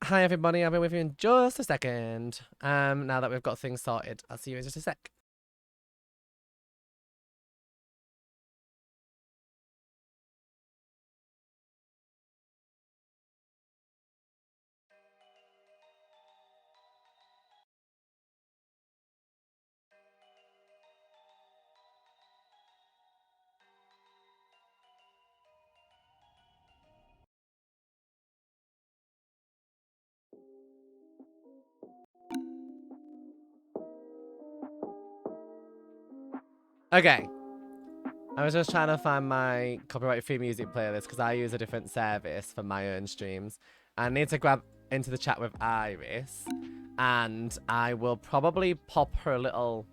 Hi everybody, I'll be with you in just a second. Now that we've got things sorted, I'll see you in just a sec. Okay. I was just trying to find my copyright-free music playlist because I use a different service for my own streams. I need to grab into the chat with Iris, and I will probably pop her little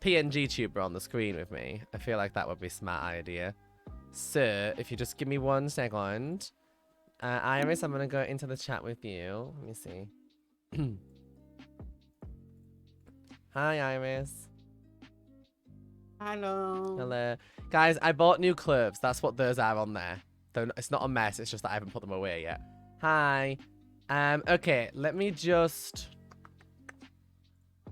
PNG tuber on the screen with me. I feel like that would be a smart idea. So, if you just give me 1 second. Iris, I'm going to go into the chat with you. Let me see. Hi, Iris. Hello. Hello. Guys, I bought new clothes. That's what those are on there. It's not a mess. It's just that I haven't put them away yet. Hi. Okay. Let me just...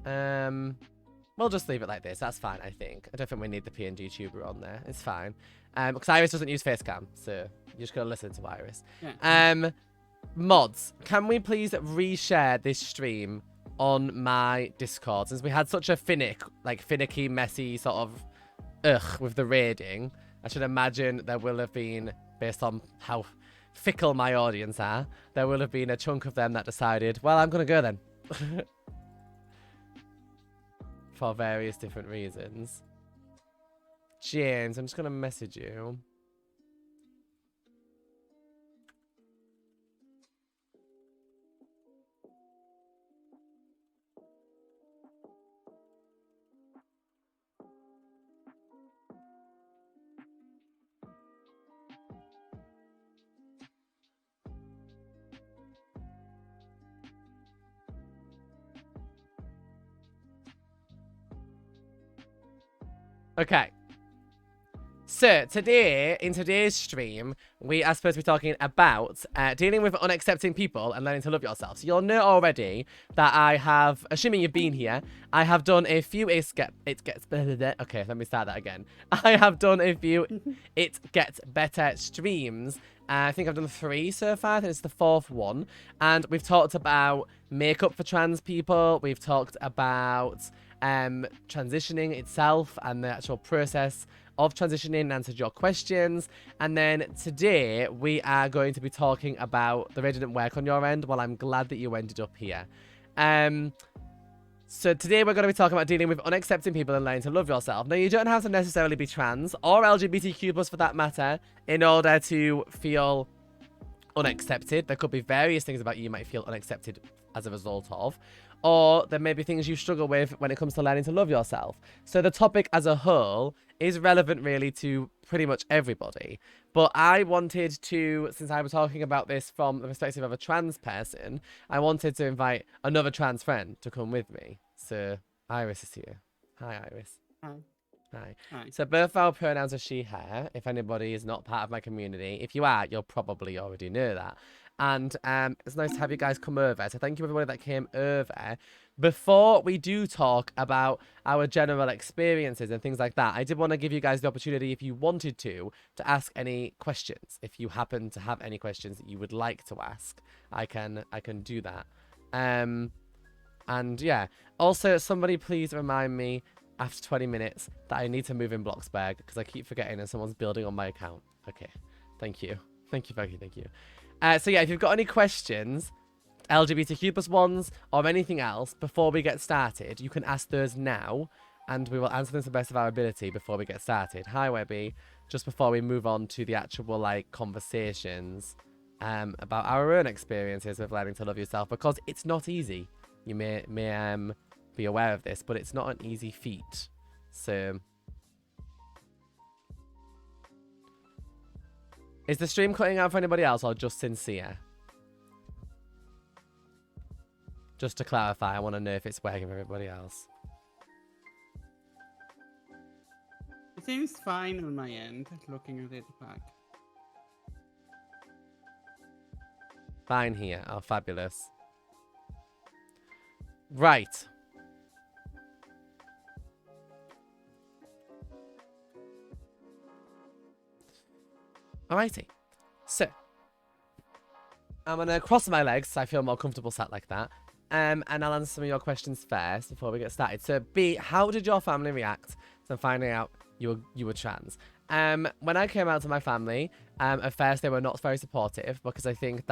We'll just leave it like this. That's fine, I think. I don't think we need the PNG tuber on there. It's fine. Because Iris doesn't use Facecam, so you just gotta listen to Iris. Yeah. Mods, can we please reshare this stream on my Discord? Since we had such a finicky, messy sort of with the raiding, I should imagine there will have been, based on how fickle my audience are, there will have been a chunk of them that decided, well, I'm gonna go then. For various different reasons. James, I'm just gonna message you. Okay. So, in today's stream, we are supposed to be talking about dealing with unaccepting people and learning to love yourself. So you'll know already that I have, assuming you've been here, I have done a few okay, let me start that again. I have done a few It Gets Better streams. I think I've done 3 so far. I think it's the 4th one. And we've talked about makeup for trans people. We've talked about transitioning itself and the actual process of transitioning, and answered your questions. And then today we are going to be talking about the raid didn't work on your end. Well, I'm glad that you ended up here. So today we're going to be talking about dealing with unaccepting people and learning to love yourself. Now, you don't have to necessarily be trans or LGBTQ+ for that matter in order to feel unaccepted. There could be various things about you might feel unaccepted as a result of, or there may be things you struggle with when it comes to learning to love yourself. So the topic as a whole is relevant really to pretty much everybody. But I wanted to, since I was talking about this from the perspective of a trans person, I wanted to invite another trans friend to come with me. So Iris is here. Hi, Iris. Hi. Hi. Hi. So both our pronouns are she, her, if anybody is not part of my community. If you are, you'll probably already know that. And it's nice to have you guys come over. So thank you everybody that came over. Before we do talk about our general experiences and things like that, I did want to give you guys the opportunity, if you wanted to ask any questions. If you happen to have any questions that you would like to ask, I can do that. And yeah, also somebody please remind me after 20 minutes that I need to move in Bloxburg because I keep forgetting and someone's building on my account. Okay, thank you. Thank you. So yeah, if you've got any questions, LGBTQ+ ones, or anything else, before we get started, you can ask those now, and we will answer them to the best of our ability before we get started. Hi, Webby. Just before we move on to the actual, conversations about our own experiences with learning to love yourself, because it's not easy. You may be aware of this, but it's not an easy feat. So... is the stream cutting out for anybody else or just Sincere? Just to clarify, I want to know if it's working for everybody else. It seems fine on my end, looking at it back. Fine here. Oh, fabulous. Right. Alrighty. So, I'm going to cross my legs so I feel more comfortable sat like that. And I'll answer some of your questions first before we get started. So, B, how did your family react to finding out you were trans? When I came out to my family, at first they were not very supportive because I think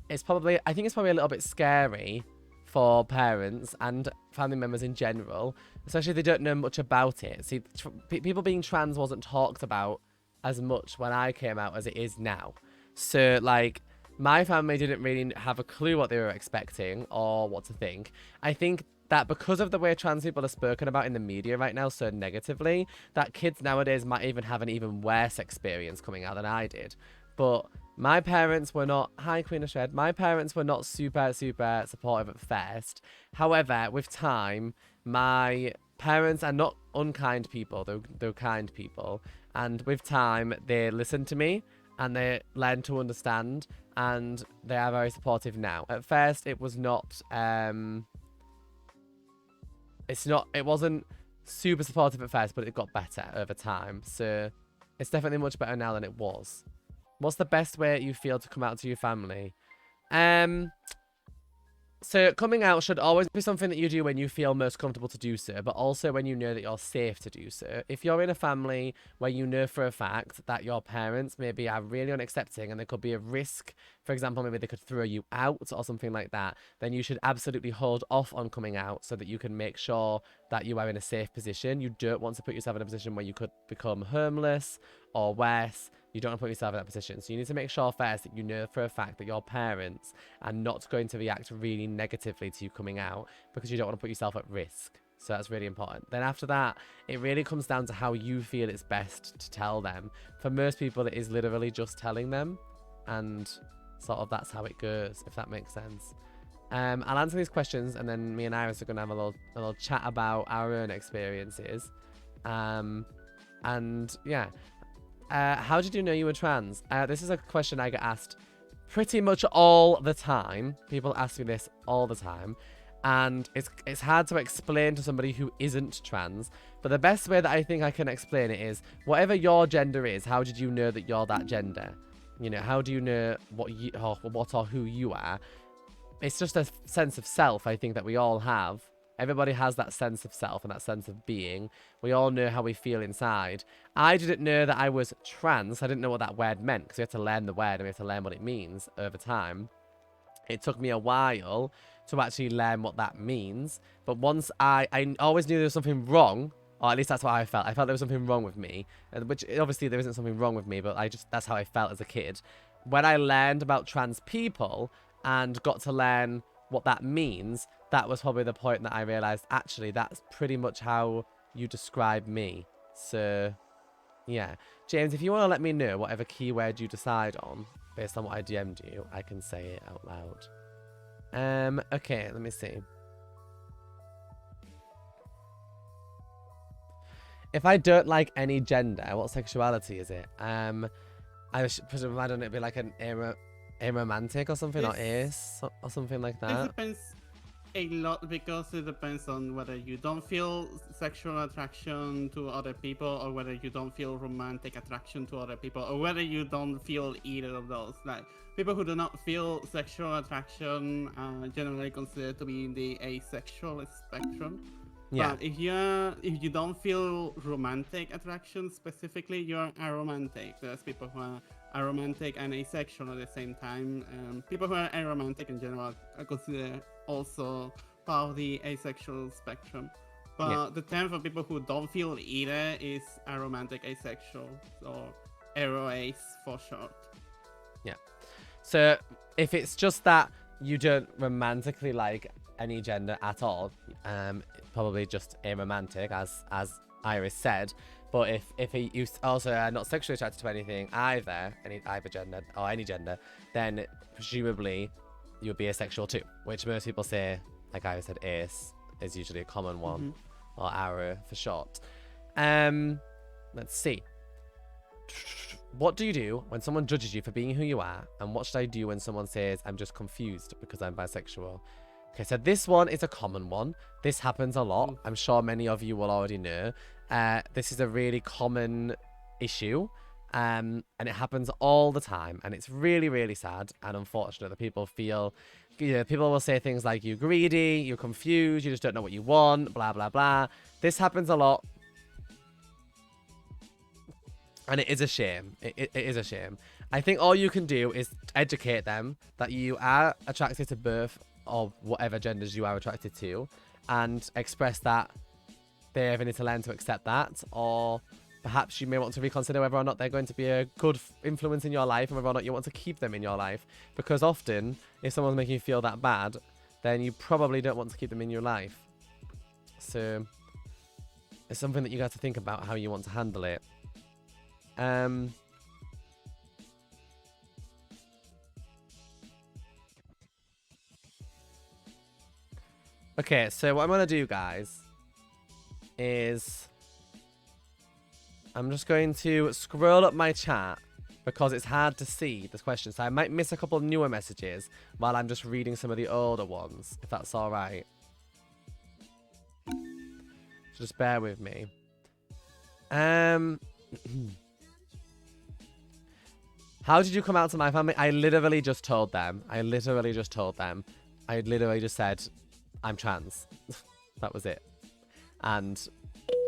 it's probably a little bit scary for parents and family members in general, especially if they don't know much about it. See, people being trans wasn't talked about as much when I came out as it is now. So, like, my family didn't really have a clue what they were expecting or what to think. I think that because of the way trans people are spoken about in the media right now so negatively, that kids nowadays might even have an even worse experience coming out than I did. But my parents were not, hi Queen of Shred, my parents were not super supportive at first. However, with time, my parents are not unkind people, they're kind people. And with time, they listened to me and they learned to understand, and they are very supportive now. At first, it was not, it wasn't super supportive at first, but it got better over time. So it's definitely much better now than it was. What's the best way you feel to come out to your family? So coming out should always be something that you do when you feel most comfortable to do so, but also when you know that you're safe to do so. If you're in a family where you know for a fact that your parents maybe are really unaccepting and there could be a risk, for example, maybe they could throw you out or something like that, then you should absolutely hold off on coming out so that you can make sure that you are in a safe position. You don't want to put yourself in a position where you could become homeless or worse. You don't want to put yourself in that position. So you need to make sure first that you know for a fact that your parents are not going to react really negatively to you coming out, because you don't want to put yourself at risk. So that's really important. Then after that, it really comes down to how you feel it's best to tell them. For most people, it is literally just telling them, and sort of that's how it goes, if that makes sense. I'll answer these questions, and then me and Iris are going to have a little chat about our own experiences. And yeah. How did you know you were trans? This is a question I get asked pretty much all the time. People ask me this all the time. And it's hard to explain to somebody who isn't trans. But the best way that I think I can explain it is, whatever your gender is, how did you know that you're that gender? You know, how do you know what or who you are? It's just a sense of self, I think, that we all have. Everybody has that sense of self and that sense of being. We all know how we feel inside. I didn't know that I was trans. I didn't know what that word meant, because we had to learn the word and we had to learn what it means over time. It took me a while to actually learn what that means. But once I always knew there was something wrong, or at least that's what I felt. I felt there was something wrong with me, which obviously there isn't something wrong with me, but that's how I felt as a kid. When I learned about trans people and got to learn what that means, that was probably the point that I realized, actually, that's pretty much how you describe me. So, yeah. James, if you want to let me know whatever keyword you decide on, based on what I DM'd you, I can say it out loud. Okay, let me see. If I don't like any gender, what sexuality is it? I imagine it'd be like an aromantic or something, or ace, or something like This that. depends a lot, because it depends on whether you don't feel sexual attraction to other people, or whether you don't feel romantic attraction to other people, or whether you don't feel either of those. Like, people who do not feel sexual attraction are generally considered to be in the asexual spectrum. Yeah. But if you don't feel romantic attraction specifically, you're aromantic. There's people who are aromantic and asexual at the same time. People who are aromantic in general are considered also part of the asexual spectrum. But Yeah. the term for people who don't feel either is aromantic asexual, or aroace for short. Yeah. So if it's just that you don't romantically like any gender at all, probably just aromantic, as Iris said. But if you also are not sexually attracted to anything either, either gender or any gender, then presumably you'll be asexual too. Which most people say, like I said, ace is usually a common one, or arrow for short. Let's see. What do you do when someone judges you for being who you are? And what should I do when someone says, I'm just confused because I'm bisexual? Okay, so this one is a common one. This happens a lot. I'm sure many of you will already know. This is a really common issue. And it happens all the time. And it's really, really sad and unfortunate that people feel, people will say things like, you're greedy, you're confused, you just don't know what you want, blah, blah, blah. This happens a lot. And it is a shame. It is a shame. I think all you can do is educate them that you are attracted to both of whatever genders you are attracted to, and express that they either need to learn to accept that, or perhaps you may want to reconsider whether or not they're going to be a good influence in your life and whether or not you want to keep them in your life. Because often, if someone's making you feel that bad, then you probably don't want to keep them in your life. So it's something that you got to think about how you want to handle it. Okay, so what I'm going to do, guys, is I'm just going to scroll up my chat because it's hard to see this question. So I might miss a couple of newer messages while I'm just reading some of the older ones, if that's all right. So just bear with me. How did you come out to my family? I literally just told them. I literally just said, I'm trans. That was it. And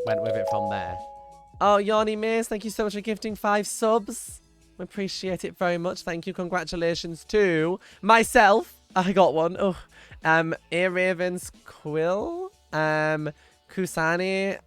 went with it from there. Oh, Yanni Mays, thank you so much for gifting 5 subs. I appreciate it very much. Thank you. Congratulations to myself. I got one. Oh, A Ravens Quill, Kusani,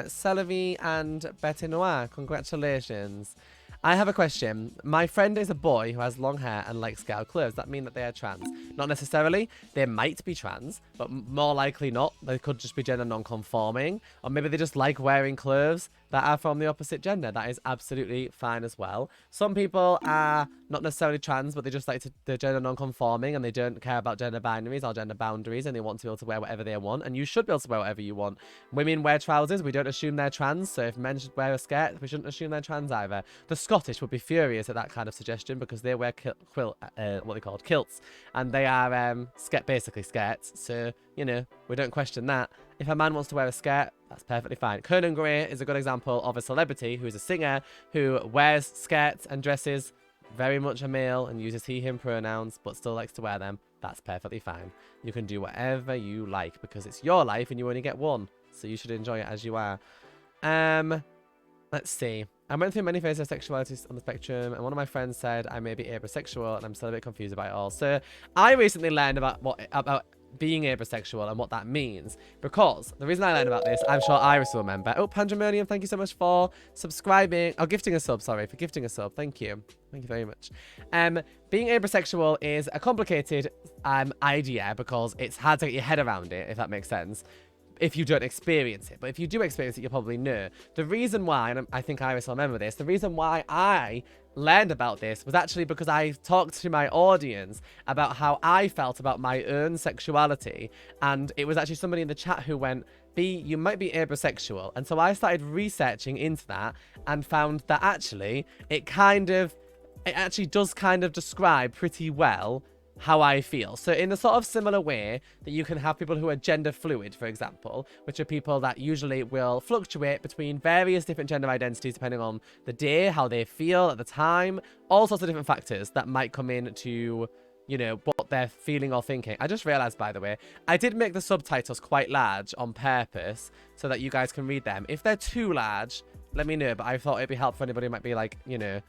Celery, and Betinoir. Congratulations. I have a question. My friend is a boy who has long hair and likes girl clothes. Does that mean that they are trans? Not necessarily. They might be trans, but more likely not. They could just be gender non-conforming. Or maybe they just like wearing clothes that are from the opposite gender. That is absolutely fine as well. Some people are not necessarily trans, but they just like they're gender non-conforming and they don't care about gender binaries or gender boundaries, and they want to be able to wear whatever they want. And you should be able to wear whatever you want. Women wear trousers. We don't assume they're trans. So if men should wear a skirt, we shouldn't assume they're trans either. The Scottish would be furious at that kind of suggestion because they wear what they called kilts, and they are basically skirts. So you know, we don't question that. If a man wants to wear a skirt, that's perfectly fine. Conan Gray is a good example of a celebrity who is a singer who wears skirts and dresses, very much a male, and uses he, him pronouns, but still likes to wear them. That's perfectly fine. You can do whatever you like because it's your life and you only get one. So you should enjoy it as you are. Let's see. I went through many phases of sexuality on the spectrum, and one of my friends said I may be abasexual, and I'm still a bit confused about it all. So I recently learned about being abasexual and what that means, because the reason I learned about this, I'm sure Iris will remember. Oh, Pandemonium, thank you so much for subscribing. Oh, gifting a sub, sorry, for gifting a sub. Thank you. Thank you very much. Being abasexual is a complicated idea because it's hard to get your head around it, if that makes sense, if you don't experience it. But if you do experience it, you'll probably know. The reason why, and I think Iris will remember this, the reason why I learned about this was actually because I talked to my audience about how I felt about my own sexuality, and it was actually somebody in the chat who went, B, you might be abasexual. And so I started researching into that and found that actually it actually does kind of describe pretty well how I feel. So in a sort of similar way that you can have people who are gender fluid, for example, which are people that usually will fluctuate between various different gender identities depending on the day, how they feel at the time, all sorts of different factors that might come in to, you know, what they're feeling or thinking. I just realized, by the way, I did make the subtitles quite large on purpose so that you guys can read them. If they're too large, let me know, but I thought it'd be helpful for anybody who might be like, you know,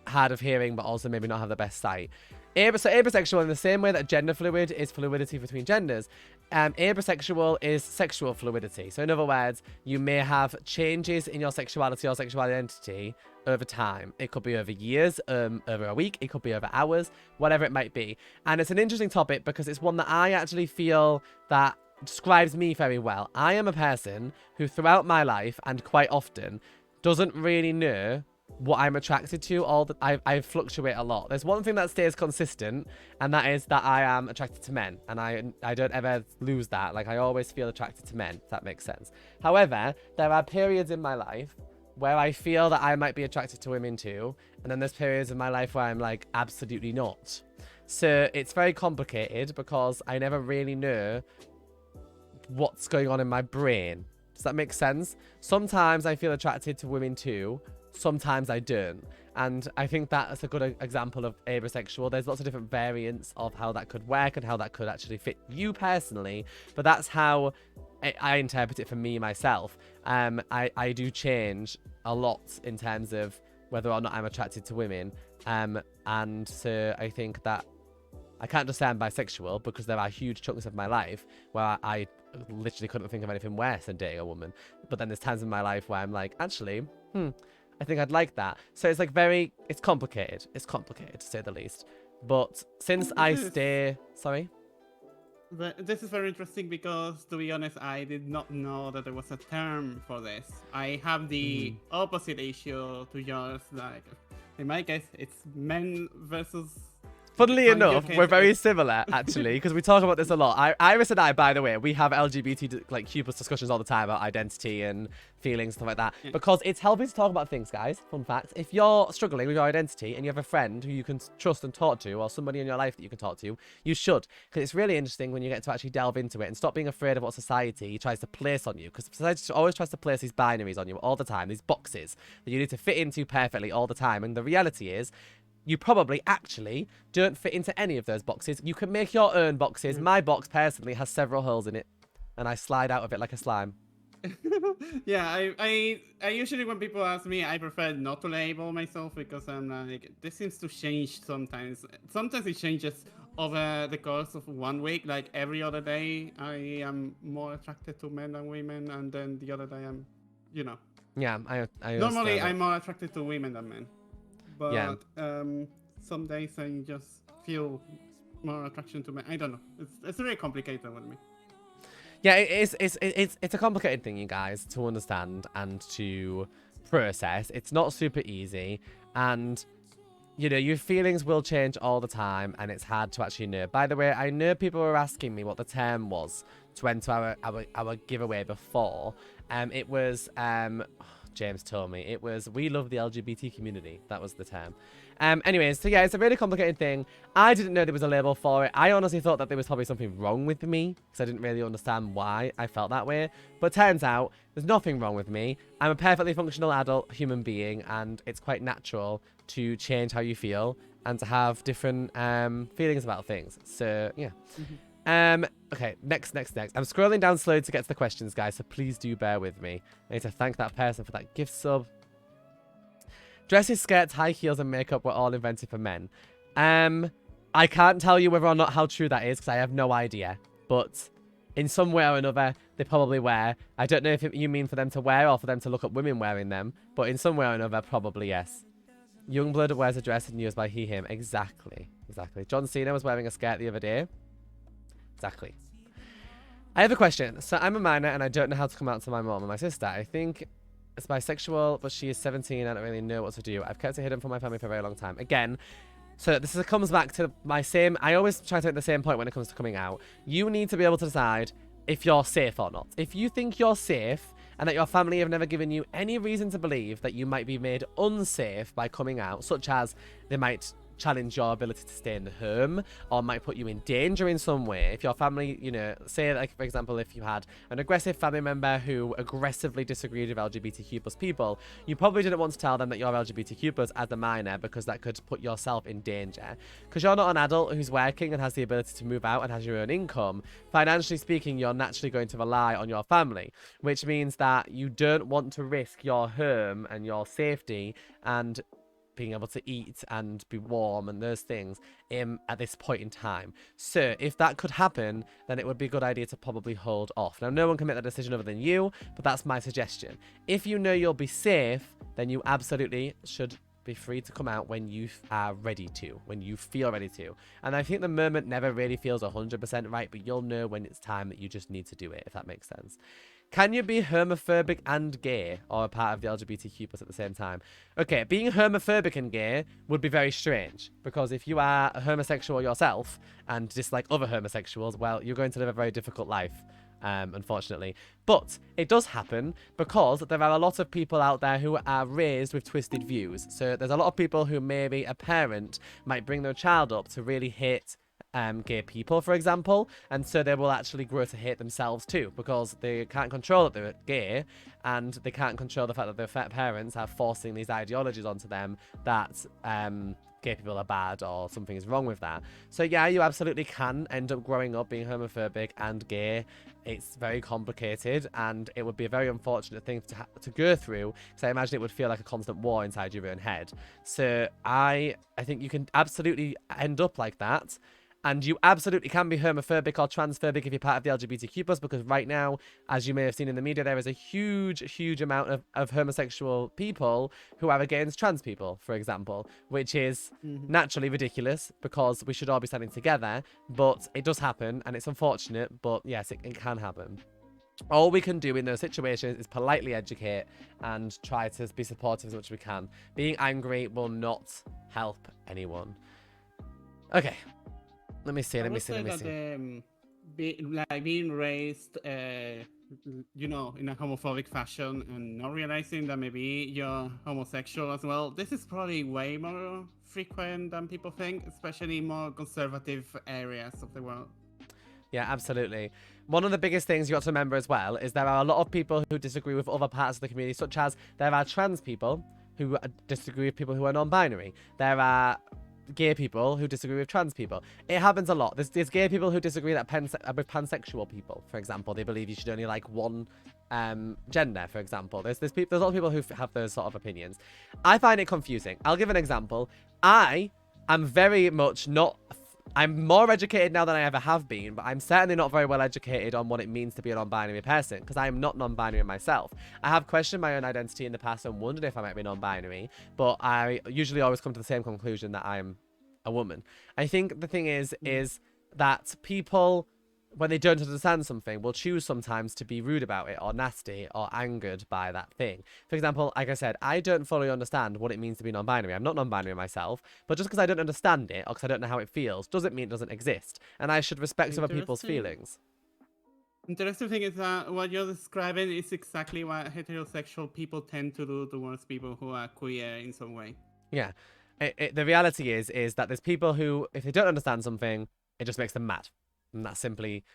hard of hearing, but also maybe not have the best sight. So abasexual, in the same way that gender fluid is fluidity between genders, abasexual is sexual fluidity. So in other words, you may have changes in your sexuality or sexual identity over time. It could be over years, over a week, it could be over hours, whatever it might be. And it's an interesting topic because it's one that I actually feel that describes me very well. I am a person who throughout my life, and quite often, doesn't really know what I'm attracted to. I fluctuate a lot. There's one thing that stays consistent, and that is that I am attracted to men, and I don't ever lose that. Like, I always feel attracted to men, if that makes sense. However, there are periods in my life where I feel that I might be attracted to women too, and then there's periods in my life where I'm like, absolutely not. So it's very complicated because I never really know what's going on in my brain. Does that make sense? Sometimes I feel attracted to women too. Sometimes I don't. And I think that's a good example of abrisexual. There's lots of different variants of how that could work and how that could actually fit you personally. But that's how I interpret it for me myself. I do change a lot in terms of whether or not I'm attracted to women. And so I think that I can't just say I'm bisexual because there are huge chunks of my life where I literally couldn't think of anything worse than dating a woman. But then there's times in my life where I'm like, actually, I think I'd like that. So it's like it's complicated. It's complicated to say the least. But since I stay, sorry? This is very interesting because, to be honest, I did not know that there was a term for this. I have the opposite issue to yours. Like, in my case, it's men versus... Funnily enough, we're very similar, actually, because we talk about this a lot. Iris and I, by the way, we have LGBT, like, Q+ discussions all the time about identity and feelings, stuff like that, because it's helping to talk about things, guys. Fun fact. If you're struggling with your identity and you have a friend who you can trust and talk to, or somebody in your life that you can talk to, you should, because it's really interesting when you get to actually delve into it and stop being afraid of what society tries to place on you, because society always tries to place these binaries on you all the time, these boxes that you need to fit into perfectly all the time, and the reality is, you probably actually don't fit into any of those boxes. You can make your own boxes. My box, personally, has several holes in it. And I slide out of it like a slime. Yeah, I usually, when people ask me, I prefer not to label myself because I'm like, this seems to change sometimes. Sometimes it changes over the course of 1 week. Like, every other day, I am more attracted to men than women. And then the other day, I'm, you know. Yeah, I normally, I'm more attracted to women than men. But yeah. some days I just feel more attraction to men. I don't know. It's very complicated with me. Yeah, it's a complicated thing, you guys, to understand and to process. It's not super easy, and you know, your feelings will change all the time, and it's hard to actually know. By the way, I know people were asking me what the term was to enter our giveaway before. It was James told me it was "We love the LGBT community." That was the term. Anyways, so yeah, it's a really complicated thing. I didn't know there was a label for it. I honestly thought that there was probably something wrong with me because I didn't really understand why I felt that way. But turns out there's nothing wrong with me. I'm a perfectly functional adult human being, and it's quite natural to change how you feel and to have different feelings about things. So yeah. Okay, next. I'm scrolling down slowly to get to the questions, guys, so please do bear with me. I need to thank that person for that gift sub. Dresses, skirts, high heels, and makeup were all invented for men. I can't tell you whether or not how true that is, because I have no idea. But in some way or another, they probably were. I don't know if you mean for them to wear or for them to look at women wearing them, but in some way or another, probably yes. Youngblood wears a dress and used by he, him. Exactly. John Cena was wearing a skirt the other day. Exactly. I have a question. So I'm a minor and I don't know how to come out to my mom and my sister. I think it's bisexual, but she is 17. I don't really know what to do. I've kept it hidden from my family for a very long time. Again, so comes back to my same... I always try to make the same point when it comes to coming out. You need to be able to decide if you're safe or not. If you think you're safe and that your family have never given you any reason to believe that you might be made unsafe by coming out, such as they might challenge your ability to stay in home or might put you in danger in some way. If your family, you know, say like for example, if you had an aggressive family member who aggressively disagreed with LGBTQ plus people, you probably didn't want to tell them that you're LGBTQ plus as a minor because that could put yourself in danger. Because you're not an adult who's working and has the ability to move out and has your own income, financially speaking, you're naturally going to rely on your family, which means that you don't want to risk your home and your safety and being able to eat and be warm and those things at this point in time. So if that could happen, then it would be a good idea to probably hold off. Now, no one can make that decision other than you, but that's my suggestion. If you know you'll be safe, then you absolutely should be free to come out when you are ready to, when you feel ready to. And I think the moment never really feels 100% right, but you'll know when it's time that you just need to do it, if that makes sense. Can you be homophobic and gay, or a part of the LGBTQ plus at the same time? Okay, being homophobic and gay would be very strange, because if you are a homosexual yourself and dislike other homosexuals, well, you're going to live a very difficult life. unfortunately. But it does happen because there are a lot of people out there who are raised with twisted views. So there's a lot of people who maybe a parent might bring their child up to really hate gay people, for example, and so they will actually grow to hate themselves too because they can't control that they're gay and they can't control the fact that their parents are forcing these ideologies onto them that gay people are bad or something is wrong with that. So yeah, you absolutely can end up growing up being homophobic and gay. It's very complicated and it would be a very unfortunate thing to go through because I imagine it would feel like a constant war inside your own head. So I think you can absolutely end up like that. And you absolutely can be homophobic or transphobic if you're part of the LGBTQ+, because right now, as you may have seen in the media, there is a huge amount of homosexual people who are against trans people, for example, which is naturally ridiculous because we should all be standing together, but it does happen, and it's unfortunate, but yes, it can happen. All we can do in those situations is politely educate and try to be supportive as much as we can. Being angry will not help anyone. Okay. Let me see. Being raised, in a homophobic fashion and not realizing that maybe you're homosexual as well. This is probably way more frequent than people think, especially in more conservative areas of the world. Yeah, absolutely. One of the biggest things you got to remember as well is there are a lot of people who disagree with other parts of the community, such as there are trans people who disagree with people who are non-binary. There are gay people who disagree with trans people. It happens a lot. There's gay people who disagree with pansexual people, for example. They believe you should only like one gender, for example. There's a lot of people who have those sort of opinions. I find it confusing. I'll give an example. I am very much not... I'm more educated now than I ever have been, but I'm certainly not very well educated on what it means to be a non-binary person, because I am not non-binary myself. I have questioned my own identity in the past and wondered if I might be non-binary, but I usually always come to the same conclusion that I'm a woman. I think the thing is that people, when they don't understand something, will choose sometimes to be rude about it or nasty or angered by that thing. For example, like I said, I don't fully understand what it means to be non-binary. I'm not non-binary myself, but just because I don't understand it or because I don't know how it feels doesn't mean it doesn't exist. And I should respect other people's feelings. Interesting thing is that what you're describing is exactly what heterosexual people tend to do towards people who are queer in some way. Yeah. The reality is that there's people who, if they don't understand something, it just makes them mad. And that's simply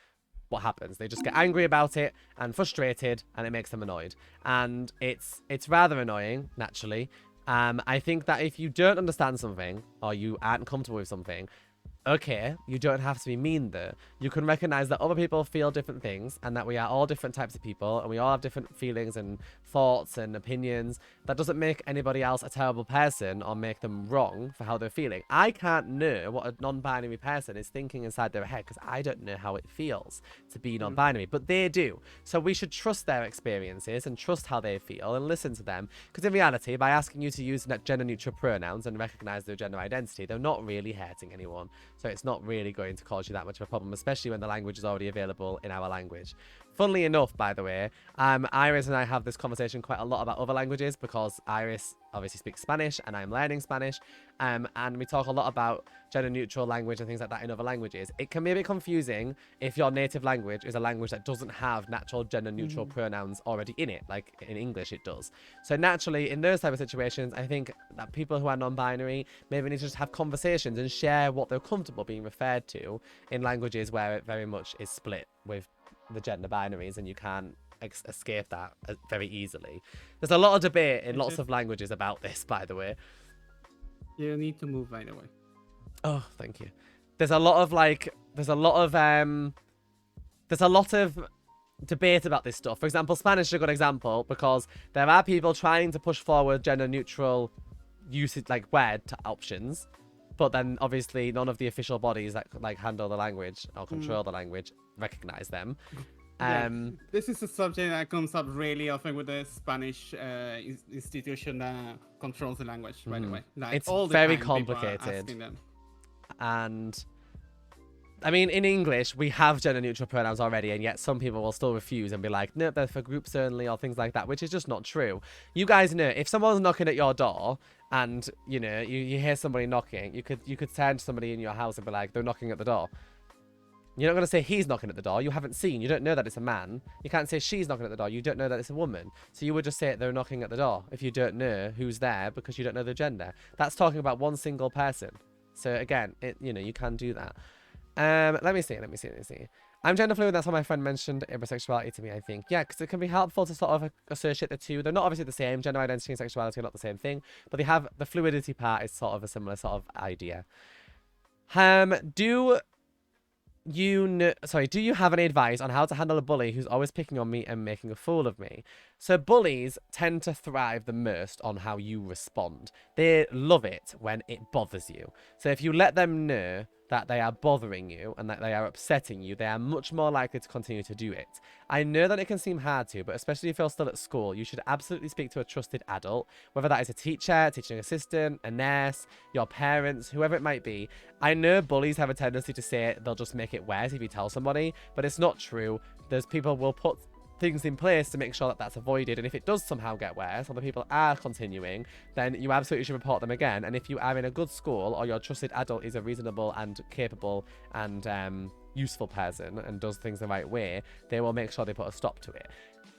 what happens. They just get angry about it and frustrated, and it makes them annoyed. And it's rather annoying, naturally. I think that if you don't understand something, or you aren't comfortable with something, okay, you don't have to be mean though. You can recognize that other people feel different things and that we are all different types of people and we all have different feelings and thoughts and opinions. That doesn't make anybody else a terrible person or make them wrong for how they're feeling. I can't know what a non-binary person is thinking inside their head because I don't know how it feels to be non-binary, but they do. So we should trust their experiences and trust how they feel and listen to them, because in reality, by asking you to use gender-neutral pronouns and recognize their gender identity, they're not really hurting anyone. So it's not really going to cause you that much of a problem, especially when the language is already available in our language. Funnily enough, by the way, Iris and I have this conversation quite a lot about other languages because Iris obviously speaks Spanish and I'm learning Spanish. And we talk a lot about gender-neutral language and things like that in other languages. It can be a bit confusing if your native language is a language that doesn't have natural gender-neutral pronouns already in it, like in English it does. So naturally, in those type of situations, I think that people who are non-binary maybe need to just have conversations and share what they're comfortable being referred to in languages where it very much is split with the gender binaries and you can't escape that very easily. There's a lot of debate in lots of languages about this, by the way. You need to move right away. Oh, thank you. There's a lot of debate about this stuff. For example, Spanish is a good example because there are people trying to push forward gender neutral usage, like word options, but then obviously none of the official bodies that like handle the language or control the language recognize them. This is a subject that comes up really often with the Spanish institution that controls the language, by the way. Like, it's all the very time complicated. And I mean, in English, we have gender neutral pronouns already, and yet some people will still refuse and be like, no, they're for groups only or things like that, which is just not true. You guys know, if someone's knocking at your door and, you know, you hear somebody knocking, you could turn to somebody in your house and be like, they're knocking at the door. You're not going to say he's knocking at the door. You haven't seen. You don't know that it's a man. You can't say she's knocking at the door. You don't know that it's a woman. So you would just say they're knocking at the door if you don't know who's there because you don't know the gender. That's talking about one single person. So again, you can do that. Let me see. I'm gender fluid. That's what my friend mentioned intersexuality to me, I think. Yeah, because it can be helpful to sort of associate the two. They're not obviously the same. Gender identity and sexuality are not the same thing. But they have the fluidity part is sort of a similar sort of idea. Do you have any advice on how to handle a bully who's always picking on me and making a fool of me? So bullies tend to thrive the most on how you respond. They love it when it bothers you. So if you let them know that they are bothering you and that they are upsetting you, they are much more likely to continue to do it. I know that it can seem hard to, but especially if you're still at school, you should absolutely speak to a trusted adult, whether that is a teacher, teaching assistant, a nurse, your parents, whoever it might be. I know bullies have a tendency to say they'll just make it worse if you tell somebody, but it's not true. There's people will put things in place to make sure that that's avoided, and if it does somehow get worse or the people are continuing, then you absolutely should report them again. And if you are in a good school or your trusted adult is a reasonable and capable and useful person and does things the right way, they will make sure they put a stop to it.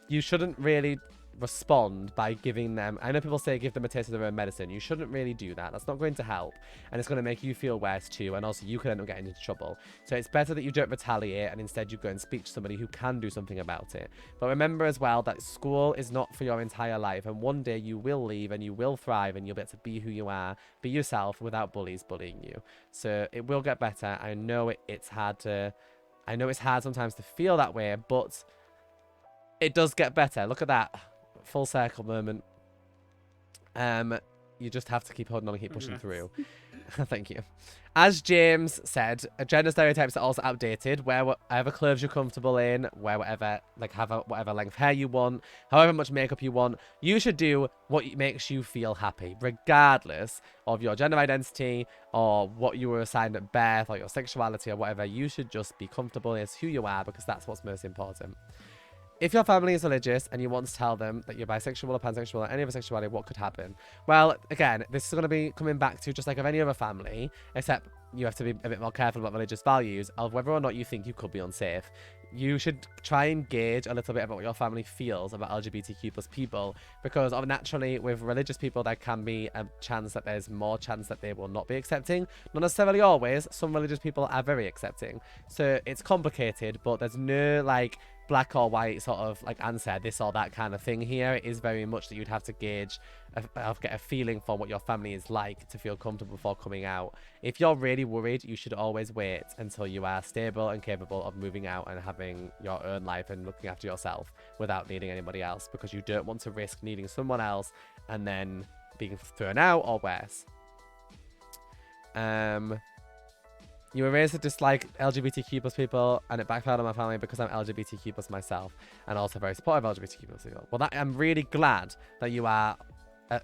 You shouldn't really respond by giving them, I know people say give them a taste of their own medicine. You shouldn't really do that. That's not going to help, and it's going to make you feel worse too, and also you could end up getting into trouble. So it's better that you don't retaliate and instead you go and speak to somebody who can do something about it. But remember as well that school is not for your entire life, and one day you will leave and you will thrive and you'll be able to be who you are, be yourself without bullies bullying you. So it will get better. I know it's hard sometimes to feel that way, but it does get better. Look at that. Full circle moment. You just have to keep holding on and keep pushing through. Thank you. As James said, gender stereotypes are also outdated. Wear whatever clothes you're comfortable in. Wear whatever, have whatever length hair you want. However much makeup you want. You should do what makes you feel happy, regardless of your gender identity or what you were assigned at birth or your sexuality or whatever. You should just be comfortable as who you are, because that's what's most important. If your family is religious and you want to tell them that you're bisexual or pansexual or any other sexuality, what could happen? Well, again, this is going to be coming back to just like of any other family, except you have to be a bit more careful about religious values of whether or not you think you could be unsafe. You should try and gauge a little bit about what your family feels about LGBTQ plus people, because naturally with religious people there can be a chance that there's more chance that they will not be accepting. Not necessarily always. Some religious people are very accepting. So it's complicated, but there's no black or white sort of answer, this or that kind of thing here. It is very much that you'd have to gauge, get a feeling for what your family is like to feel comfortable before coming out. If you're really worried, you should always wait until you are stable and capable of moving out and having your own life and looking after yourself without needing anybody else, because you don't want to risk needing someone else and then being thrown out or worse. You were raised to dislike LGBTQ plus people, and it backfired on my family because I'm LGBTQ plus myself, and also very supportive of LGBTQ plus people. Well, I'm really glad that you are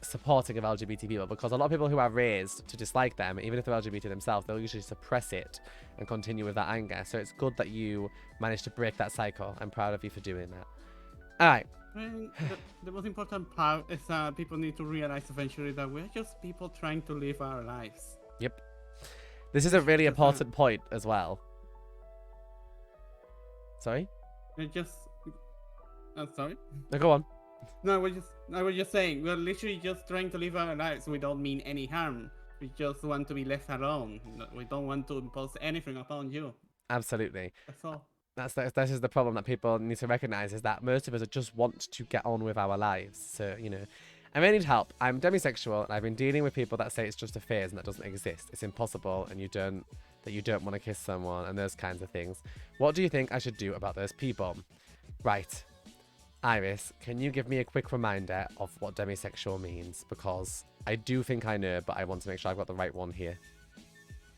supporting of LGBT people, because a lot of people who are raised to dislike them, even if they're LGBT themselves, they'll usually suppress it and continue with that anger. So it's good that you managed to break that cycle. I'm proud of you for doing that. All right. The most important part is that people need to realize eventually that we're just people trying to live our lives. Yep. This is a really important point as well. Sorry? Sorry? No, go on. No, I was just saying, we're literally just trying to live our lives. We don't mean any harm. We just want to be left alone. We don't want to impose anything upon you. Absolutely. That's all. This is the problem that people need to recognize, is that most of us just want to get on with our lives. So, I may need help. I'm demisexual, and I've been dealing with people that say it's just a phase and that doesn't exist. It's impossible, and you don't want to kiss someone and those kinds of things. What do you think I should do about those people? Right. Iris, can you give me a quick reminder of what demisexual means? Because I do think I know, but I want to make sure I've got the right one here.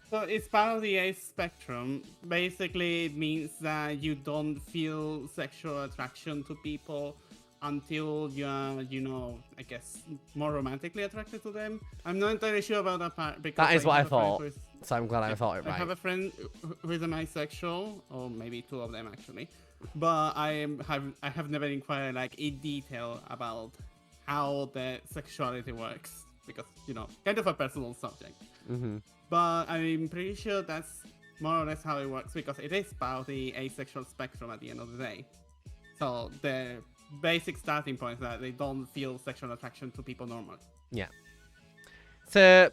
So it's part of the age spectrum. Basically, it means that you don't feel sexual attraction to people until you're, I guess, more romantically attracted to them. I'm not entirely sure about that part, because that is what I thought. So I'm glad I thought it right. I have a friend who is a bisexual, or maybe two of them actually, but I have never inquired in detail about how the sexuality works, because kind of a personal subject. Mm-hmm. But I'm pretty sure that's more or less how it works, because it is about the asexual spectrum at the end of the day. So the basic starting point is that they don't feel sexual attraction to people normally. Yeah. So,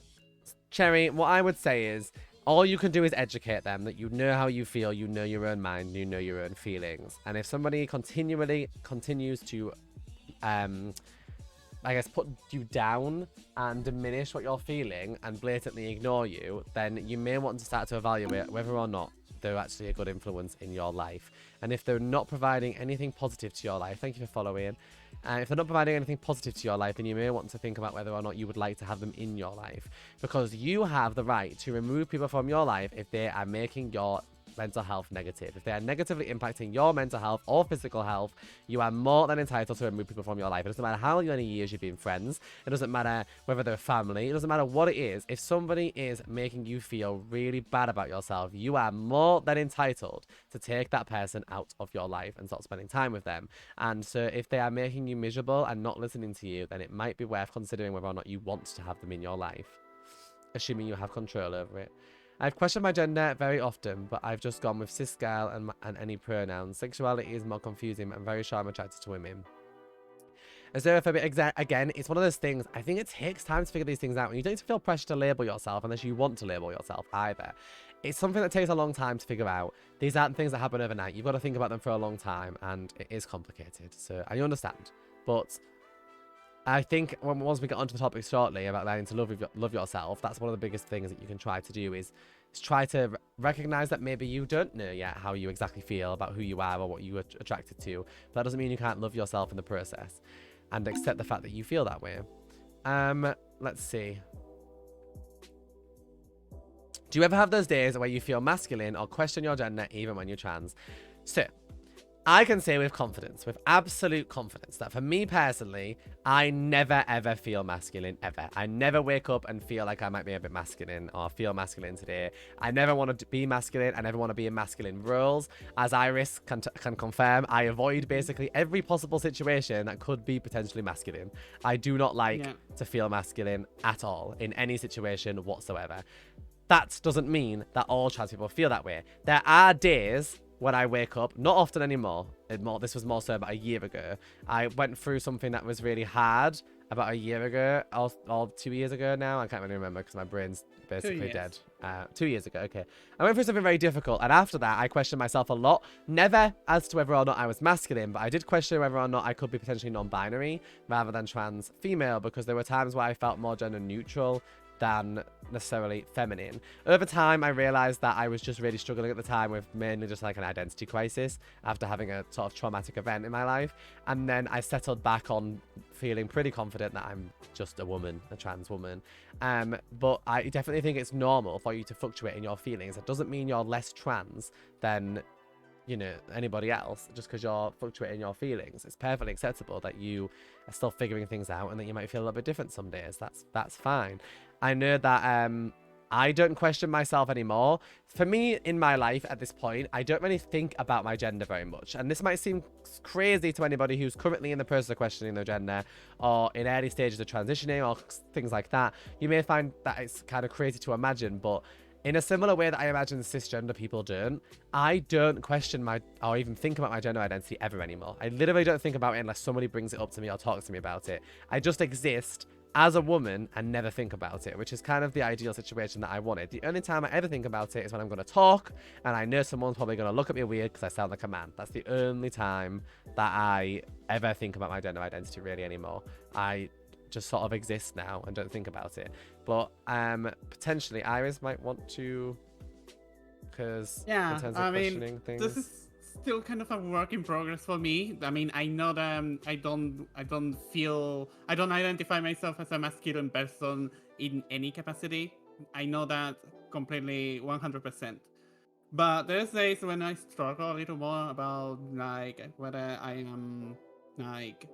Cherry, what I would say is all you can do is educate them that you know how you feel, you know your own mind, you know your own feelings. And if somebody continues to, I guess, put you down and diminish what you're feeling and blatantly ignore you, then you may want to start to evaluate whether or not they're actually a good influence in your life. And if they're not providing anything positive to your life, thank you for following. If they're not providing anything positive to your life, then you may want to think about whether or not you would like to have them in your life. Because you have the right to remove people from your life if they are making your mental health negative. If they are negatively impacting your mental health or physical health, you are more than entitled to remove people from your life. It doesn't matter how many years you've been friends. It doesn't matter whether they're family. It doesn't matter what it is. If somebody is making you feel really bad about yourself, you are more than entitled to take that person out of your life and stop spending time with them. And so if they are making you miserable and not listening to you, then it might be worth considering whether or not you want to have them in your life, assuming you have control over it. I've questioned my gender very often, but I've just gone with cis girl and any pronouns. Sexuality is more confusing. I'm very sure I'm attracted to women. Azerophobia, again, it's one of those things. I think it takes time to figure these things out. And you don't feel pressure to label yourself unless you want to label yourself either. It's something that takes a long time to figure out. These aren't things that happen overnight. You've got to think about them for a long time, and it is complicated. So I understand. But I think once we get onto the topic shortly about learning to love yourself, that's one of the biggest things that you can try to do is try to recognize that maybe you don't know yet how you exactly feel about who you are or what you are attracted to. But that doesn't mean you can't love yourself in the process and accept the fact that you feel that way. Let's see. Do you ever have those days where you feel masculine or question your gender even when you're trans? So, I can say with confidence, with absolute confidence, that for me personally, I never ever feel masculine, ever. I never wake up and feel like I might be a bit masculine or feel masculine today. I never want to be masculine. I never want to be in masculine roles. As Iris can confirm, I avoid basically every possible situation that could be potentially masculine. I do not like to feel masculine at all in any situation whatsoever. That doesn't mean that all trans people feel that way. There are days when I wake up, not often anymore. This was more so about a year ago. I went through something that was really hard about a year ago, or 2 years ago now. I can't really remember because my brain's basically dead. 2 years ago, okay. I went through something very difficult, and after that, I questioned myself a lot. Never as to whether or not I was masculine, but I did question whether or not I could be potentially non-binary rather than trans female, because there were times where I felt more gender neutral than necessarily feminine. Over time, I realized that I was just really struggling at the time with mainly just like an identity crisis after having a sort of traumatic event in my life. And then I settled back on feeling pretty confident that I'm just a woman, a trans woman. But I definitely think it's normal for you to fluctuate in your feelings. It doesn't mean you're less trans than, you know, anybody else just because you're fluctuating your feelings. It's perfectly acceptable that you are still figuring things out and that you might feel a little bit different some days. That's fine. I know that I don't question myself anymore. For me, in my life at this point, I don't really think about my gender very much. And this might seem crazy to anybody who's currently in the process of questioning their gender or in early stages of transitioning or things like that. You may find that it's kind of crazy to imagine, but in a similar way that I imagine cisgender people don't, I don't question or even think about my gender identity ever anymore. I literally don't think about it unless somebody brings it up to me or talks to me about it. I just exist as a woman and never think about it, which is kind of the ideal situation that I wanted. The only time I ever think about it is when I'm going to talk and I know someone's probably going to look at me weird because I sound like a man. That's the only time that I ever think about my gender identity really anymore. I just sort of exist now and don't think about it. But potentially Iris might want to, because in terms of questioning things, this is still kind of a work in progress for me. I mean, I know that I don't identify myself as a masculine person in any capacity. I know that completely 100%. But there's days when I struggle a little more about like whether I am like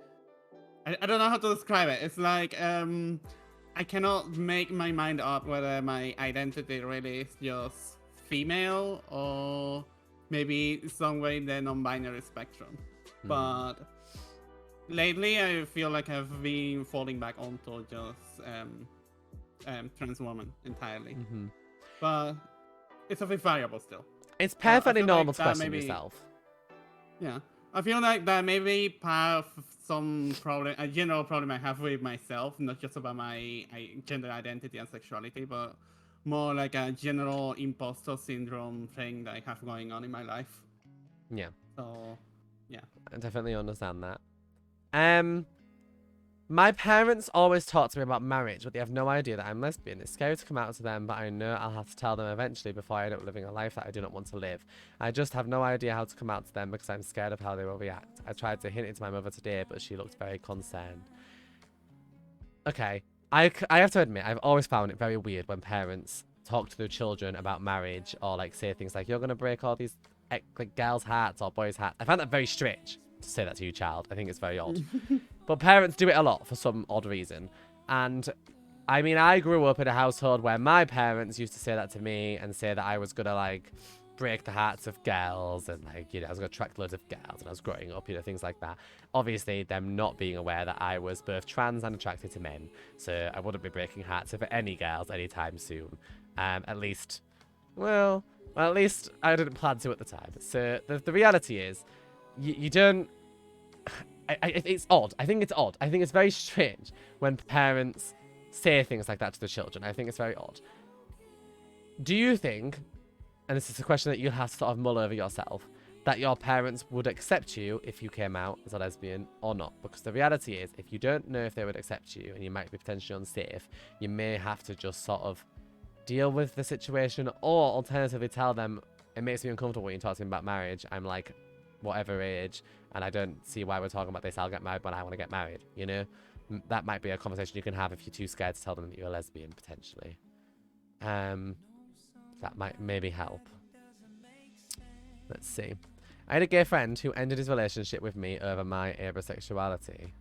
I don't know how to describe it. It's like I cannot make my mind up whether my identity really is just female or maybe somewhere in the non-binary spectrum. But lately I feel like I've been falling back onto just trans woman entirely. But it's a variable still. It's I perfectly feel normal like to that question maybe, yourself. yeah. I feel like that may be part of some problem, a general problem I have with myself, not just about my gender identity and sexuality, but more like a general imposter syndrome thing that I have going on in my life. Yeah, So, yeah. I definitely understand that. My parents always talk to me about marriage, but they have no idea that I'm lesbian. It's scary to come out to them, but I know I'll have to tell them eventually before I end up living a life that I do not want to live. I just have no idea how to come out to them because I'm scared of how they will react. I tried to hint it to my mother today, but she looked very concerned. Okay, I have to admit, I've always found it very weird when parents talk to their children about marriage or like say things like, you're going to break all these like girls' hearts or boys' hearts. I find that very strange to say that to your child. I think it's very odd. But parents do it a lot for some odd reason. And I mean, I grew up in a household where my parents used to say that to me and say that I was going to like break the hearts of girls and like, you know, I was going to attract loads of girls and I was growing up, you know, things like that. Obviously, them not being aware that I was both trans and attracted to men. So I wouldn't be breaking hearts of any girls anytime soon. At least, well, at least I didn't plan to at the time. So the reality is, you don't it's odd. I think it's odd. I think it's very strange when parents say things like that to the children. I think it's very odd. Do you think, and this is a question that you'll have to sort of mull over yourself, that your parents would accept you if you came out as a lesbian or not? Because the reality is, if you don't know if they would accept you and you might be potentially unsafe, you may have to just sort of deal with the situation, or alternatively tell them, it makes me uncomfortable when you talk to me about marriage. I'm like whatever age and I don't see why we're talking about this. I'll get married when I want to get married, you know? That might be a conversation you can have if you're too scared to tell them that you're a lesbian, potentially. That might maybe help. Let's see. I had a gay friend who ended his relationship with me over my abrosexuality.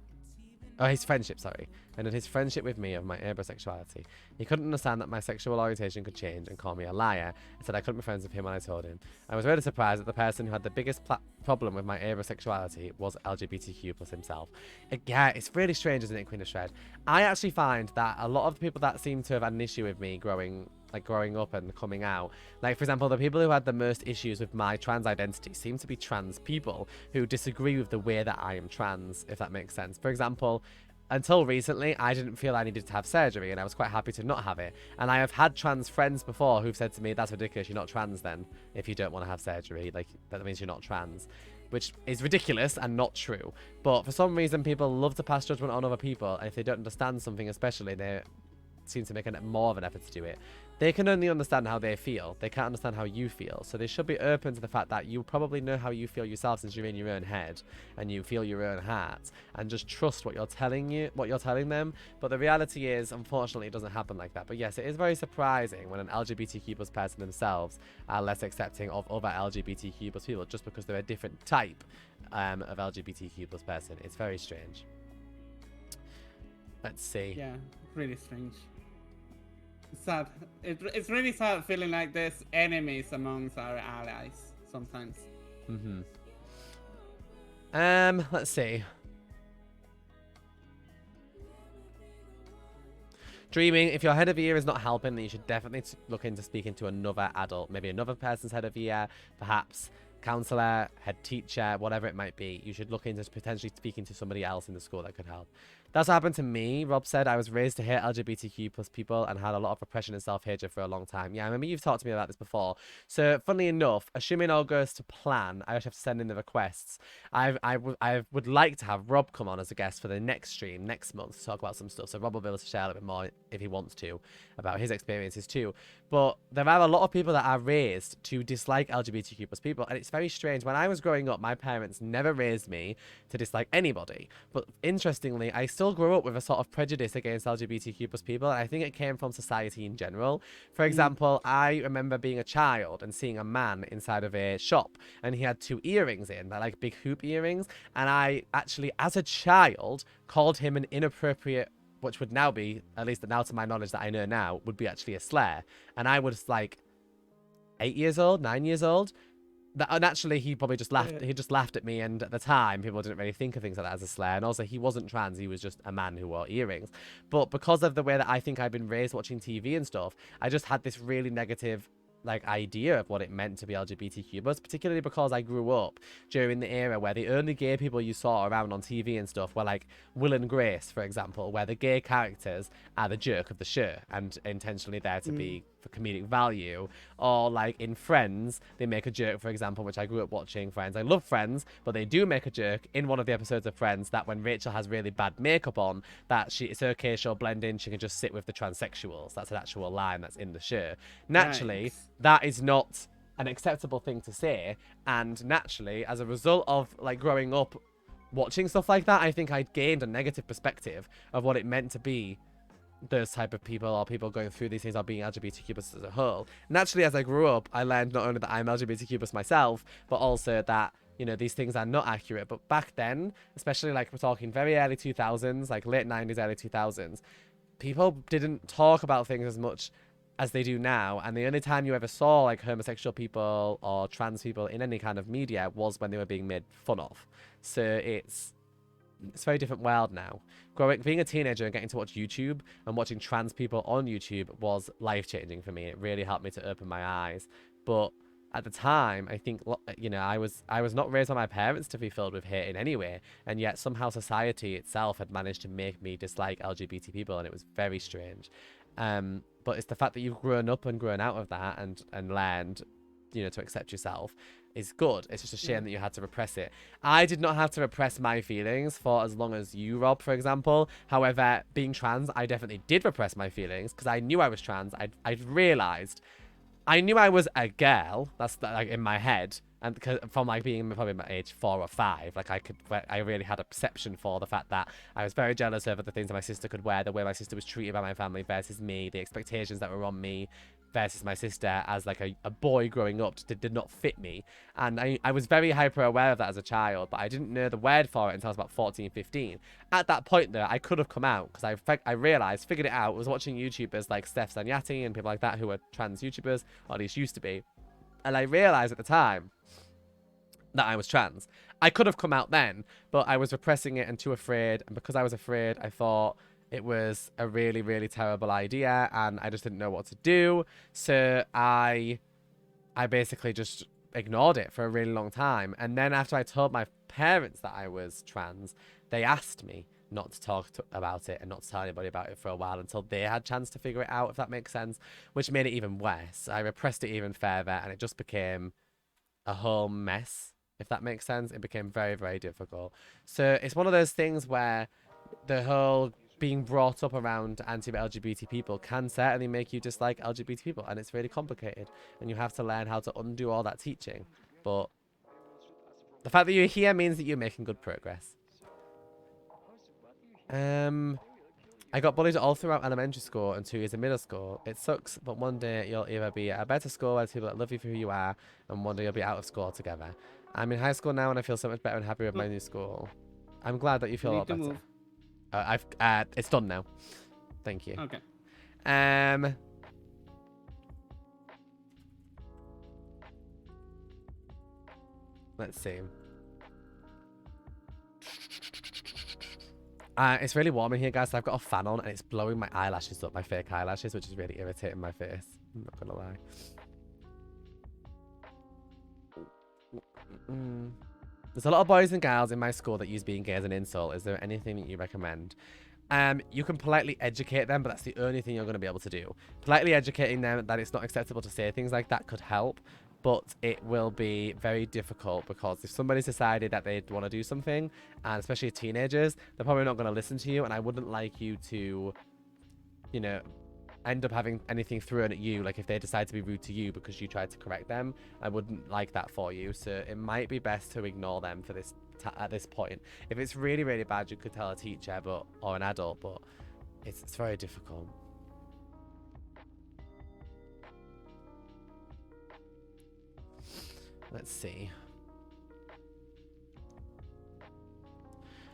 Oh, his friendship, sorry. Ended his friendship with me over my abrosexuality. He couldn't understand that my sexual orientation could change and call me a liar, and said I couldn't be friends with him when I told him. I was really surprised that the person who had the biggest problem with my abrosexuality was LGBTQ plus himself. Yeah, it's really strange, isn't it, Queen of Shred? I actually find that a lot of the people that seem to have had an issue with me growing up and coming out, like for example, the people who had the most issues with my trans identity seem to be trans people who disagree with the way that I am trans, if that makes sense. For example, until recently, I didn't feel I needed to have surgery, and I was quite happy to not have it. And I have had trans friends before who've said to me, that's ridiculous, you're not trans then, if you don't want to have surgery. Like, that means you're not trans. Which is ridiculous and not true. But for some reason, people love to pass judgment on other people, and if they don't understand something especially, they seem to make more of an effort to do it. They can only understand how they feel. They can't understand how you feel. So they should be open to the fact that you probably know how you feel yourself since you're in your own head and you feel your own heart, and just trust what you're telling them. But the reality is, unfortunately, it doesn't happen like that. But yes, it is very surprising when an LGBTQ plus person themselves are less accepting of other LGBTQ plus people just because they're a different type of LGBTQ plus person. It's very strange. Let's see. Yeah, really strange. Sad. It's really sad feeling like there's enemies amongst our allies sometimes. Let's see. Dreaming, if your head of year is not helping, then you should definitely look into speaking to another adult, maybe another person's head of year, perhaps counselor, head teacher, whatever it might be. You should look into potentially speaking to somebody else in the school that could help. That's what happened to me. Rob said I was raised to hate LGBTQ plus people and had a lot of repression and self-hatred for a long time. Yeah, I remember you've talked to me about this before. So, funnily enough, assuming all goes to plan, I actually have to send in the requests. I would like to have Rob come on as a guest for the next stream next month to talk about some stuff. So Rob will be able to share a little bit more if he wants to about his experiences too. But there are a lot of people that are raised to dislike LGBTQ plus people, and it's very strange. When I was growing up, my parents never raised me to dislike anybody. But interestingly, I still grew up with a sort of prejudice against LGBTQ plus people, and I think it came from society in general. For example, I remember being a child and seeing a man inside of a shop, and he had 2 earrings in, like big hoop earrings, and I actually, as a child, called him an inappropriate, which would now be, at least now to my knowledge that I know now, would be actually a slur. And I was like 8 years old, 9 years old. And actually, he probably just laughed. He just laughed at me, and at the time, people didn't really think of things like that as a slur. And also, he wasn't trans; he was just a man who wore earrings. But because of the way that I think I've been raised watching TV and stuff, I just had this really negative like idea of what it meant to be LGBTQ, but particularly because I grew up during the era where the only gay people you saw around on TV and stuff were like Will and Grace, for example, where the gay characters are the jerk of the show and intentionally there to be for comedic value. Or like in Friends, they make a joke, for example, which I grew up watching Friends. I love Friends, but they do make a joke in one of the episodes of Friends that when Rachel has really bad makeup on, that it's okay, she'll blend in, she can just sit with the transsexuals. That's an actual line that's in the show. Naturally, Yikes. that is not an acceptable thing to say, and naturally, as a result of like growing up watching stuff like that, I think I gained a negative perspective of what it meant to be those type of people, or people going through these things, or being LGBTQ plus as a whole. Naturally, as I grew up, I learned not only that I'm LGBTQ plus myself, but also that, you know, these things are not accurate. But back then, especially like we're talking very early 2000s, like late 90s, early 2000s, people didn't talk about things as much as they do now, and the only time you ever saw like homosexual people or trans people in any kind of media was when they were being made fun of. So it's a very different world now. Being a teenager and getting to watch YouTube and watching trans people on YouTube was life-changing for me. It really helped me to open my eyes. But at the time, I think, you know, I was not raised by my parents to be filled with hate in any way, and yet somehow society itself had managed to make me dislike LGBT people, and it was very strange. But it's the fact that you've grown up and grown out of that and learned, you know, to accept yourself is good. It's just a shame that you had to repress it. I did not have to repress my feelings for as long as you, Rob, for example. However, being trans, I definitely did repress my feelings because I knew I was trans. I'd realized I knew I was a girl. That's like in my head, and from like being probably my age 4 or 5, like I really had a perception for the fact that I was very jealous over the things that my sister could wear, the way my sister was treated by my family versus me, the expectations that were on me versus my sister as like a boy growing up did not fit me. And I was very hyper aware of that as a child, but I didn't know the word for it until I was about 14, 15. At that point though, I could have come out because I realized, figured it out, was watching YouTubers like Steph Zanyati and people like that who were trans YouTubers, or at least used to be. And I realized at the time that I was trans. I could have come out then, but I was repressing it and too afraid. And because I was afraid, I thought it was a really, really terrible idea, and I just didn't know what to do. So I basically just ignored it for a really long time. And then after I told my parents that I was trans, they asked me not to talk about it and not to tell anybody about it for a while until they had a chance to figure it out, if that makes sense, which made it even worse. I repressed it even further, and it just became a whole mess, if that makes sense. It became very, very difficult. So it's one of those things where the whole being brought up around anti-LGBT people can certainly make you dislike LGBT people, and it's really complicated, and you have to learn how to undo all that teaching. But the fact that you're here means that you're making good progress. I got bullied all throughout elementary school and 2 years in middle school. It sucks, but one day you'll either be at a better school where people that love you for who you are, and one day you'll be out of school altogether. I'm in high school now, and I feel so much better and happier with my new school. I'm glad that you feel a lot better. It's done now. Thank you. Okay. Let's see. It's really warm in here, guys. So I've got a fan on, and it's blowing my eyelashes up, my fake eyelashes, which is really irritating my face. I'm not gonna lie. There's a lot of boys and girls in my school that use being gay as an insult. Is there anything that you recommend? You can politely educate them, but that's the only thing you're going to be able to do. Politely educating them that it's not acceptable to say things like that could help, but it will be very difficult because if somebody's decided that they want to do something, and especially teenagers, they're probably not going to listen to you, and I wouldn't like you to, you know, end up having anything thrown at you, like if they decide to be rude to you because you tried to correct them. I wouldn't like that for you, so it might be best to ignore them for this at this point. If it's really, really bad, you could tell a teacher or an adult, but it's very difficult. Let's see.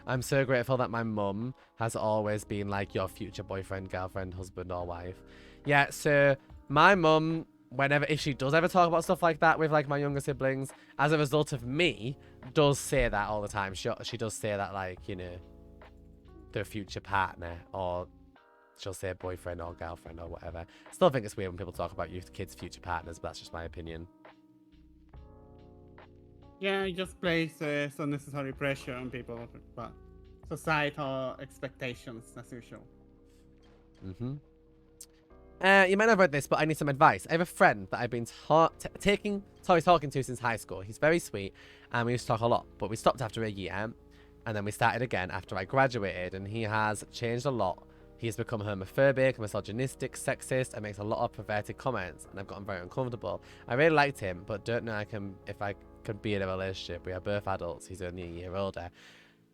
I'm so grateful that my mum has always been like your future boyfriend, girlfriend, husband, or wife. Yeah, so my mum, if she does ever talk about stuff like that with like my younger siblings, as a result of me, does say that all the time. She does say that, like, you know, their future partner or she'll say boyfriend or girlfriend or whatever. Still think it's weird when people talk about your kids' future partners, but that's just my opinion. Yeah, it just places unnecessary pressure on people, but societal expectations as usual. Mm-hmm. You might not have read this, but I need some advice. I have a friend that I've been talking to since high school. He's very sweet, and we used to talk a lot, but we stopped after a year, and then we started again after I graduated, and he has changed a lot. He's become homophobic, misogynistic, sexist, and makes a lot of perverted comments, and I've gotten very uncomfortable. I really liked him, but don't know if I could be in a relationship. We are both adults. He's only a year older.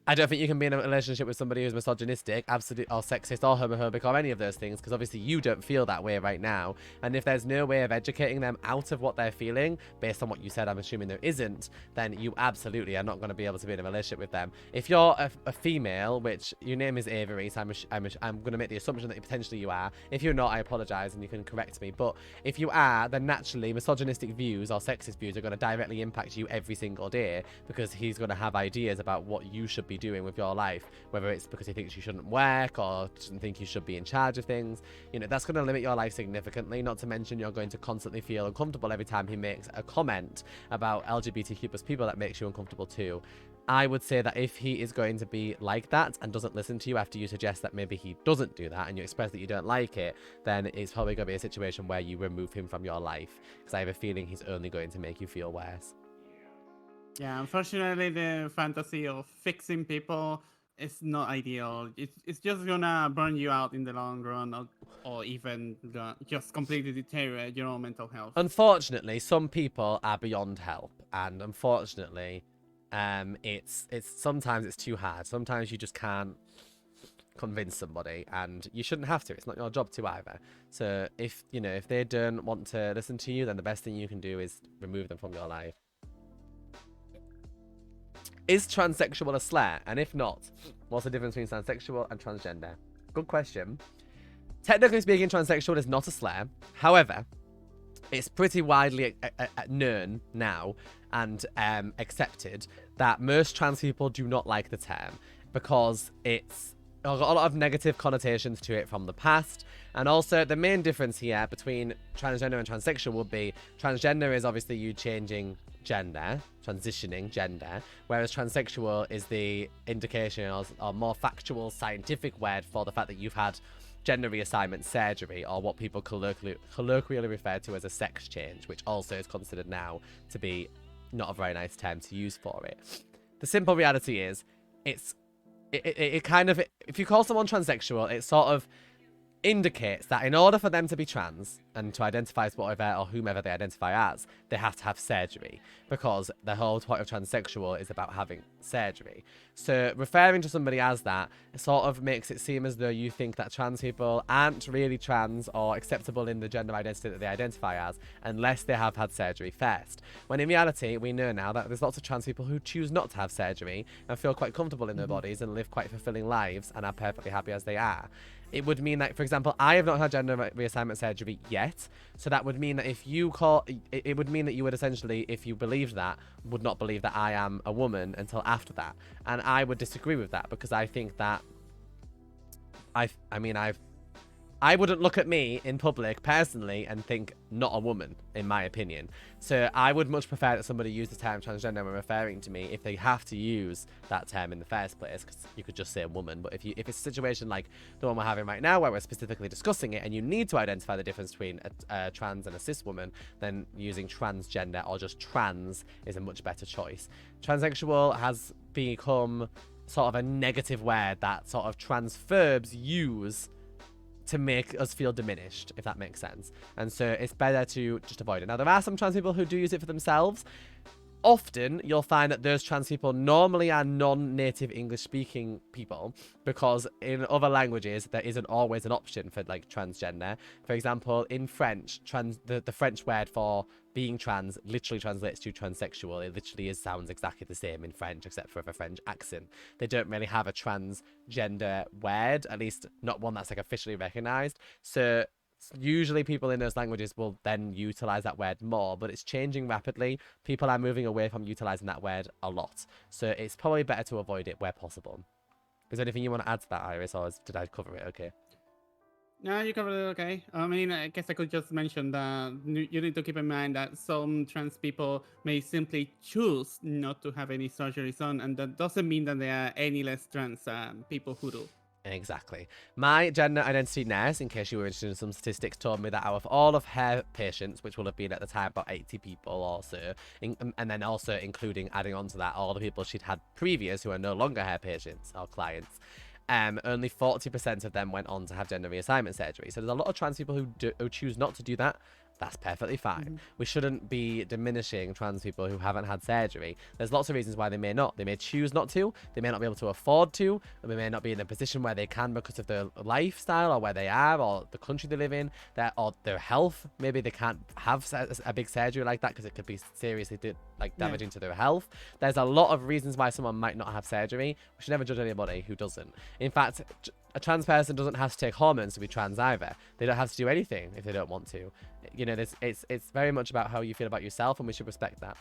I don't think you can be in a relationship with somebody who's misogynistic, absolute, or sexist, or homophobic, or any of those things, because obviously you don't feel that way right now. And if there's no way of educating them out of what they're feeling, based on what you said, I'm assuming there isn't, then you absolutely are not going to be able to be in a relationship with them. If you're a female, which your name is Avery, so I'm going to make the assumption that potentially you are. If you're not, I apologise and you can correct me. But if you are, then naturally misogynistic views or sexist views are going to directly impact you every single day, because he's going to have ideas about what you should be doing with your life, whether it's because he thinks you shouldn't work or doesn't think you should be in charge of things. You know, that's going to limit your life significantly, not to mention you're going to constantly feel uncomfortable every time he makes a comment about LGBTQ plus people that makes you uncomfortable too. I would say that if he is going to be like that and doesn't listen to you after you suggest that maybe he doesn't do that and you express that you don't like it, then it's probably going to be a situation where you remove him from your life, because I have a feeling he's only going to make you feel worse. Yeah, unfortunately, the fantasy of fixing people is not ideal. It's just gonna burn you out in the long run, or even just completely deteriorate your own mental health. Unfortunately, some people are beyond help, and unfortunately, it's sometimes it's too hard. Sometimes you just can't convince somebody, and you shouldn't have to. It's not your job to either. So if they don't want to listen to you, then the best thing you can do is remove them from your life. Is transsexual a slur? And if not, what's the difference between transsexual and transgender? Good question. Technically speaking, transsexual is not a slur. However, it's pretty widely known now and accepted that most trans people do not like the term, because it's got a lot of negative connotations to it from the past. And also, the main difference here between transgender and transsexual would be transgender is obviously you changing gender, transitioning gender, whereas transsexual is the indication or more factual scientific word for the fact that you've had gender reassignment surgery, or what people colloquially refer to as a sex change, which also is considered now to be not a very nice term to use for it. The simple reality is, it kind of, if you call someone transsexual, it sort of indicates that in order for them to be trans and to identify as whatever or whomever they identify as, they have to have surgery, because the whole point of transsexual is about having surgery. So referring to somebody as that sort of makes it seem as though you think that trans people aren't really trans or acceptable in the gender identity that they identify as unless they have had surgery first. When in reality, we know now that there's lots of trans people who choose not to have surgery and feel quite comfortable in their bodies and live quite fulfilling lives and are perfectly happy as they are. It would mean that, for example, I have not had gender reassignment surgery yet. So that would mean that if you it would mean that you would essentially, if you believed that, would not believe that I am a woman until after that. And I would disagree with that, because I think that I wouldn't look at me in public personally and think not a woman, in my opinion. So I would much prefer that somebody use the term transgender when referring to me, if they have to use that term in the first place, because you could just say woman. But if it's a situation like the one we're having right now, where we're specifically discussing it and you need to identify the difference between a trans and a cis woman, then using transgender or just trans is a much better choice. Transsexual has become sort of a negative word that sort of transphobes use to make us feel diminished, if that makes sense. And so it's better to just avoid it. Now, there are some trans people who do use it for themselves. Often, you'll find that those trans people normally are non-native English-speaking people, because in other languages, there isn't always an option for, like, transgender. For example, in French, the French word for being trans literally translates to transsexual. It literally sounds exactly the same in French, except for a French accent. They don't really have a transgender word, at least not one that's, like, officially recognized. So usually people in those languages will then utilize that word more, but it's changing rapidly. People are moving away from utilizing that word a lot, so it's probably better to avoid it where possible. Is there anything you want to add to that, Iris, or did I cover it okay? No, you covered it okay. I mean, I guess I could just mention that you need to keep in mind that some trans people may simply choose not to have any surgeries on, and that doesn't mean that they are any less trans people who do. Exactly. My gender identity nurse, in case you were interested in some statistics, told me that out of all of her patients, which will have been at the time about 80 people or so, and then also including adding on to that all the people she'd had previous who are no longer her patients or clients, only 40% of them went on to have gender reassignment surgery. So there's a lot of trans people who choose not to do that. That's perfectly fine. Mm-hmm. We shouldn't be diminishing trans people who haven't had surgery. There's lots of reasons why they may not. They may choose not to. They may not be able to afford to. Or they may not be in a position where they can because of their lifestyle or where they are or the country they live in, or their health. Maybe they can't have a big surgery like that because it could be seriously Yeah. damaging to their health. There's a lot of reasons why someone might not have surgery. We should never judge anybody who doesn't. In fact, a trans person doesn't have to take hormones to be trans either. They don't have to do anything if they don't want to. You know, it's very much about how you feel about yourself, and we should respect that.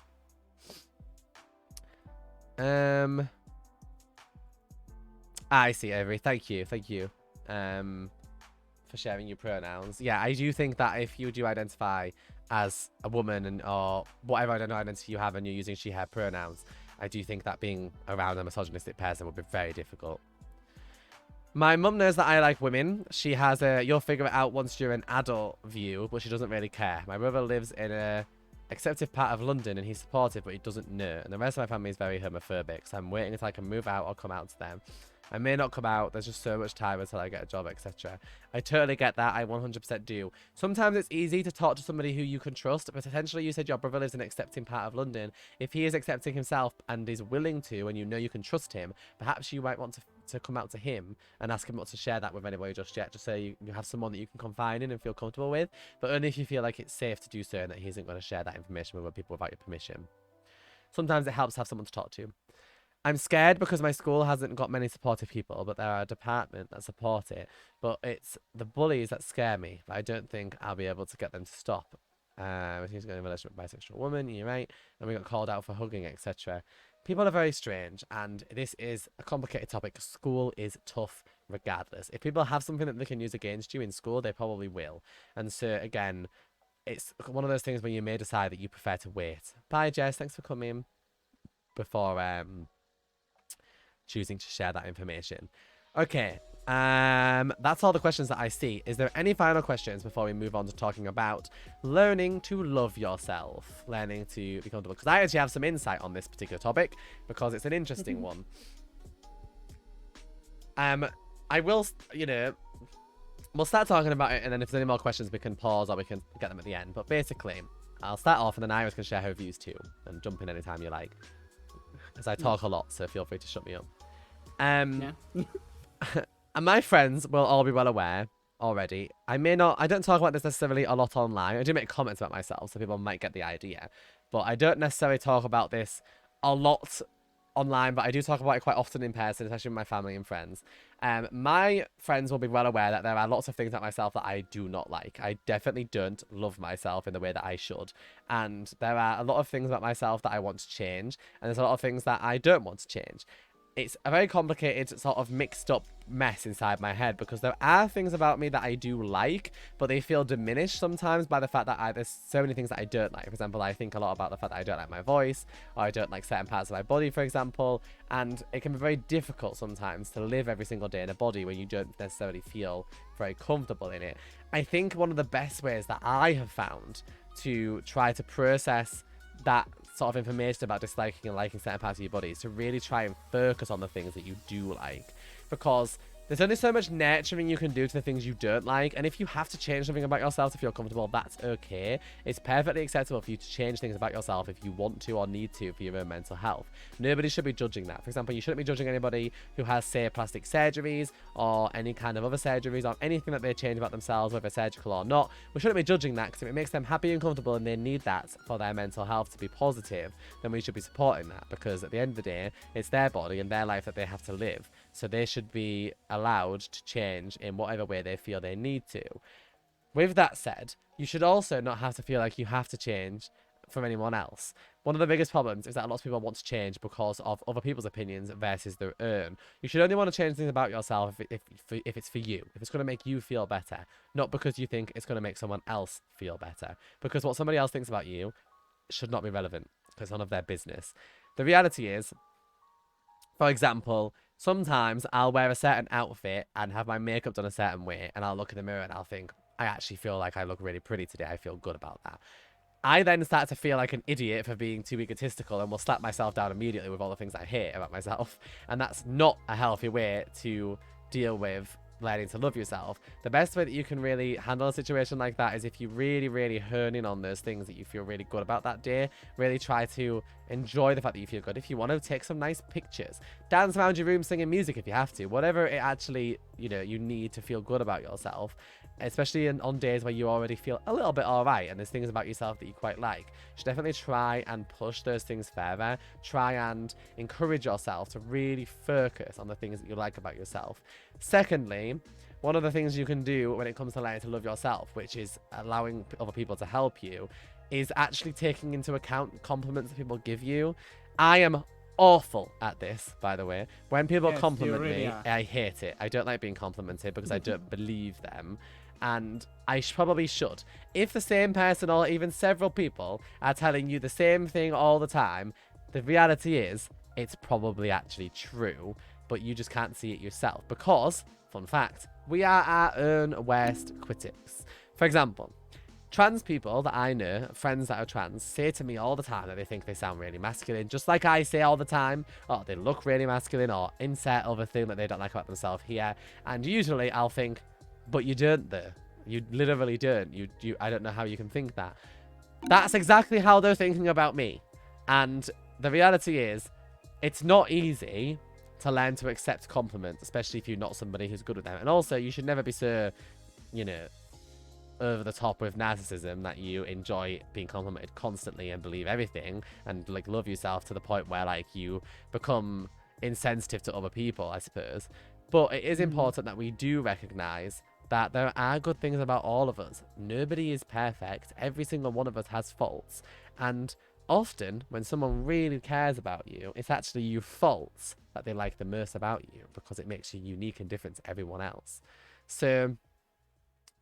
I see, Avery. Thank you. For sharing your pronouns. Yeah, I do think that if you do identify as a woman or whatever identity you have and you're using she/her pronouns, I do think that being around a misogynistic person would be very difficult. My mum knows that I like women. She has a "you'll figure it out once you're an adult" view, but she doesn't really care. My brother lives in a acceptive part of London and he's supportive, but he doesn't know. And the rest of my family is very homophobic, so I'm waiting until I can move out or come out to them. I may not come out. There's just so much time until I get a job, etc. I totally get that. I 100% do. Sometimes it's easy to talk to somebody who you can trust, but essentially you said your brother lives in an accepting part of London. If he is accepting himself and is willing to, and you know you can trust him, perhaps you might want to come out to him and ask him not to share that with anybody just yet. Just so you have someone that you can confide in and feel comfortable with, but only if you feel like it's safe to do so and that he isn't going to share that information with other people without your permission. Sometimes it helps to have someone to talk to. I'm scared because my school hasn't got many supportive people, but there are a department that support it. But it's the bullies that scare me. But I don't think I'll be able to get them to stop. He's going in a relationship with a bisexual woman, you're right. And we got called out for hugging, etc. People are very strange, and this is a complicated topic. School is tough regardless. If people have something that they can use against you in school, they probably will. And so, again, it's one of those things where you may decide that you prefer to wait. Bye, Jess. Thanks for coming. Before choosing to share that information. Okay, that's all the questions that I see. Is there any final questions before we move on to talking about learning to love yourself, learning to be comfortable? Because I actually have some insight on this particular topic because it's an interesting one. I will, we'll start talking about it, and then if there's any more questions, we can pause or we can get them at the end. But basically, I'll start off, and then Iris can share her views too, and jump in anytime you like. Because I talk a lot, so feel free to shut me up. Yeah. And my friends will all be well aware already. I don't talk about this necessarily a lot online. I do make comments about myself, so people might get the idea. But I don't necessarily talk about this a lot online, but I do talk about it quite often in person, especially with my family and friends. My friends will be well aware that there are lots of things about myself that I do not like. I definitely don't love myself in the way that I should. And there are a lot of things about myself that I want to change, and there's a lot of things that I don't want to change. It's a very complicated, sort of mixed up mess inside my head because there are things about me that I do like, but they feel diminished sometimes by the fact that there's so many things that I don't like. For example, I think a lot about the fact that I don't like my voice, or I don't like certain parts of my body, for example, and it can be very difficult sometimes to live every single day in a body when you don't necessarily feel very comfortable in it. I think one of the best ways that I have found to try to process that sort of information about disliking and liking certain parts of your body is to really try and focus on the things that you do like, because there's only so much nurturing you can do to the things you don't like, and if you have to change something about yourself to feel comfortable, that's okay. It's perfectly acceptable for you to change things about yourself if you want to or need to for your own mental health. Nobody should be judging that. For example, you shouldn't be judging anybody who has, say, plastic surgeries or any kind of other surgeries or anything that they change about themselves, whether surgical or not. We shouldn't be judging that, because if it makes them happy and comfortable and they need that for their mental health to be positive, then we should be supporting that, because at the end of the day, it's their body and their life that they have to live. So they should be allowed to change in whatever way they feel they need to. With that said, you should also not have to feel like you have to change for anyone else. One of the biggest problems is that lots of people want to change because of other people's opinions versus their own. You should only want to change things about yourself if it's for you, if it's going to make you feel better, not because you think it's going to make someone else feel better. Because what somebody else thinks about you should not be relevant because it's none of their business. The reality is, for example, sometimes I'll wear a certain outfit and have my makeup done a certain way, and I'll look in the mirror and I'll think, I actually feel like I look really pretty today. I feel good about that. I then start to feel like an idiot for being too egotistical and will slap myself down immediately with all the things I hate about myself. And that's not a healthy way to deal with learning to love yourself. The best way that you can really handle a situation like that is if you really, really hone in on those things that you feel really good about that day. Really try to enjoy the fact that you feel good. If you want to, take some nice pictures. Dance around your room singing music if you have to. Whatever it actually, you need to feel good about yourself. Especially on days where you already feel a little bit alright and there's things about yourself that you quite like. You should definitely try and push those things further. Try and encourage yourself to really focus on the things that you like about yourself. Secondly, one of the things you can do when it comes to learning to love yourself, which is allowing other people to help you, is actually taking into account compliments that people give you. I am awful at this, by the way. When people compliment me, I hate it. I don't like being complimented because I don't believe them. And I probably should. If the same person or even several people are telling you the same thing all the time, the reality is it's probably actually true, but you just can't see it yourself. Because, fun fact, we are our own worst critics. For example, trans people that I know, friends that are trans, say to me all the time that they think they sound really masculine, just like I say all the time, or they look really masculine, or insert other thing that they don't like about themselves here. And usually I'll think, but you don't though. You literally don't. I don't know how you can think that. That's exactly how they're thinking about me. And the reality is, it's not easy to learn to accept compliments, especially if you're not somebody who's good with them. And also, you should never be so, over the top with narcissism that you enjoy being complimented constantly and believe everything and love yourself to the point where you become insensitive to other people, I suppose. But it is important that we do recognize that there are good things about all of us. Nobody is perfect. Every single one of us has faults. And often, when someone really cares about you, it's actually your faults that they like the most about you because it makes you unique and different to everyone else. So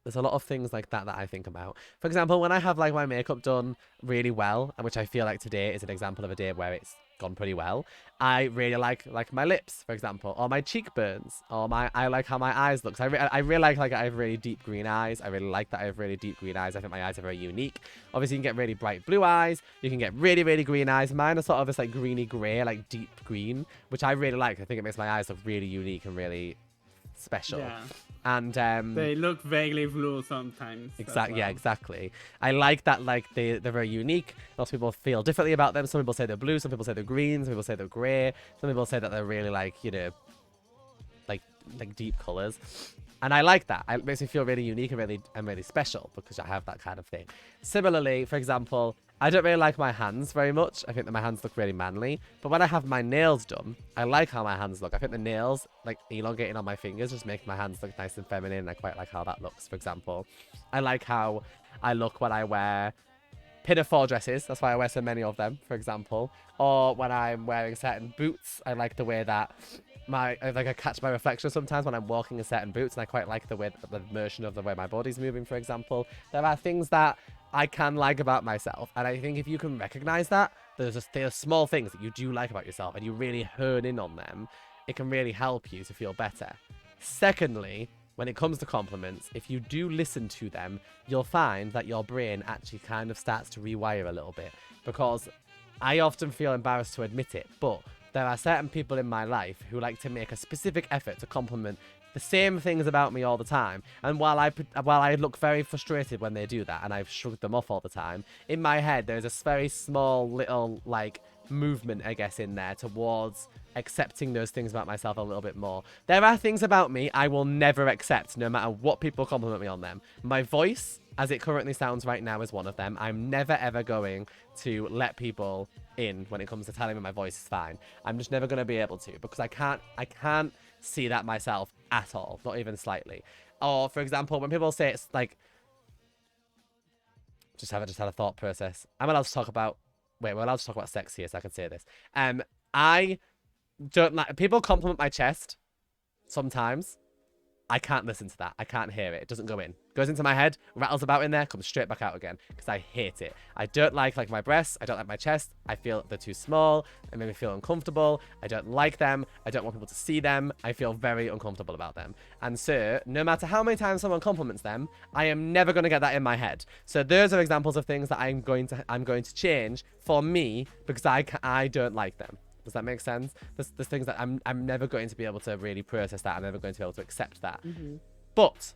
there's a lot of things like that that I think about. For example, when I have my makeup done really well, and which I feel like today is an example of a day where it's gone pretty well, I really like my lips, for example, or my cheekbones, or I like how my eyes look. So I really like I have really deep green eyes. I really like that I have really deep green eyes. I think my eyes are very unique. Obviously, you can get really bright blue eyes. You can get really, really green eyes. Mine are sort of this greeny grey, deep green, which I really like. I think it makes my eyes look really unique and really special. Yeah. And they look vaguely blue sometimes. Exactly. Well. Yeah, exactly. I like that. They're very unique. Lots of people feel differently about them. Some people say they're blue. Some people say they're green. Some people say they're grey. Some people say that they're really deep colors. And I like that. It makes me feel really unique and really special because I have that kind of thing. Similarly, for example, I don't really like my hands very much. I think that my hands look really manly. But when I have my nails done, I like how my hands look. I think the nails, elongating on my fingers, just make my hands look nice and feminine. And I quite like how that looks, for example. I like how I look when I wear pinafore dresses. That's why I wear so many of them, for example. Or when I'm wearing certain boots, I like the way that I catch my reflection sometimes when I'm walking in certain boots, and I quite like the motion of the way my body's moving, for example. There are things that I can like about myself, and I think if you can recognize that there's small things that you do like about yourself and you really hone in on them, it can really help you to feel better. Secondly, when it comes to compliments, if you do listen to them, you'll find that your brain actually kind of starts to rewire a little bit, because I often feel embarrassed to admit it, but there are certain people in my life who like to make a specific effort to compliment the same things about me all the time. And while I look very frustrated when they do that, and I've shrugged them off all the time, in my head there's a very small little movement, I guess, in there towards accepting those things about myself a little bit more. There are things about me I will never accept, no matter what people compliment me on them. My voice, as it currently sounds right now, is one of them. I'm never ever going to let people in when it comes to telling me my voice is fine. I'm just never going to be able to, because I can't see that myself at all, not even slightly. Or, for example, when people say it's just had a thought process. I'm allowed to talk about. Wait, we're allowed to talk about sex here, so I can say this. I don't like people compliment my chest sometimes. I can't listen to that. I can't hear it. It doesn't go in. Goes into my head, rattles about in there, comes straight back out again because I hate it. I don't like my breasts. I don't like my chest. I feel they're too small. They make me feel uncomfortable. I don't like them. I don't want people to see them. I feel very uncomfortable about them. And so, no matter how many times someone compliments them, I am never going to get that in my head. So those are examples of things that I'm going to change for me because I don't like them. Does that make sense? There's things that I'm never going to be able to really process that. I'm never going to be able to accept that. But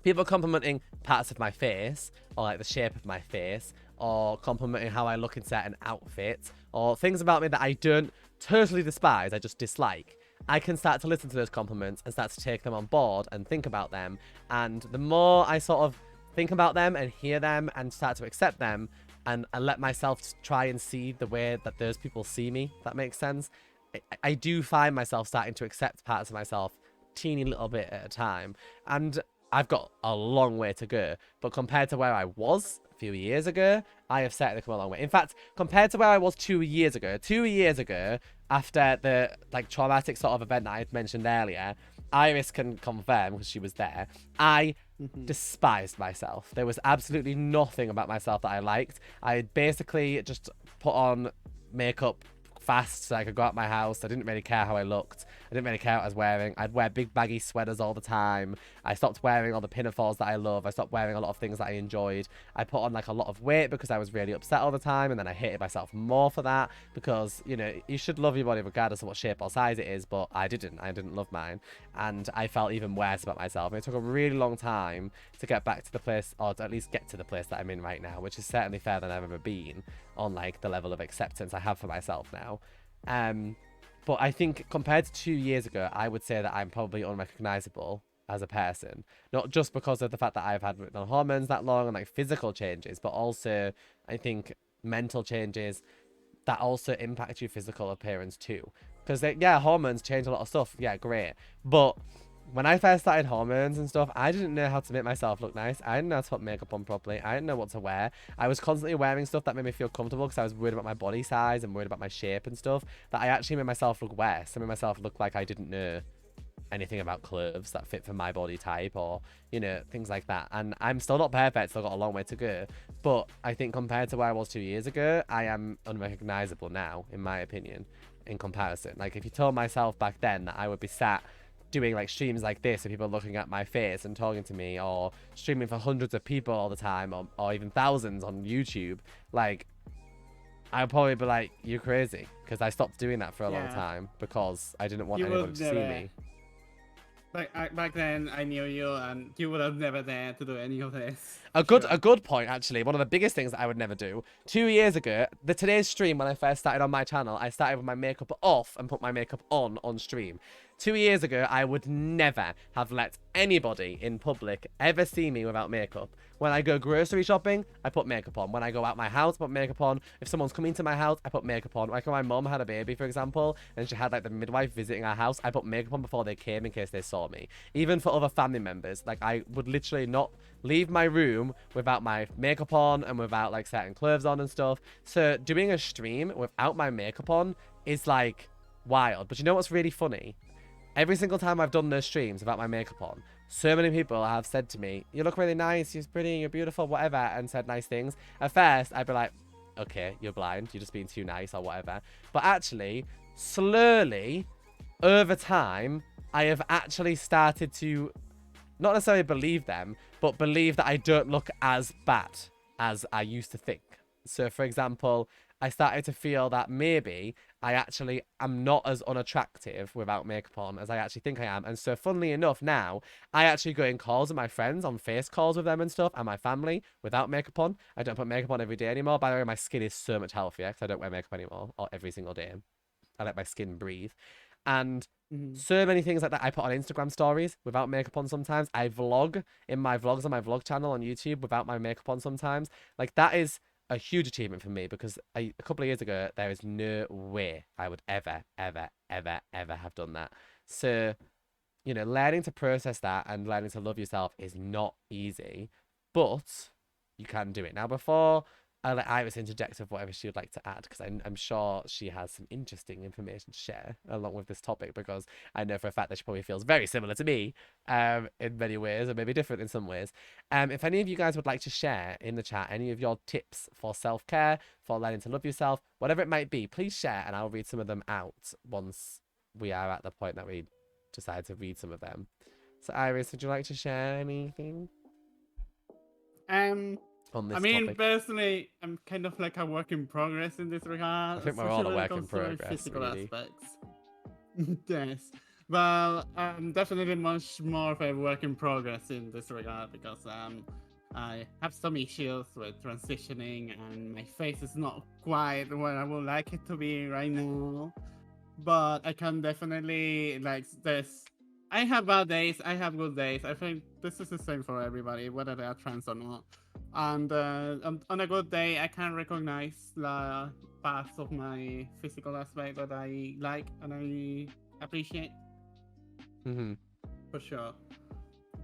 people complimenting parts of my face, or like the shape of my face, or complimenting how I look in certain outfits, or things about me that I don't totally despise, I just dislike. I can start to listen to those compliments and start to take them on board and think about them. And the more I sort of think about them and hear them and start to accept them, and I let myself try and see the way that those people see me, if that makes sense. I do find myself starting to accept parts of myself teeny little bit at a time. And I've got a long way to go. But compared to where I was a few years ago, I have certainly come a long way. In fact, compared to where I was 2 years ago, after the like traumatic sort of event that I mentioned earlier, Iris can confirm because she was there. I despised myself. There was absolutely nothing about myself that I liked. I basically just put on makeup fast so I could go out my house. I didn't really care how I looked. I didn't really care what I was wearing. I'd wear big baggy sweaters all the time. I stopped wearing all the pinafores that I love. I stopped wearing a lot of things that I enjoyed. I put on like a lot of weight because I was really upset all the time, and then I hated myself more for that because, you know, you should love your body regardless of what shape or size it is, but I didn't love mine, and I felt even worse about myself. And it took a really long time to get back to the place, or to at least get to the place that I'm in right now, which is certainly further than I've ever been on like the level of acceptance I have for myself now. But I think compared to 2 years ago, I would say that I'm probably unrecognizable as a person. Not just because of the fact that I've had hormones that long and like physical changes, but also I think mental changes that also impact your physical appearance too. Because yeah, hormones change a lot of stuff. Yeah, great. But when I first started hormones and stuff, I didn't know how to make myself look nice. I didn't know how to put makeup on properly. I didn't know what to wear. I was constantly wearing stuff that made me feel comfortable because I was worried about my body size and worried about my shape and stuff. That I actually made myself look worse. I made myself look like I didn't know anything about clothes that fit for my body type, or, you know, things like that. And I'm still not perfect. Still got a long way to go. But I think compared to where I was 2 years ago, I am unrecognizable now, in my opinion, in comparison. Like if you told myself back then that I would be sat doing like streams like this and people looking at my face and talking to me, or streaming for hundreds of people all the time, or even thousands on YouTube, like I'd probably be like, you're crazy, because I stopped doing that for a long time because I didn't want You anybody would to see never. me. Back then, I knew you, and you would have never dared to do any of this. A Sure. good point, actually. One of the biggest things that I would never do. 2 years ago, today's stream, when I first started on my channel, I started with my makeup off and put my makeup on stream. 2 years ago, I would never have let anybody in public ever see me without makeup. When I go grocery shopping, I put makeup on. When I go out my house, I put makeup on. If someone's coming to my house, I put makeup on. Like when my mom had a baby, for example, and she had like the midwife visiting our house, I put makeup on before they came in case they saw me. Even for other family members, like I would literally not leave my room without my makeup on and without like certain clothes on and stuff. So doing a stream without my makeup on is like wild. But you know what's really funny? Every single time I've done those streams without my makeup on, so many people have said to me, you look really nice, you're pretty, you're beautiful, whatever, and said nice things. At first, I'd be like, okay, you're blind, you're just being too nice or whatever. But actually, slowly, over time, I have actually started to not necessarily believe them, but believe that I don't look as bad as I used to think. So, for example, I started to feel that maybe I actually am not as unattractive without makeup on as I actually think I am. And so, funnily enough, now I actually go in calls with my friends, on face calls with them and stuff, and my family without makeup on. I don't put makeup on every day anymore. By the way, my skin is so much healthier because I don't wear makeup anymore, or every single day. I let my skin breathe. And so many things like that I put on Instagram stories without makeup on sometimes. I vlog in my vlogs on my vlog channel on YouTube without my makeup on sometimes. Like that is a huge achievement for me because a couple of years ago, there is no way I would ever, ever, ever, ever have done that. So, learning to process that and learning to love yourself is not easy, but you can do it. Now, before I let Iris interject with whatever she would like to add, because I'm sure she has some interesting information to share along with this topic, because I know for a fact that she probably feels very similar to me in many ways, or maybe different in some ways. If any of you guys would like to share in the chat any of your tips for self-care, for learning to love yourself, whatever it might be, please share, and I'll read some of them out once we are at the point that we decide to read some of them. So, Iris, would you like to share anything Um, on I this mean, topic? personally, I'm kind of like a work in progress in this I regard, think we're all especially a when it work in comes to my progress, physical really. aspects. Yes. Well, I'm definitely much more of a work in progress in this regard because I have some issues with transitioning and my face is not quite where I would like it to be right now. But I can definitely like this. I have bad days. I have good days. I think this is the same for everybody, whether they are trans or not. And on a good day, I can recognize the parts of my physical aspect that I like and I appreciate Mm-hmm. for sure.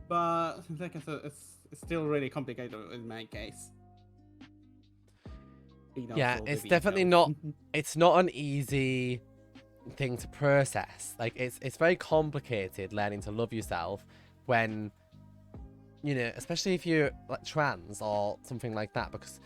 But like I said, it's still really complicated in my case. He knows Yeah, all the it's definitely details. not. It's not an easy thing to process. Like it's very complicated learning to love yourself when, especially if you're like trans or something like that, because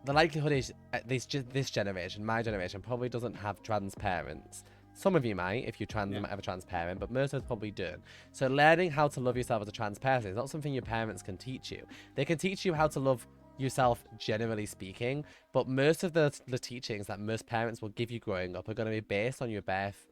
the likelihood is this generation, my generation, probably doesn't have trans parents. Some of you might, if you're trans, Yeah. you might have a trans parent, but most of us probably don't. So learning how to love yourself as a trans person is not something your parents can teach you. They can teach you how to love yourself, generally speaking, but most of the teachings that most parents will give you growing up are going to be based on your birth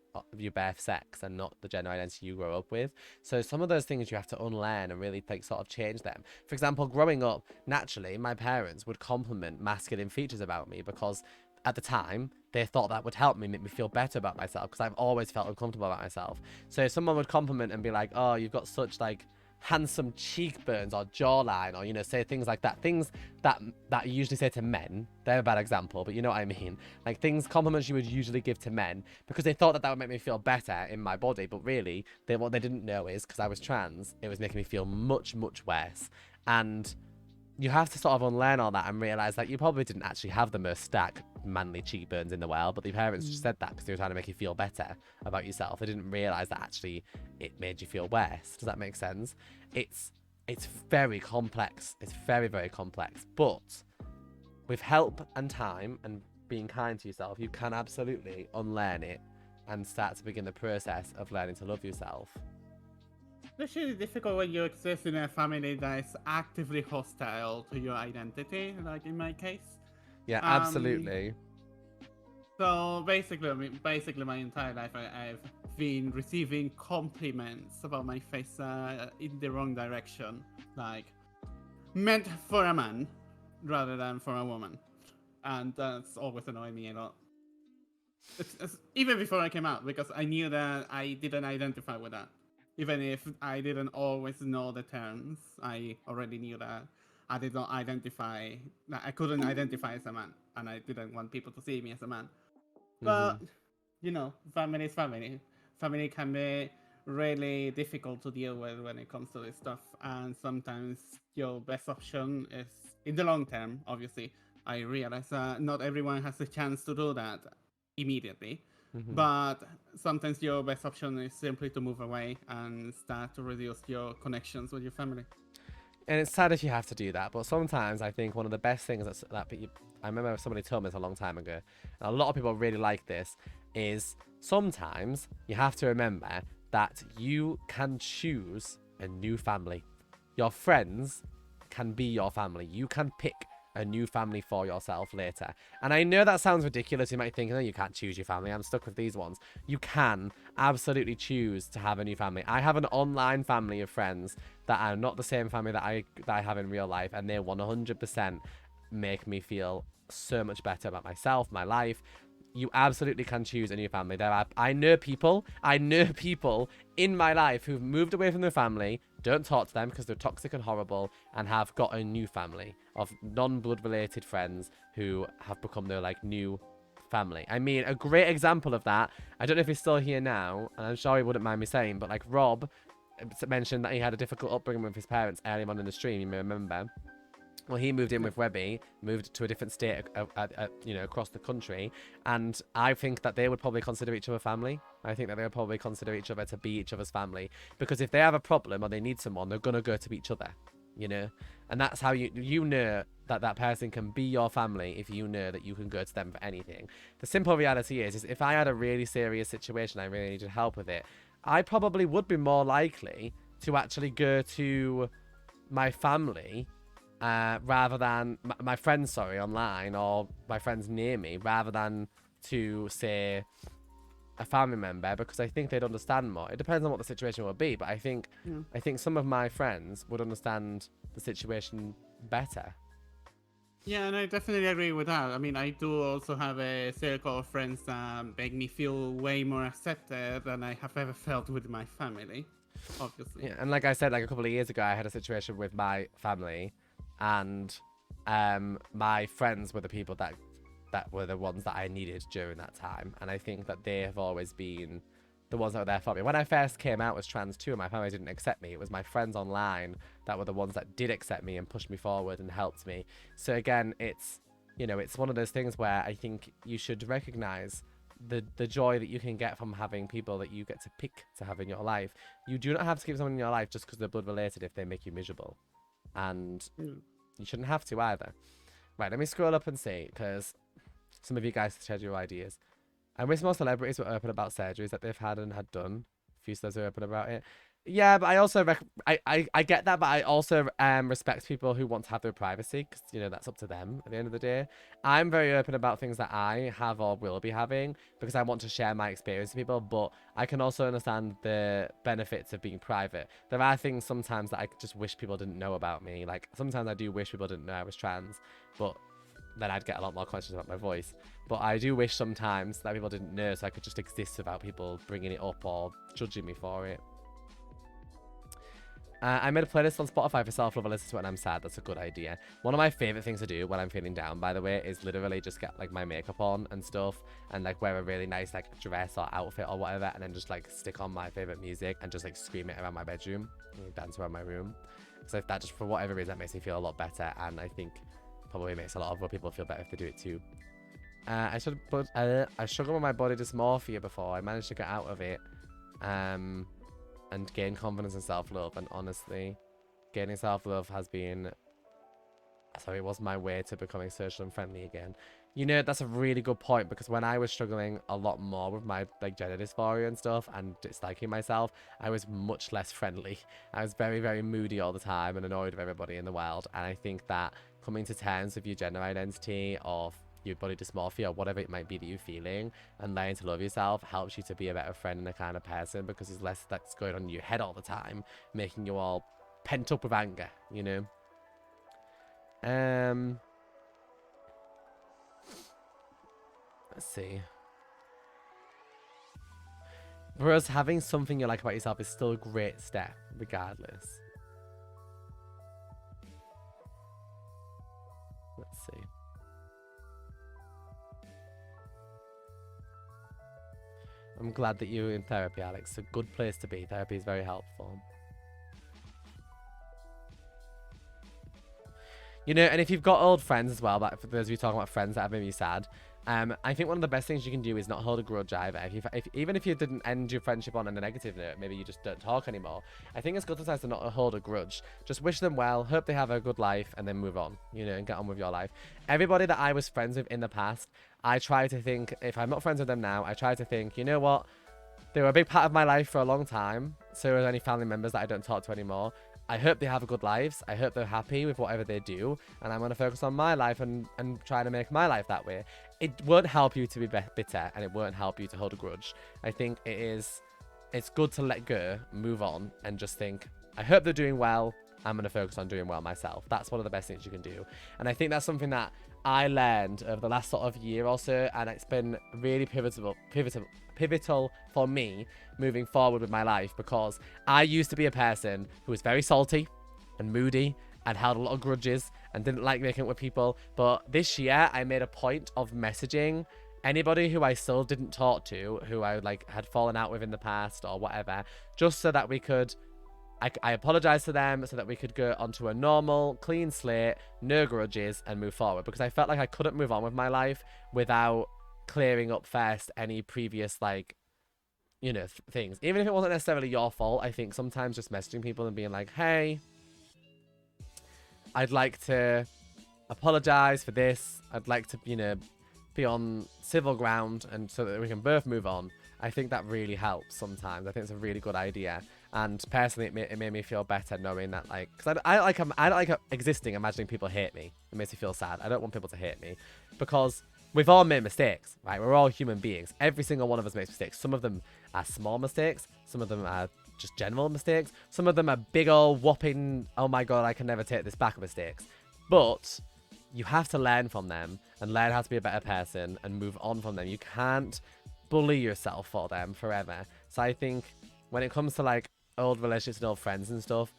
sex and not the gender identity you grow up with. So some of those things you have to unlearn and really like sort of change them. For example, growing up, naturally, my parents would compliment masculine features about me because at the time they thought that would help me make me feel better about myself because I've always felt uncomfortable about myself. So if someone would compliment and be like, "Oh, you've got such like handsome cheekbones or jawline," or say things like that, things that you usually say to men, they're a bad example, but you know what I mean, like things, compliments you would usually give to men, because they thought that would make me feel better in my body, but really what they didn't know is because I was trans, it was making me feel much worse. And you have to sort of unlearn all that and realize that you probably didn't actually have the most stacked manly cheekbones in the world, but the parents just said that because they were trying to make you feel better about yourself. They didn't realize that actually it made you feel worse. Does that make sense? It's very complex. It's very complex. But with help and time and being kind to yourself, you can absolutely unlearn it and start to begin the process of learning to love yourself. It's really difficult when you exist in a family that is actively hostile to your identity, like in my case. Yeah, Um, absolutely. so basically my entire life, I've been receiving compliments about my face in the wrong direction, like meant for a man rather than for a woman, and that's always annoyed me a lot. It's even before I came out because I knew that I didn't identify with that. Even if I didn't always know the terms, I already knew that I did not identify. I couldn't identify as a man, and I didn't want people to see me as a man. Mm-hmm. But family is family. Family can be really difficult to deal with when it comes to this stuff, and sometimes your best option is in the long term. Obviously, I realize not everyone has the chance to do that immediately, Mm-hmm. but sometimes your best option is simply to move away and start to reduce your connections with your family. And it's sad if you have to do that, but sometimes I think one of the best things I remember somebody told me this a long time ago, and a lot of people really like this, is sometimes you have to remember that you can choose a new family. Your friends can be your family. You can pick a new family for yourself later. And I know that sounds ridiculous. You might think, no, you can't choose your family. I'm stuck with these ones. You can absolutely choose to have a new family. I have an online family of friends that are not the same family that I have in real life, and they 100% make me feel so much better about myself, my life. You absolutely can choose a new family. I know people in my life who've moved away from their family, don't talk to them because they're toxic and horrible, and have got a new family of non-blood related friends who have become their like new family. I mean, a great example of that, I don't know if he's still here now, and I'm sure he wouldn't mind me saying, but like Rob mentioned that he had a difficult upbringing with his parents early on in the stream, you may remember. Well, he moved in with Webby, moved to a different state, across the country, and I think that they would probably consider each other family. I think that they would probably consider each other to be each other's family, because if they have a problem or they need someone, they're gonna go to each other, you know, and that's how you know that that person can be your family if you know that you can go to them for anything. The simple reality is if I had a really serious situation, I really needed help with it, I probably would be more likely to actually go to my family rather than my friends, sorry, online, or my friends near me, rather than to say a family member, because I think they'd understand more. It depends on what the situation will be, but I think some of my friends would understand the situation better. Yeah, and I definitely agree with that. I mean, I do also have a circle of friends that make me feel way more accepted than I have ever felt with my family, obviously. Yeah, and like I said, like a couple of years ago, I had a situation with my family, and my friends were the people that were the ones that I needed during that time, and I think that they have always been the ones that were there for me. When I first came out as trans too, my family didn't accept me. It was my friends online that were the ones that did accept me and pushed me forward and helped me. So again, it's it's one of those things where I think you should recognize the joy that you can get from having people that you get to pick to have in your life. You do not have to keep someone in your life just because they're blood related if they make you miserable, and you shouldn't have to either. Right, let me scroll up and see, because some of you guys shared your ideas. I wish more celebrities were open about surgeries that they've had and had done. A few celebs are open about it. Yeah, but I also I get that, but I also respect people who want to have their privacy, because that's up to them at the end of the day. I'm very open about things that I have or will be having, because I want to share my experience with people, but I can also understand the benefits of being private. There are things sometimes that I just wish people didn't know about me. Like, sometimes I do wish people didn't know I was trans, but then I'd get a lot more questions about my voice. But I do wish sometimes that people didn't know, so I could just exist without people bringing it up or judging me for it. I made a playlist on Spotify for self-love. I listen to it when I'm sad. That's a good idea. One of my favorite things to do when I'm feeling down, by the way, is literally just get like my makeup on and stuff, and like wear a really nice like dress or outfit or whatever, and then just like stick on my favorite music and just like scream it around my bedroom and dance around my room. So if that just for whatever reason that makes me feel a lot better, and I think probably makes a lot of other people feel better if they do it too. I struggled with my body dysmorphia before. I managed to get out of it. And gain confidence and self-love, and honestly, gaining self-love has been, sorry, it was my way to becoming social and friendly again. That's a really good point, because when I was struggling a lot more with my like gender dysphoria and stuff and disliking myself, I was much less friendly. I was very, very moody all the time and annoyed with everybody in the world, and I think that coming to terms with your gender identity or your body dysmorphia or whatever it might be that you're feeling, and learning to love yourself helps you to be a better friend and a kind of person, because there's less that's going on in your head all the time, making you all pent up with anger, Let's see. Whereas having something you like about yourself is still a great step, regardless. Let's see. I'm glad that you're in therapy, Alex. It's a good place to be. Therapy is very helpful. And if you've got old friends as well, but for those of you talking about friends that have made you sad, I think one of the best things you can do is not hold a grudge either. Even if you didn't end your friendship on a negative note, maybe you just don't talk anymore, I think it's good sometimes to not hold a grudge. Just wish them well, hope they have a good life, and then move on, and get on with your life. Everybody that I was friends with in the past, I try to think, if I'm not friends with them now, I try to think, you know what? They were a big part of my life for a long time, so are any family members that I don't talk to anymore. I hope they have a good lives. I hope they're happy with whatever they do, and I'm going to focus on my life and try to make my life that way. It won't help you to be bitter, and it won't help you to hold a grudge. I think it's good to let go, move on, and just think, I hope they're doing well. I'm going to focus on doing well myself. That's one of the best things you can do. And I think that's something that I learned over the last sort of year or so, and it's been really pivotal for me moving forward with my life, because I used to be a person who was very salty and moody and held a lot of grudges and didn't like making up with people. But this year I made a point of messaging anybody who I still didn't talk to, who I like had fallen out with in the past or whatever, just so that we could I apologized to them so that we could go onto a normal, clean slate, no grudges, and move forward. Because I felt like I couldn't move on with my life without clearing up first any previous, like, things. Even if it wasn't necessarily your fault, I think sometimes just messaging people and being like, hey, I'd like to apologize for this. I'd like to, be on civil ground and so that we can both move on. I think that really helps sometimes. I think it's a really good idea. And personally, it made me feel better knowing that, like, because I don't like existing imagining people hate me. It makes me feel sad. I don't want people to hate me because we've all made mistakes, right? We're all human beings. Every single one of us makes mistakes. Some of them are small mistakes. Some of them are just general mistakes. Some of them are big old whopping, oh my God, I can never take this back mistakes. But you have to learn from them and learn how to be a better person and move on from them. You can't bully yourself for them forever. So I think when it comes to like old relationships and old friends and stuff,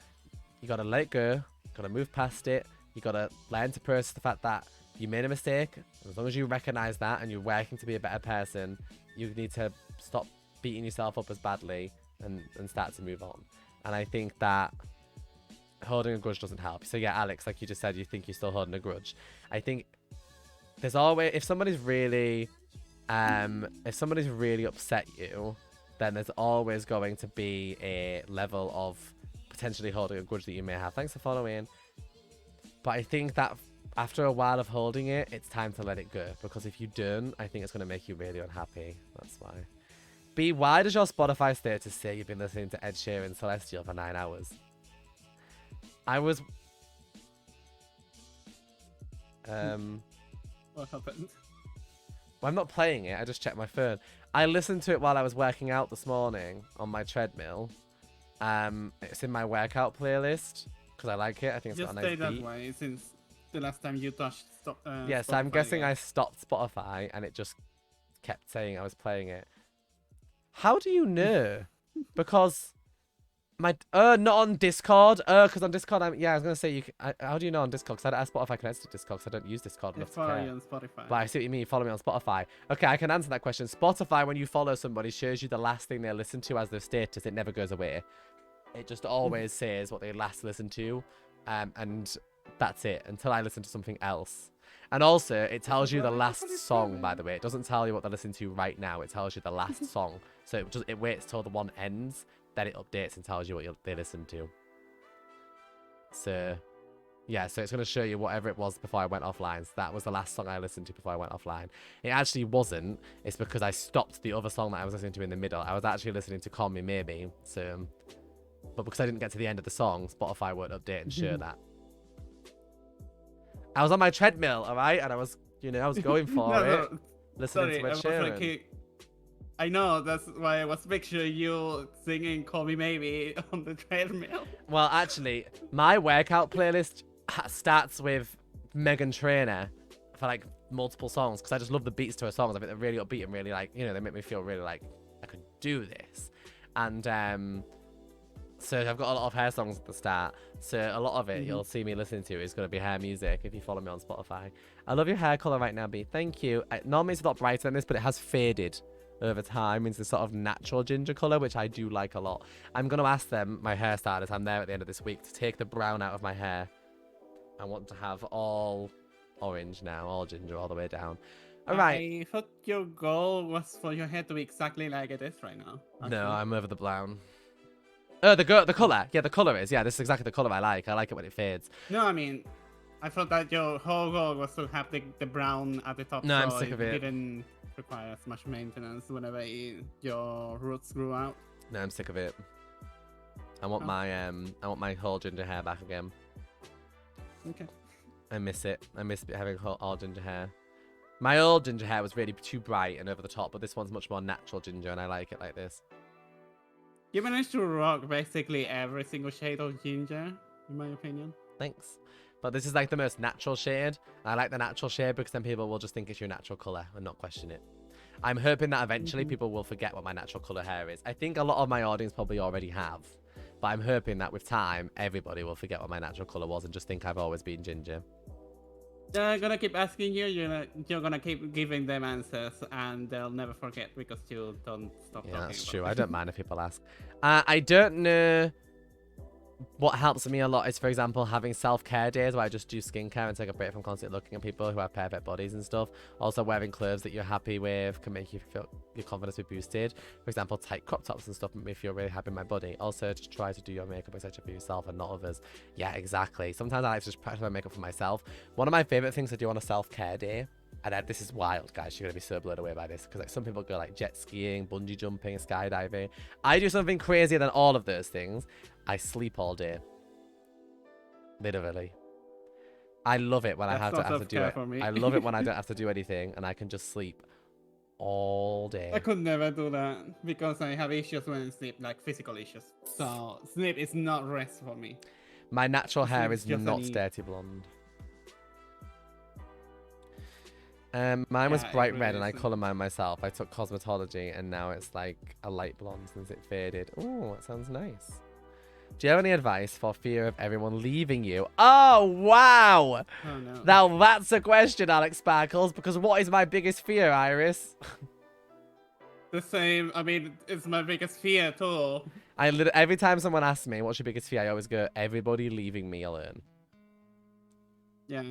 you gotta let it go, you gotta move past it, you gotta learn to process the fact that you made a mistake. As long as you recognize that and you're working to be a better person, you need to stop beating yourself up as badly and start to move on. And I think that holding a grudge doesn't help. So yeah, Alex, like you just said, you think you're still holding a grudge. I think there's always, if somebody's really upset you, then there's always going to be a level of potentially holding a grudge that you may have. Thanks for following. But I think that after a while of holding it, it's time to let it go. Because if you don't, I think it's going to make you really unhappy. That's why. B, why does your Spotify status say you've been listening to Ed Sheeran Celestial for 9 hours? I was... What happened? Well, I'm not playing it. I just checked my phone. I listened to it while I was working out this morning on my treadmill. It's in my workout playlist because I like it. I think it's Just got a nice stay beat. that way since the last time you touched Yes, Spotify, I'm guessing yeah. I stopped Spotify and it just kept saying I was playing it. How do you know? Because my not on Discord. Because on Discord, I was gonna say how do you know on Discord? Because I don't have Spotify connected to Discord. Because I don't use Discord They enough to follow care. you on Spotify. But I see what you mean. You follow me on Spotify. Okay, I can answer that question. Spotify, when you follow somebody, shows you the last thing they listen to as their status. It never goes away. It just always says what they last listened to, and that's it until I listen to something else. And also, it tells you the last song. By the way, it doesn't tell you what they're listening to right now. It tells you the last song. So it waits till the one ends, then it updates and tells you what they listened to. So. Yeah, so it's going to show you whatever it was before I went offline. So that was the last song I listened to before I went offline. It actually wasn't. It's because I stopped the other song that I was listening to in the middle. I was actually listening to Call Me Maybe. So, but because I didn't get to the end of the song, Spotify won't update and show that. I was on my treadmill, all right? And I was, I was going for it. Listening to Ed Sheeran. I know, that's why I was making sure you singing Call Me Maybe on the treadmill. Well, actually, my workout playlist starts with Meghan Trainor for like multiple songs because I just love the beats to her songs. I think they're really upbeat and really like, they make me feel really like I could do this. And so I've got a lot of hair songs at the start. So a lot of it you'll see me listening to is going to be hair music if you follow me on Spotify. I love your hair color right now, B. Thank you. Normally it's a lot brighter than this, but it has faded over time into sort of natural ginger color, which I do like a lot. I'm going to ask them, my hairstylist, I'm there at the end of this week, to take the brown out of my hair. I want to have all orange now, all ginger all the way down. All right. I thought your goal was for your hair to be exactly like it is right now. Actually. No, I'm over the brown. Oh, the color. Yeah, the color is. Yeah, this is exactly the color I like. I like it when it fades. No, I mean, I thought that your whole goal was to have the brown at the top. No, so I'm sick of it. Didn't require as much maintenance whenever your roots grew out. No, I'm sick of it. I want my whole ginger hair back again. Okay. I miss it. I miss having all ginger hair. My old ginger hair was really too bright and over the top, but this one's much more natural ginger, and I like it like this. You managed to rock basically every single shade of ginger, in my opinion. Thanks. But this is like the most natural shade. I like the natural shade because then people will just think it's your natural colour and not question it. I'm hoping that eventually people will forget what my natural colour hair is. I think a lot of my audience probably already have. But I'm hoping that with time, everybody will forget what my natural colour was and just think I've always been ginger. They're gonna keep asking you, you're gonna keep giving them answers, and they'll never forget because you don't stop talking. Yeah, that's true. I don't mind if people ask. I don't know what helps me a lot is, for example, having self-care days where I just do skincare and take a break from constantly looking at people who have perfect bodies and stuff. Also, wearing clothes that you're happy with can make you feel your confidence be boosted. For example, tight crop tops and stuff make me feel really happy in my body. Also, just try to do your makeup, etc. for yourself and not others. Yeah, exactly. Sometimes I like to just practice my makeup for myself. One of my favorite things to do on a self-care day, and this is wild, guys, you're gonna be so blown away by this, because like some people go like jet skiing, bungee jumping, skydiving. I do something crazier than all of those things. I sleep all day. Literally. I love it when I That's don't not have to do self-care it. for me. I love it when I don't have to do anything and I can just sleep all I day. could never do that because I have issues when I sleep, like physical issues. So sleep is not rest for me. My natural hair Sleep is just a not need. dirty blonde. Mine was Yeah, it bright really red and I isn't. colour mine myself. I took cosmetology and now it's like a light blonde since it faded. Oh, that sounds nice. Do you have any advice for fear of everyone leaving you? Oh, wow! Oh no. Now that's a question, Alex Sparkles, because what is my biggest fear, Iris? The same. I mean, it's my biggest fear too. Every time someone asks me what's your biggest fear, I always go, everybody leaving me alone. Yeah.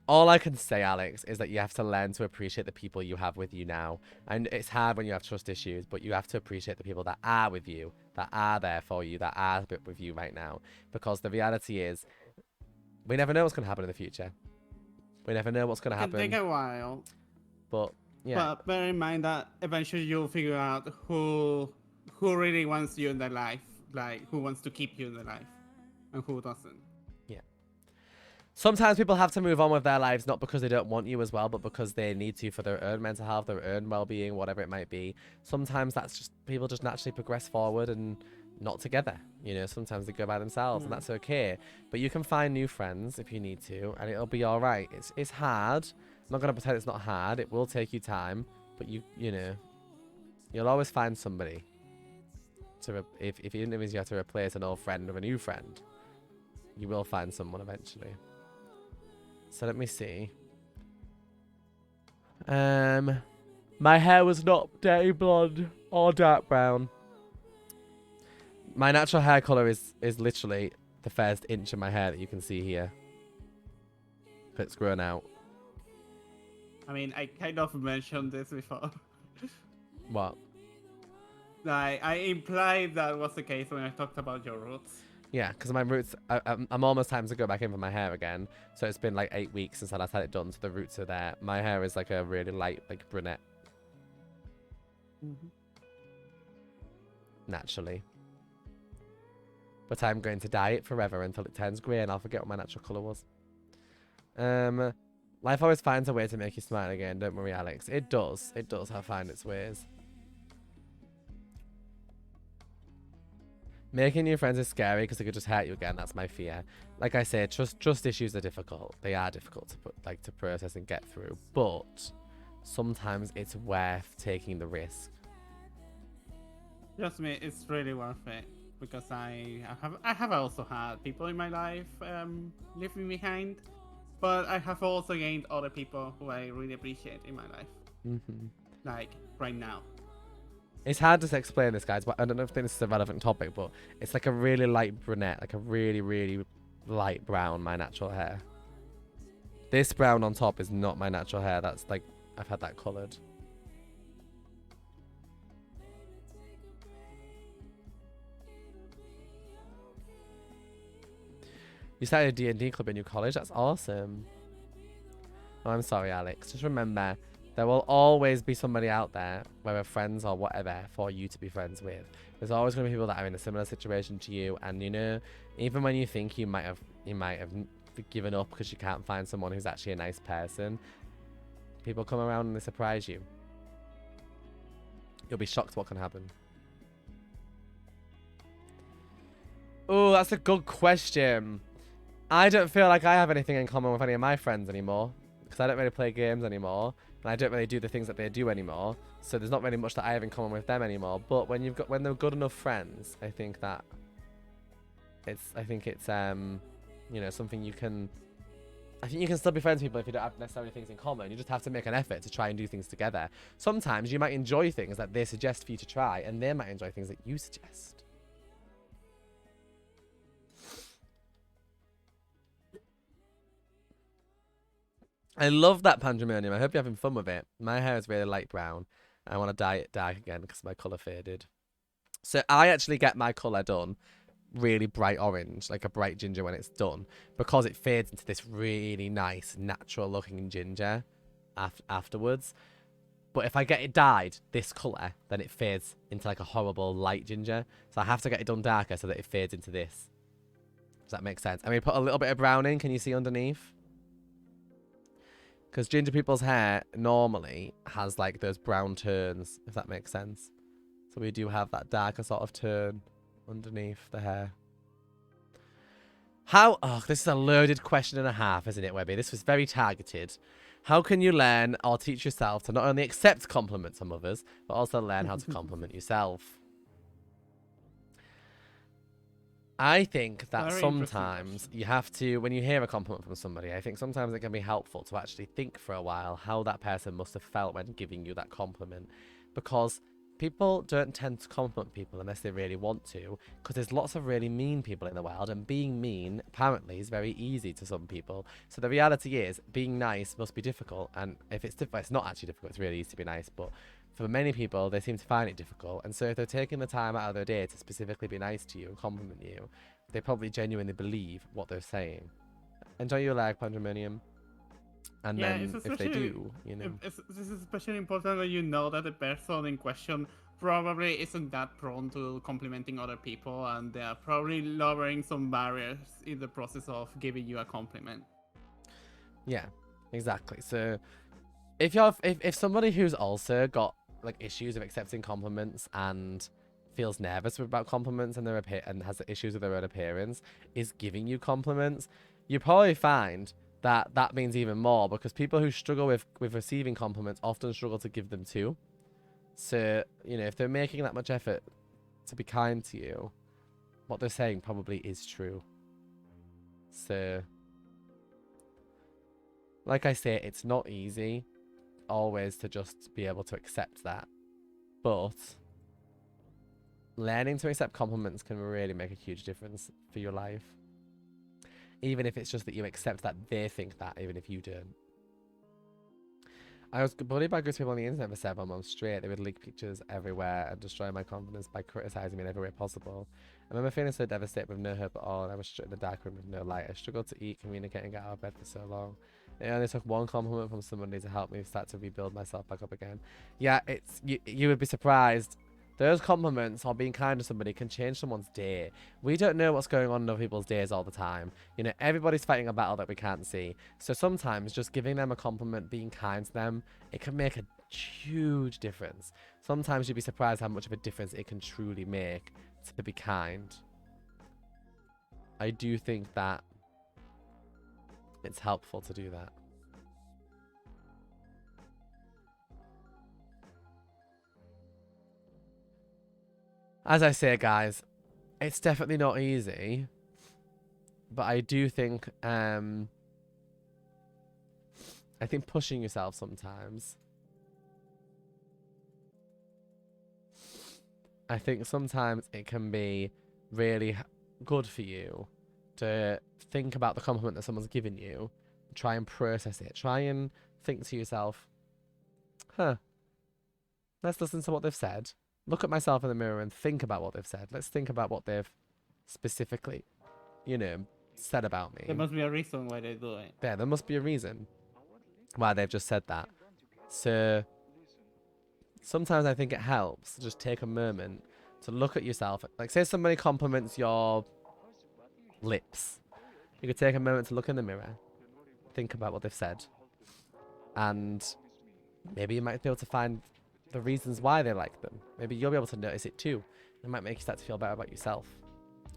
All I can say, Alex, is that you have to learn to appreciate the people you have with you now. And it's hard when you have trust issues, but you have to appreciate the people that are with you, that are there for you, that are with you right now. Because the reality is, we never know what's going to happen in the future. We never know what's going It to can take happen. a while, But, yeah. but bear in mind that eventually you'll figure out who really wants you in their life, like who wants to keep you in their life, and who doesn't. Yeah. Sometimes people have to move on with their lives, not because they don't want you as well, but because they need to for their own mental health, their own well-being, whatever it might be. Sometimes that's just, people just naturally progress forward and not together. You know, sometimes they go by themselves, and that's okay. But you can find new friends if you need to, and it'll be all right. It's hard. I'm not gonna pretend it's not hard. It will take you time, but you know, you'll always find somebody to if even if you have to replace an old friend with a new friend, you will find someone eventually. So let me see. My hair was not dirty blonde or dark brown. My natural hair color is literally the first inch of my hair that you can see here. It's grown out. I mean, I kind of mentioned this before. What? I implied that was the case when I talked about your roots. Yeah, because my roots, I'm almost time to go back in for my hair again. So it's been like 8 weeks since I last had it done, so the roots are there. My hair is like a really light, like brunette. Naturally. But I'm going to dye it forever until it turns grey and I'll forget what my natural colour was. Life always finds a way to make you smile again, don't worry, Alex. It does. It does find its ways. Making new friends is scary because it could just hurt you again. That's my fear. Like I say, trust issues are difficult. They are difficult to process and get through. But sometimes it's worth taking the risk. Trust me, it's really worth it because I have also had people in my life leave me behind, but I have also gained other people who I really appreciate in my life. Like right now. It's hard to explain this, guys, but I don't know if this is a relevant topic, but it's like a really light brunette, like a really, really light brown, my natural hair. This brown on top is not my natural hair. That's like, I've had that coloured. You started a D&D club in your college? That's awesome. Oh, I'm sorry, Alex. Just remember, there will always be somebody out there, whether friends or whatever, for you to be friends with. There's always going to be people that are in a similar situation to you, and you know, even when you think you might have given up because you can't find someone who's actually a nice person, people come around and they surprise you. You'll be shocked what can happen. Oh, that's a good question. I don't feel like I have anything in common with any of my friends anymore, because I don't really play games anymore. And I don't really do the things that they do anymore. So there's not really much that I have in common with them anymore. But when they're good enough friends, I think it's you know, something you can. I think you can still be friends with people if you don't have necessarily things in common. You just have to make an effort to try and do things together. Sometimes you might enjoy things that they suggest for you to try, and they might enjoy things that you suggest. I love that pandemonium. I hope you're having fun with it. My hair is really light brown. I want to dye it dark again because my colour faded. So I actually get my colour done really bright orange, like a bright ginger when it's done, because it fades into this really nice, natural looking ginger afterwards. But if I get it dyed this colour, then it fades into like a horrible light ginger. So I have to get it done darker so that it fades into this. Does that make sense? And we put a little bit of brown in. Can you see underneath? Because ginger people's hair normally has like those brown turns, if that makes sense. So we do have that darker sort of turn underneath the hair. How... Oh, this is a loaded question and a half, isn't it, Webby? This was very targeted. How can you learn or teach yourself to not only accept compliments from others, but also learn how to compliment yourself? I think that Very interesting sometimes question. you have to, when you hear a compliment from somebody, I think sometimes it can be helpful to actually think for a while how that person must have felt when giving you that compliment. Because people don't tend to compliment people unless they really want to, because there's lots of really mean people in the world, and being mean apparently is very easy to some people. So the reality is, being nice must be difficult, and if it's difficult, it's not actually difficult, it's really easy to be nice, but for many people, they seem to find it difficult. And so if they're taking the time out of their day to specifically be nice to you and compliment you, they probably genuinely believe what they're saying. Enjoy your lag, Pandemonium. And Yeah, it's then if they especially do, you know. this is especially important when you know that the person in question probably isn't that prone to complimenting other people, and they are probably lowering some barriers in the process of giving you a compliment. Yeah, exactly. So if somebody who's also got like issues of accepting compliments and feels nervous about compliments and and has issues with their own appearance is giving you compliments, you probably find that that means even more, because people who struggle with receiving compliments often struggle to give them too. So, you know, if they're making that much effort to be kind to you, what they're saying probably is true. So, like I say, it's not easy always to just be able to accept that. But learning to accept compliments can really make a huge difference for your life. Even if it's just that you accept that they think that, even if you don't. I was bullied by groups of people on the internet for 7 months straight. They would leak pictures everywhere and destroy my confidence by criticizing me in every way possible. I remember feeling so devastated with no hope at all, and I was shut in the dark room with no light. I struggled to eat, communicate, and get out of bed for so long. It only took one compliment from somebody to help me start to rebuild myself back up again. Yeah, it's you would be surprised. Those compliments or being kind to somebody can change someone's day. We don't know what's going on in other people's days all the time. You know, everybody's fighting a battle that we can't see. So sometimes just giving them a compliment, being kind to them, it can make a huge difference. Sometimes you'd be surprised how much of a difference it can truly make to be kind. I do think that it's helpful to do that. As I say, guys, it's definitely not easy, but I do think I think pushing yourself sometimes. I think sometimes it can be really good for you to think about the compliment that someone's given you, try and process it, try and think to yourself, huh, let's listen to what they've said. Look at myself in the mirror and think about what they've said. Let's think about what they've specifically, you know, said about There me. must be a reason why they do it. There must be a reason why they've just said that. So sometimes I think it helps to just take a moment to look at yourself. Like, say somebody compliments your lips. You could take a moment to look in the mirror, think about what they've said, and maybe you might be able to find the reasons why they like them. Maybe you'll be able to notice it too. It might make you start to feel better about yourself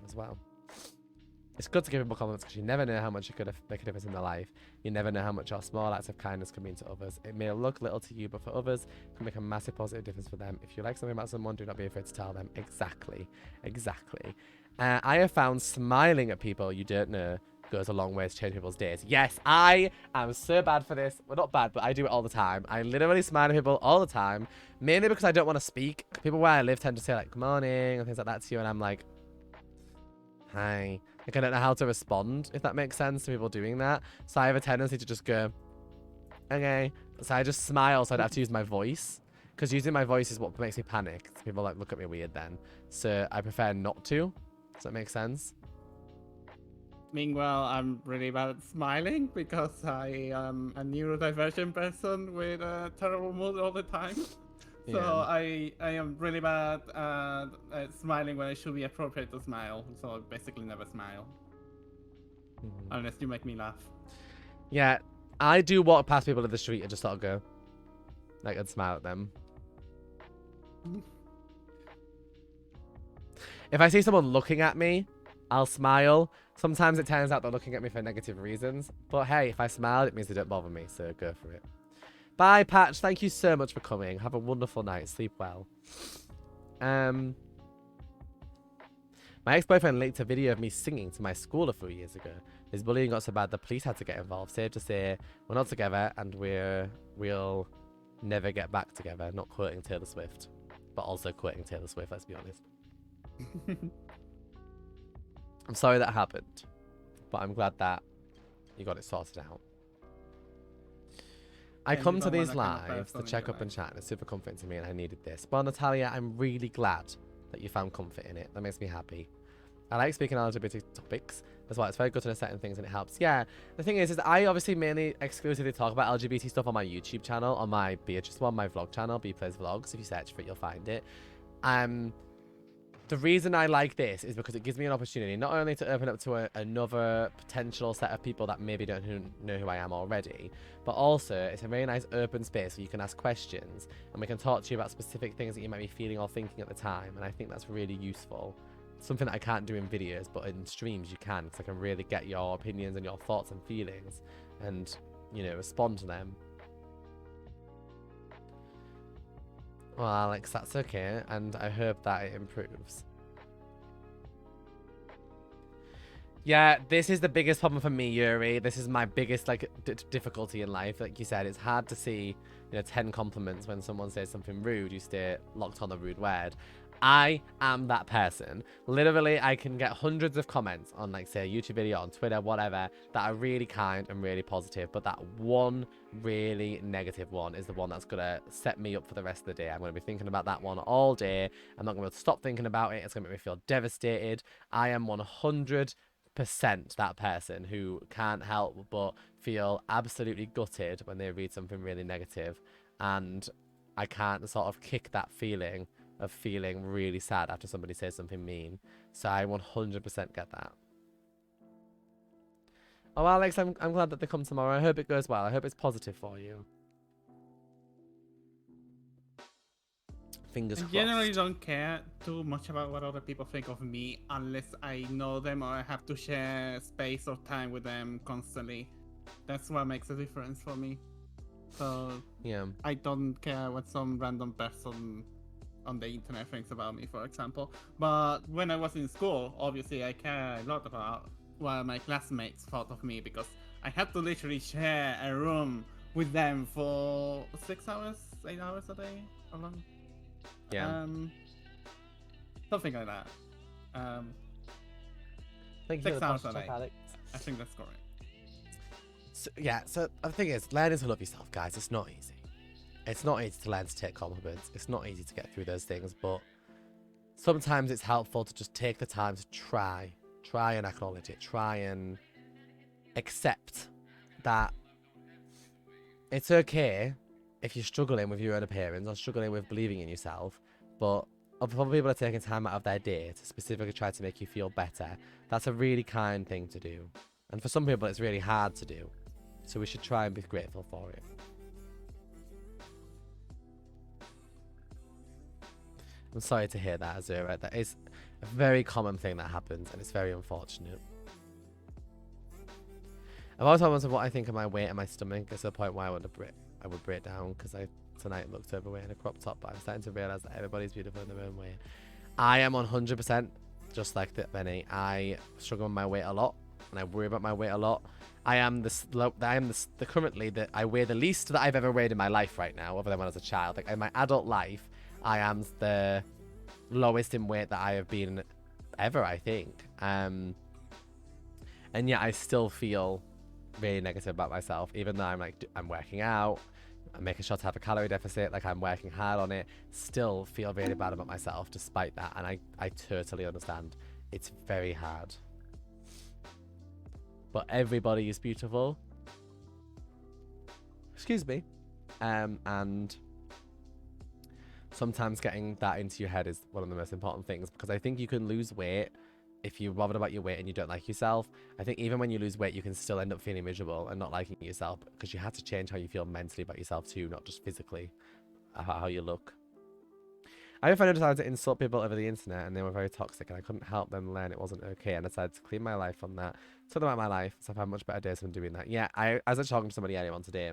as well. It's good to give people compliments because you never know how much it could make a difference in their life. You never know how much our small acts of kindness can mean to others. It may look little to you, but for others, it can make a massive positive difference for them. If you like something about someone, do not be afraid to tell them. Exactly. Exactly. I have found smiling at people you don't know goes a long way to change people's days. Yes, I am so bad for this. Well, not bad, but I do it all the time. I literally smile at people all the time, mainly because I don't want to speak. People where I live tend to say, like, good morning, and things like that to you, and I'm like, hi. Like, I don't know how to respond, if that makes sense, to people doing that. So I have a tendency to just go, Okay. So I just smile so I don't have to use my voice. Because using my voice is what makes me panic. People like look at me weird then. So I prefer not to. Does that make sense? Meanwhile, I'm really bad at smiling because I am a neurodivergent person with a terrible mood all the time. So Yeah. I am really bad at smiling when it should be appropriate to smile. So I basically never smile Mhm. unless you make me laugh. Yeah. I do walk past people in the street and just sort of go. Like, and smile at them. If I see someone looking at me, I'll smile. Sometimes it turns out they're looking at me for negative reasons. But hey, if I smile, it means they don't bother me, so go for it. Bye, Patch. Thank you so much for coming. Have a wonderful night. Sleep well. My ex-boyfriend leaked a video of me singing to my school a few years ago. His bullying got so bad the police had to get involved. Safe to say, we're not together and we'll never get back together. Not quoting Taylor Swift, but also quoting Taylor Swift, let's be honest. I'm sorry that happened, but I'm glad that you got it sorted out. I And you come to don't want these that kind of lives to person in check your up and life. chat, and it's super comforting to me, and I needed this. Well, Natalia, I'm really glad that you found comfort in it. That makes me happy. I like speaking on LGBT topics as well. It's very good to know certain things and it helps. Yeah, the thing is I obviously mainly exclusively talk about LGBT stuff on my YouTube channel, on my Beatrice one, my vlog channel, B Plays Vlogs. If you search for it, you'll find it. The reason I like this is because it gives me an opportunity not only to open up to another potential set of people that maybe don't know who I am already, but also it's a very nice open space where you can ask questions and we can talk to you about specific things that you might be feeling or thinking at the time. And I think that's really useful. Something that I can't do in videos, but in streams you can, because I can really get your opinions and your thoughts and feelings and, you know, respond to them. Well, Alex, that's okay, and I hope that it improves. Yeah, this is the biggest problem for me, Yuri. This is my biggest, like, difficulty in life. Like you said, it's hard to see, 10 compliments when someone says something rude. You stay locked on the rude word. I am that person. Literally, I can get hundreds of comments on, like, say, a YouTube video, on Twitter, whatever, that are really kind and really positive. But that one really negative one is the one that's going to set me up for the rest of the day. I'm going to be thinking about that one all day. I'm not going to stop thinking about it. It's going to make me feel devastated. I am 100% that person who can't help but feel absolutely gutted when they read something really negative. And I can't sort of kick that feeling of feeling really sad after somebody says something mean. So I 100% get that. Oh, Alex, I'm glad that they come tomorrow. I hope it goes well. I hope it's positive for you. Fingers I crossed. generally don't care too much about what other people think of me unless I know them or I have to share space or time with them constantly. That's what makes a difference for me. So Yeah. I don't care what some random person on the internet thinks about me, for example. But when I was in school, obviously I care a lot about what my classmates thought of me because I had to literally share a room with them for 6 hours, 8 hours a day, how long? Yeah. Something like that. Thank you for 6 the hours a posture check, day. Alex. I think that's correct. So, yeah, so the thing is, learning to love yourself, guys, it's not easy. It's not easy to learn to take compliments. It's not easy to get through those things, but sometimes it's helpful to just take the time to try and acknowledge it. Try and accept that it's okay if you're struggling with your own appearance or struggling with believing in yourself, but for people are taking time out of their day to specifically try to make you feel better, that's a really kind thing to do. And for some people, it's really hard to do. So we should try and be grateful for it. I'm sorry to hear that, Azura. That is a very common thing that happens, and it's very unfortunate. I've also wondered what I think of my weight and my stomach. It's a point where I would break down because I tonight looked overweight in a crop top, but I'm starting to realise that everybody's beautiful in their own way. I am 100% just like Benny. I struggle with my weight a lot, and I worry about my weight a lot. I weigh the least that I've ever weighed in my life right now, other than when I was a child. Like in my adult life, I am the lowest in weight that I have been ever, I think. And yet I still feel really negative about myself, even though I'm like, I'm working out, I'm making sure to have a calorie deficit, like I'm working hard on it, still feel really bad about myself despite that. And I totally understand. It's very hard. But everybody is beautiful. Excuse me. And sometimes getting that into your head is one of the most important things, because I think you can lose weight if you're bothered about your weight and you don't like yourself. I think even when you lose weight, you can still end up feeling miserable and not liking yourself, because you have to change how you feel mentally about yourself too, not just physically, about how you look. I had a friend who decided to insult people over the internet, and they were very toxic, and I couldn't help them learn it wasn't okay, and I decided to clean my life from that. Told them about my life, so I've had much better days from doing that. Yeah, I was actually talking to somebody earlier on today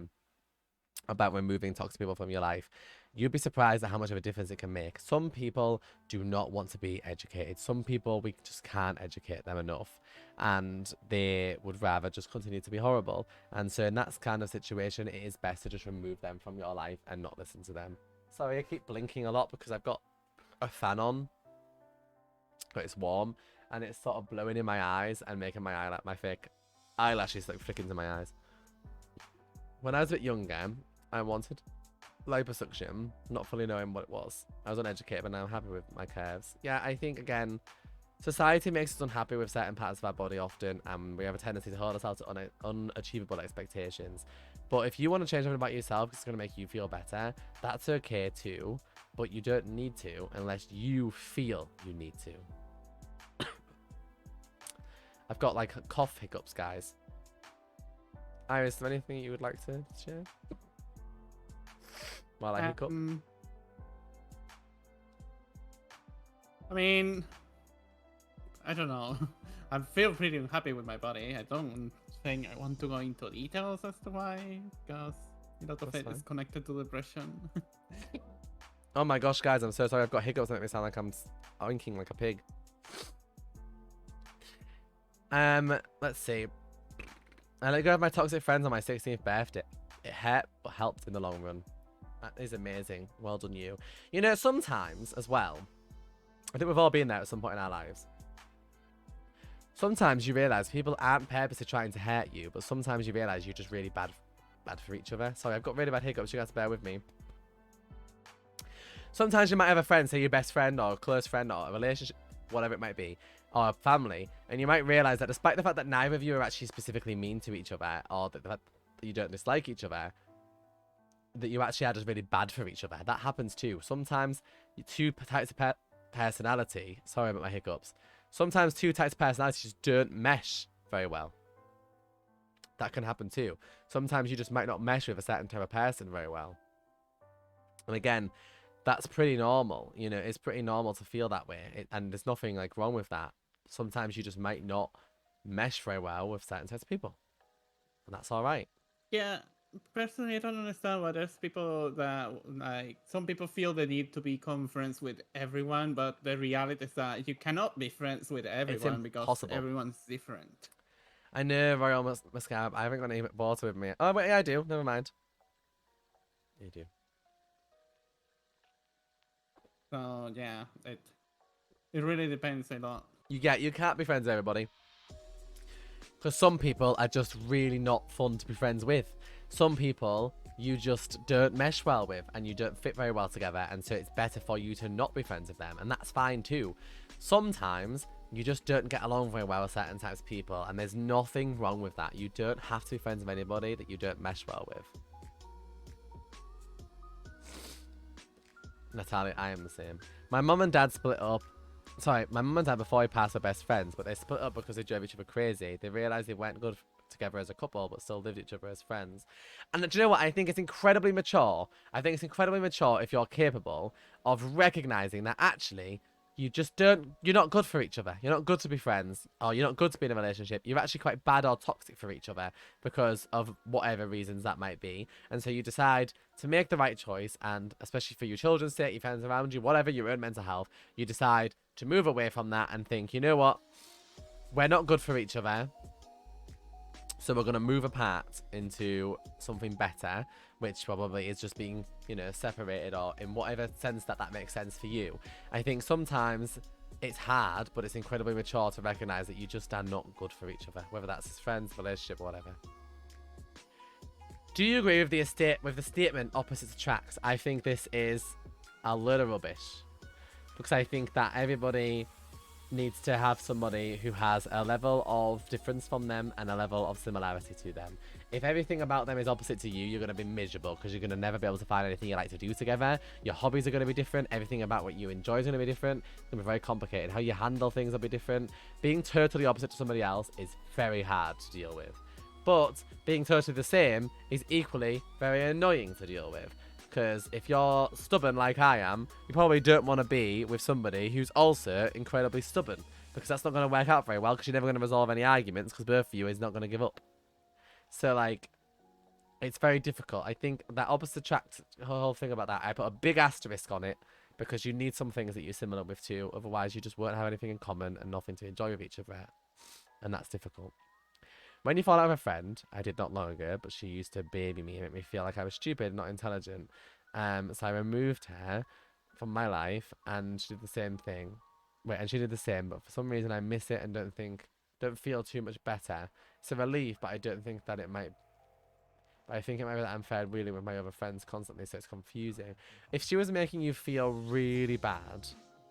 about removing toxic people from your life. You'd be surprised at how much of a difference it can make. Some people do not want to be educated. Some people, we just can't educate them enough, and they would rather just continue to be horrible. And so in that kind of situation, it is best to just remove them from your life and not listen to them. Sorry, I keep blinking a lot because I've got a fan on, but it's warm, and it's sort of blowing in my eyes and making my fake eyelashes like flick into my eyes. When I was a bit younger, I wanted liposuction, not fully knowing what it was. I was uneducated, but now I'm happy with my curves. Yeah, I think, again, society makes us unhappy with certain parts of our body often, and we have a tendency to hold ourselves to unachievable expectations. But if you want to change something about yourself because it's going to make you feel better, that's okay too. But you don't need to unless you feel you need to. I've got like cough hiccups, guys. Iris, is there anything you would like to share while I hiccup? I mean, I don't know. I feel pretty unhappy with my body. I don't think I want to go into details as to why, because a lot of it is connected to depression. Oh my gosh, guys, I'm so sorry. I've got hiccups that make me sound like I'm oinking like a pig. Let's see. I let go of my toxic friends on my 16th birthday. It hurt, but helped in the long run. That is amazing. Well done, you. You know, sometimes as well, I think we've all been there at some point in our lives. Sometimes you realise people aren't purposely trying to hurt you, but sometimes you realise you're just really bad for each other. Sorry, I've got really bad hiccups. You guys bear with me. Sometimes you might have a friend, say your best friend or a close friend or a relationship, whatever it might be, or a family, and you might realise that despite the fact that neither of you are actually specifically mean to each other, or that the fact that you don't dislike each other, that you actually are just really bad for each other. That happens too. Sometimes two types of personality, sorry about my hiccups, sometimes two types of personality just don't mesh very well. That can happen too. Sometimes you just might not mesh with a certain type of person very well. And again, that's pretty normal. You know, it's pretty normal to feel that way. And there's nothing like wrong with that. Sometimes you just might not mesh very well with certain types of people. And that's all right. Yeah, personally, I don't understand why there's people that, like, some people feel the need to become friends with everyone, but the reality is that you cannot be friends with everyone because everyone's different. I know, Royal Muscab. I haven't got any water with me. Oh, wait, yeah, I do. Never mind. You do. So, yeah, it really depends a lot. You can't be friends with everybody. Because some people are just really not fun to be friends with. Some people you just don't mesh well with and you don't fit very well together, and so it's better for you to not be friends with them, and that's fine too. Sometimes you just don't get along very well with certain types of people, and there's nothing wrong with that. You don't have to be friends with anybody that you don't mesh well with. Natalia, I am the same. My mum and dad split up. Sorry, my mum and dad before I passed were best friends, but they split up because they drove each other crazy. They realised they weren't good together as a couple, but still lived each other as friends. And do you know what? I think it's incredibly mature. I think it's incredibly mature if you're capable of recognising that actually you just don't, you're not good for each other. You're not good to be friends, or you're not good to be in a relationship. You're actually quite bad or toxic for each other because of whatever reasons that might be. And so you decide to make the right choice, and especially for your children's sake, your friends around you, whatever, your own mental health, you decide to move away from that and think, you know what? We're not good for each other. So we're going to move apart into something better, which probably is just being, you know, separated, or in whatever sense that makes sense for you. I think sometimes it's hard, but it's incredibly mature to recognise that you just are not good for each other, whether that's as friends, relationship, or whatever. Do you agree with the statement opposites attract? I think this is a load of rubbish because I think that everybody needs to have somebody who has a level of difference from them and a level of similarity to them. If everything about them is opposite to you, you're going to be miserable because you're going to never be able to find anything you like to do together. Your hobbies are going to be different. Everything about what you enjoy is going to be different. It's going to be very complicated. How you handle things will be different. Being totally opposite to somebody else is very hard to deal with. But being totally the same is equally very annoying to deal with. Because if you're stubborn like I am, you probably don't want to be with somebody who's also incredibly stubborn. Because that's not going to work out very well because you're never going to resolve any arguments because both of you is not going to give up. So, like, it's very difficult. I think that opposite attract, the whole thing about that, I put a big asterisk on it because you need some things that you're similar with too. Otherwise, you just won't have anything in common and nothing to enjoy with each other. And that's difficult. When you fall out with a friend, I did not long ago, but she used to baby me and make me feel like I was stupid and not intelligent. So I removed her from my life, and she did the same thing. Wait, and she did the same, but for some reason I miss it and don't feel too much better. It's a relief, but I don't think that it might. But I think it might be that I'm fair really with my other friends constantly, so it's confusing. If she was making you feel really bad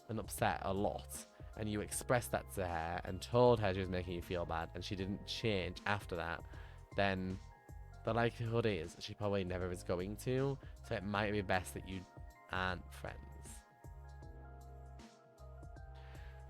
and upset a lot, and you expressed that to her and told her she was making you feel bad and she didn't change after that, then the likelihood is she probably never is going to. So it might be best that you aren't friends.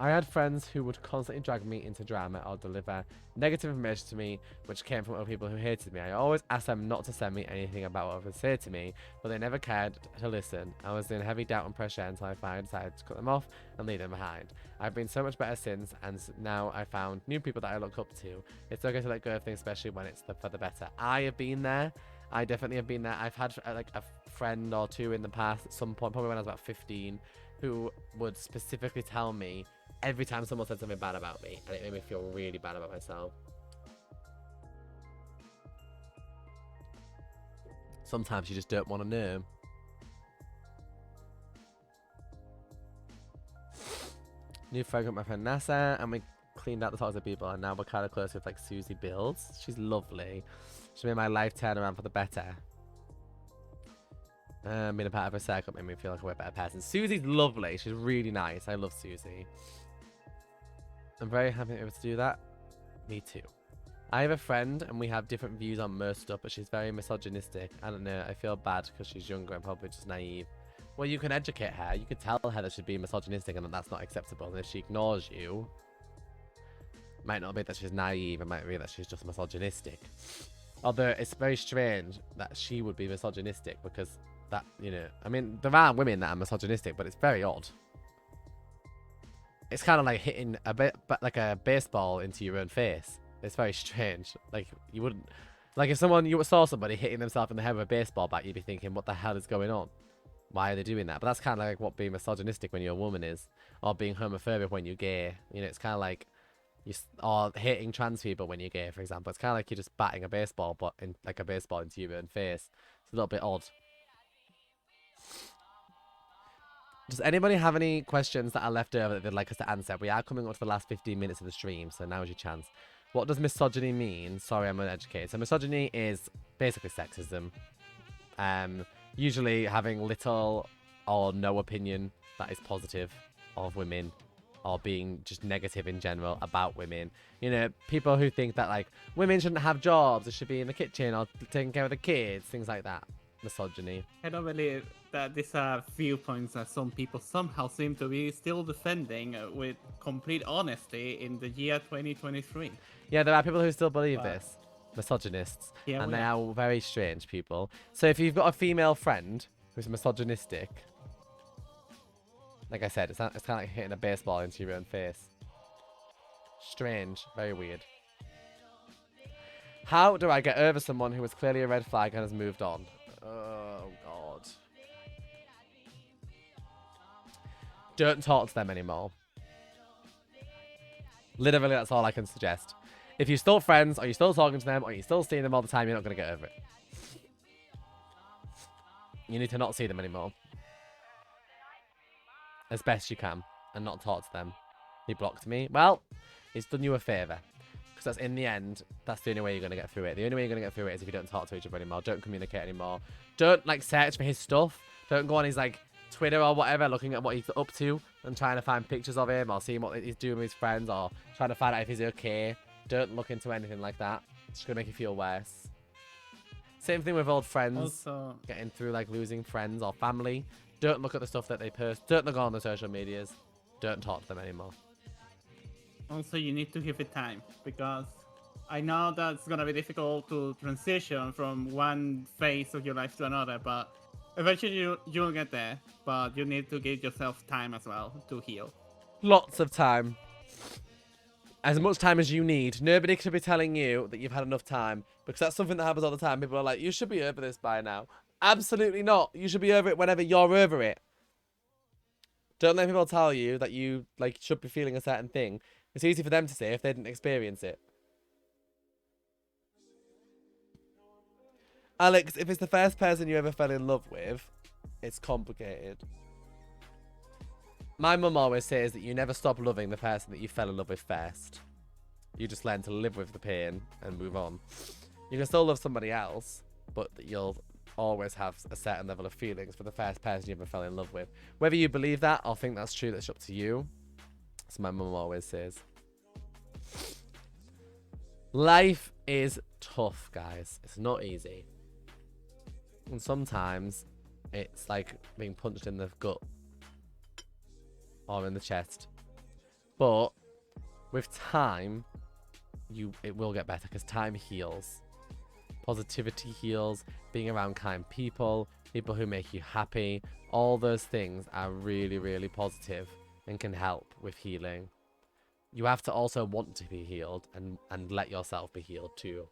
I had friends who would constantly drag me into drama or deliver negative information to me, which came from other people who hated me. I always asked them not to send me anything about what others say to me, but they never cared to listen. I was in heavy doubt and pressure until I finally decided to cut them off and leave them behind. I've been so much better since, and now I found new people that I look up to. It's okay to let go of things, especially when it's for the better. I have been there. I definitely have been there. I've had like a friend or two in the past at some point, probably when I was about 15, who would specifically tell me every time someone said something bad about me, and it made me feel really bad about myself. Sometimes you just don't want to know. New friend got my friend Nasa, and we cleaned out the toxic people, and now we're kind of close with like Susie Builds. She's lovely. She made my life turn around for the better. Being a part of her circle made me feel like a way better person. Susie's lovely. She's really nice. I love Susie. I'm very happy able to do that. Me too. I have a friend and we have different views on most stuff, but she's very misogynistic. I don't know. I feel bad because she's younger and probably just naive. Well, you can educate her. You can tell her that she's being misogynistic and that that's not acceptable. And if she ignores you, it might not be that she's naive. It might be that she's just misogynistic. Although it's very strange that she would be misogynistic because that, you know, I mean, there are women that are misogynistic, but it's very odd. It's kind of like hitting like a baseball into your own face. It's very strange. Like, you wouldn't... Like, if you saw somebody hitting themselves in the head with a baseball bat, you'd be thinking, what the hell is going on? Why are they doing that? But that's kind of like what being misogynistic when you're a woman is. Or being homophobic when you're gay. You know, it's kind of like... Or hating trans people when you're gay, for example. It's kind of like you're just batting a baseball, but like a baseball into your own face. It's a little bit odd. Does anybody have any questions that are left over that they'd like us to answer? We are coming up to the last 15 minutes of the stream, so now's your chance. What does misogyny mean? Sorry, I'm uneducated. So misogyny is basically sexism. Usually having little or no opinion that is positive of women, or being just negative in general about women. You know, people who think that, like, women shouldn't have jobs, they should be in the kitchen or taking care of the kids, things like that. Misogyny. I don't believe that these are viewpoints that some people somehow seem to be still defending with complete honesty in the year 2023. Yeah, there are people who still believe this. Misogynists. Yeah, and they are very strange people. So if you've got a female friend who's misogynistic, like I said, it's kind of like hitting a baseball into your own face. Strange. Very weird. How do I get over someone who was clearly a red flag and has moved on? Oh, God. Don't talk to them anymore. Literally, that's all I can suggest. If you're still friends, or you're still talking to them, or you're still seeing them all the time, you're not going to get over it. You need to not see them anymore. As best you can. And not talk to them. He blocked me. Well, he's done you a favour. Because that's in the end, that's the only way you're going to get through it. The only way you're going to get through it is if you don't talk to each other anymore, don't communicate anymore, don't like search for his stuff, don't go on his like Twitter or whatever looking at what he's up to and trying to find pictures of him or seeing what he's doing with his friends or trying to find out if he's okay. Don't look into anything like that. It's just going to make you feel worse. Same thing with old friends. Also, getting through like losing friends or family. Don't look at the stuff that they post. Don't look on the social medias. Don't talk to them anymore. also, you need to give it time because I know that's gonna be difficult to transition from one phase of your life to another, but eventually you'll get there. But you need to give yourself time as well to heal. Lots of time. As much time as you need. Nobody should be telling you that you've had enough time because that's something that happens all the time. People are like, you should be over this by now. Absolutely not. You should be over it whenever you're over it. Don't let people tell you that you like should be feeling a certain thing. It's easy for them to say if they didn't experience it. Alex, if it's the first person you ever fell in love with, it's complicated. My mum always says that you never stop loving the person that you fell in love with first. You just learn to live with the pain and move on. You can still love somebody else, but you'll always have a certain level of feelings for the first person you ever fell in love with. Whether you believe that or think that's true, that's up to you. As my mum always says. Life is tough, guys. It's not easy. And sometimes it's like being punched in the gut or in the chest. But with time, it will get better because time heals. Positivity heals. Being around kind people, people who make you happy, all those things are really, really positive and can help with healing. You have to also want to be healed and let yourself be healed too.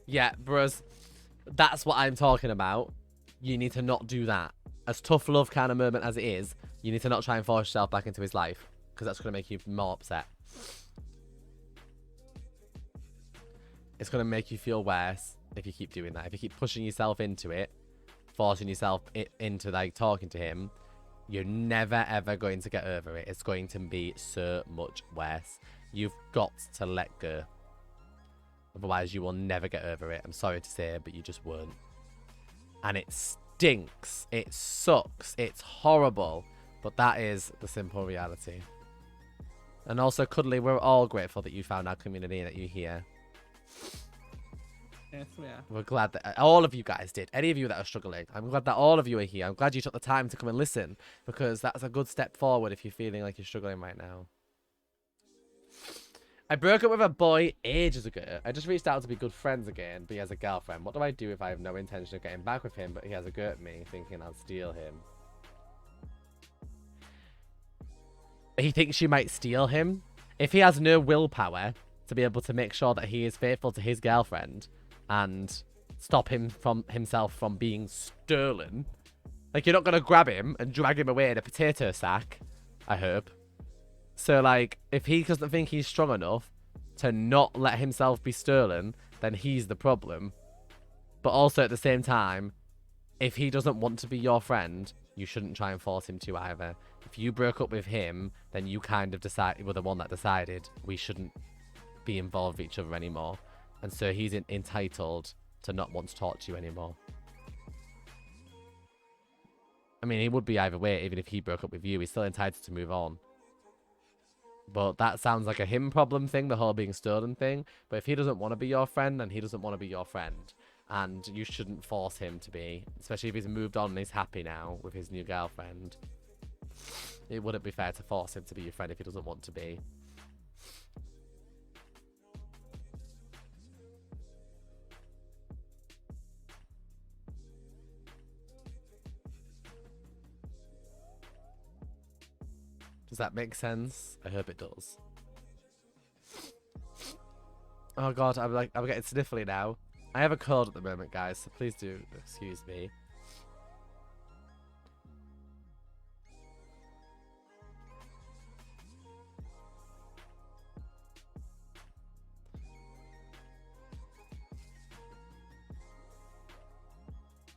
Yeah, bros, that's what I'm talking about. You need to not do that. As tough love kind of moment as it is, you need to not try and force yourself back into his life because that's going to make you more upset. It's going to make you feel worse if you keep doing that. If you keep pushing yourself into it, forcing yourself into like talking to him, you're never ever going to get over it. It's going to be so much worse. You've got to let go. Otherwise, you will never get over it. I'm sorry to say, but you just won't. And it stinks. It sucks. It's horrible. But that is the simple reality. And also, Cuddly, we're all grateful that you found our community and that you're here. Yes, we are. We're glad that all of you guys did. Any of you that are struggling, I'm glad that all of you are here. I'm glad you took the time to come and listen because that's a good step forward if you're feeling like you're struggling right now. I broke up with a boy ages ago. I just reached out to be good friends again, but he has a girlfriend. What do I do if I have no intention of getting back with him, but he has a go at me, thinking I'll steal him? He thinks you might steal him? If he has no willpower to be able to make sure that he is faithful to his girlfriend and stop him from himself from being stolen, like, you're not going to grab him and drag him away in a potato sack, I hope. So, like, if he doesn't think he's strong enough to not let himself be stolen, then he's the problem. But also, at the same time, if he doesn't want to be your friend, you shouldn't try and force him to either. If you broke up with him, then you kind of were the one that decided we shouldn't be involved with each other anymore. And so he's entitled to not want to talk to you anymore. I mean, he would be either way, even if he broke up with you. He's still entitled to move on. But that sounds like a him problem thing, the whole being stolen thing. But if he doesn't want to be your friend, then he doesn't want to be your friend. And you shouldn't force him to be. Especially if he's moved on and he's happy now with his new girlfriend. It wouldn't be fair to force him to be your friend if he doesn't want to be. Does that make sense? I hope it does. Oh god, I'm getting sniffly now. I have a cold at the moment, guys, so please do excuse me.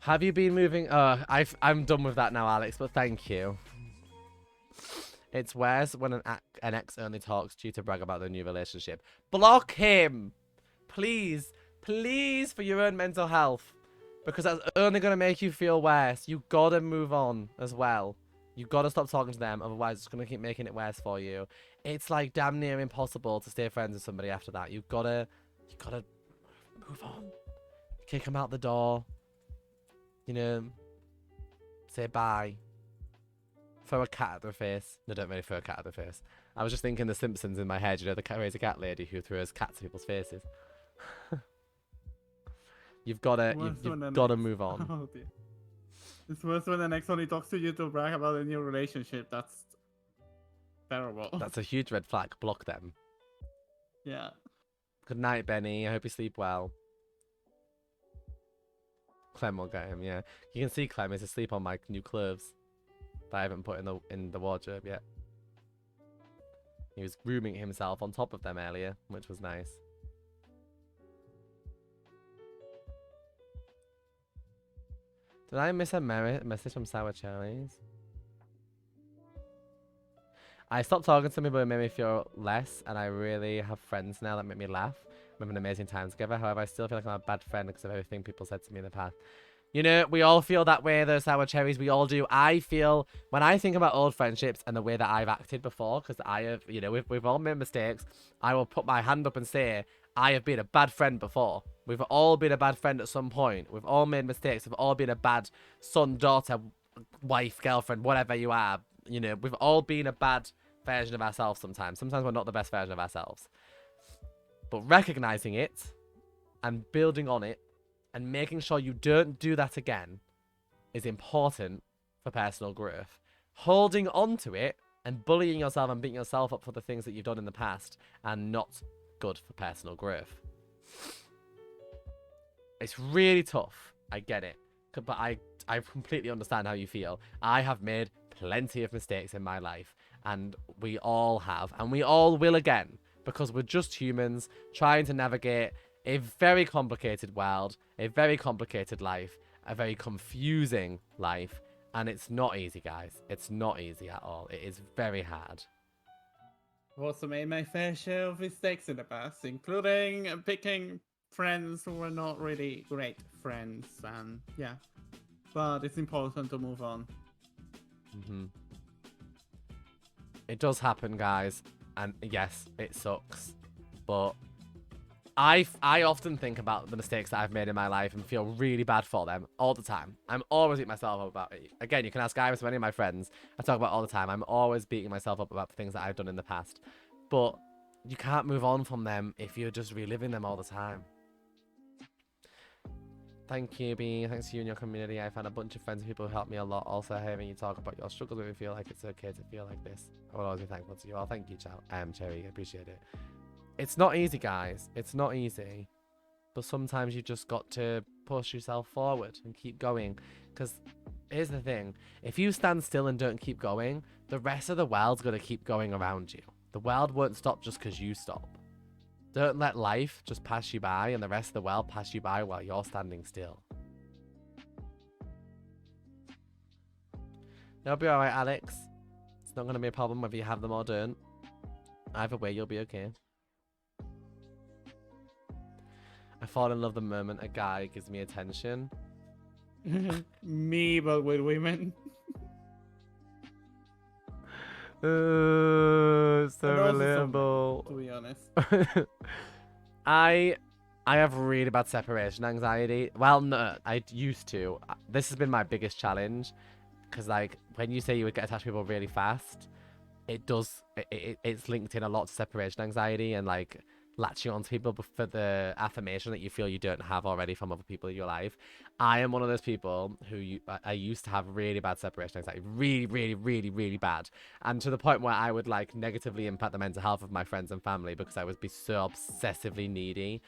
Have you been moving? I'm done with that now, Alex, but thank you. It's worse when an ex only talks to you to brag about their new relationship. Block him! Please. Please, for your own mental health. Because that's only going to make you feel worse. You gotta move on as well. You gotta stop talking to them, otherwise it's gonna keep making it worse for you. It's like damn near impossible to stay friends with somebody after that. You gotta move on. Kick them out the door. You know, say bye. Throw a cat at their face. No, don't really throw a cat at their face. I was just thinking The Simpsons in my head. You know, the crazy cat lady who throws cats at people's faces. You've gotta move on. Oh dear. It's worse when the next only talks to you to brag about a new relationship. That's terrible. That's a huge red flag. Block them. Yeah. Good night, Benny. I hope you sleep well. Clem will get him, yeah. You can see Clem is asleep on my new clothes that I haven't put in the wardrobe yet. He was grooming himself on top of them earlier, which was nice. Did I miss a message from Sour Charlie's? I stopped talking to people who made me feel less, and I really have friends now that make me laugh. I'm having an amazing time together. However, I still feel like I'm a bad friend because of everything people said to me in the past. You know, we all feel that way, those Sour Cherries. We all do. I feel, when I think about old friendships and the way that I've acted before, because I have, you know, we've all made mistakes, I will put my hand up and say, I have been a bad friend before. We've all been a bad friend at some point. We've all made mistakes. We've all been a bad son, daughter, wife, girlfriend, whatever you are. You know, we've all been a bad version of ourselves sometimes. Sometimes we're not the best version of ourselves. But recognizing it and building on it and making sure you don't do that again is important for personal growth. Holding on to it and bullying yourself and beating yourself up for the things that you've done in the past are not good for personal growth. It's really tough. I get it. But I completely understand how you feel. I have made plenty of mistakes in my life. And we all have. And we all will again. Because we're just humans trying to navigate a very complicated world, a very complicated life, a very confusing life. And it's not easy, guys. It's not easy at all. It is very hard. I've also made my fair share of mistakes in the past, including picking friends who were not really great friends. And yeah, but it's important to move on. It does happen, guys. And yes, it sucks. But I often think about the mistakes that I've made in my life and feel really bad for them all the time. I'm always beating myself up about it. Again, you can ask Iris or any of my friends. I talk about it all the time. I'm always beating myself up about things that I've done in the past. But you can't move on from them if you're just reliving them all the time. Thank you, B. Thanks to you and your community. I found a bunch of friends and people who helped me a lot. Also, hearing you talk about your struggles made me feel like it's okay to feel like this. I will always be thankful to you all. Thank you, Cherry. I appreciate it. It's not easy, guys. It's not easy. But sometimes you just got to push yourself forward and keep going. Because here's the thing. If you stand still and don't keep going, the rest of the world's going to keep going around you. The world won't stop just because you stop. Don't let life just pass you by and the rest of the world pass you by while you're standing still. It'll be alright, Alex. It's not going to be a problem whether you have them or don't. Either way, you'll be okay. I fall in love the moment a guy gives me attention. Me, but with women. So relatable. To be honest. I have really bad separation anxiety. Well, no, I used to. This has been my biggest challenge. Because, like, when you say you would get attached to people really fast, it's linked in a lot to separation anxiety and, like, latching on to people for the affirmation that you feel you don't have already from other people in your life. I am one of those people who I used to have really bad separation anxiety. Really, really, really, really bad. And to the point where I would, like, negatively impact the mental health of my friends and family because I would be so obsessively needy.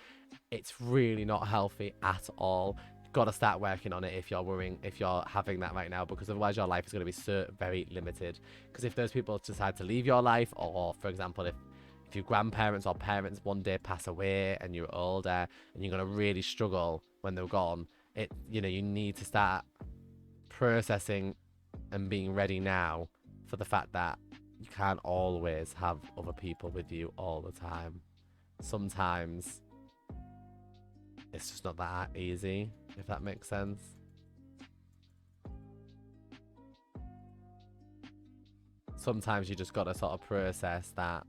It's really not healthy at all. Got to start working on it if you're having that right now, because otherwise your life is going to be so very limited. Because if those people decide to leave your life, or for example if your grandparents or parents one day pass away and you're older and you're going to really struggle when they're gone, you know, you need to start processing and being ready now for the fact that you can't always have other people with you all the time. Sometimes it's just not that easy, if that makes sense. Sometimes you just got to sort of process that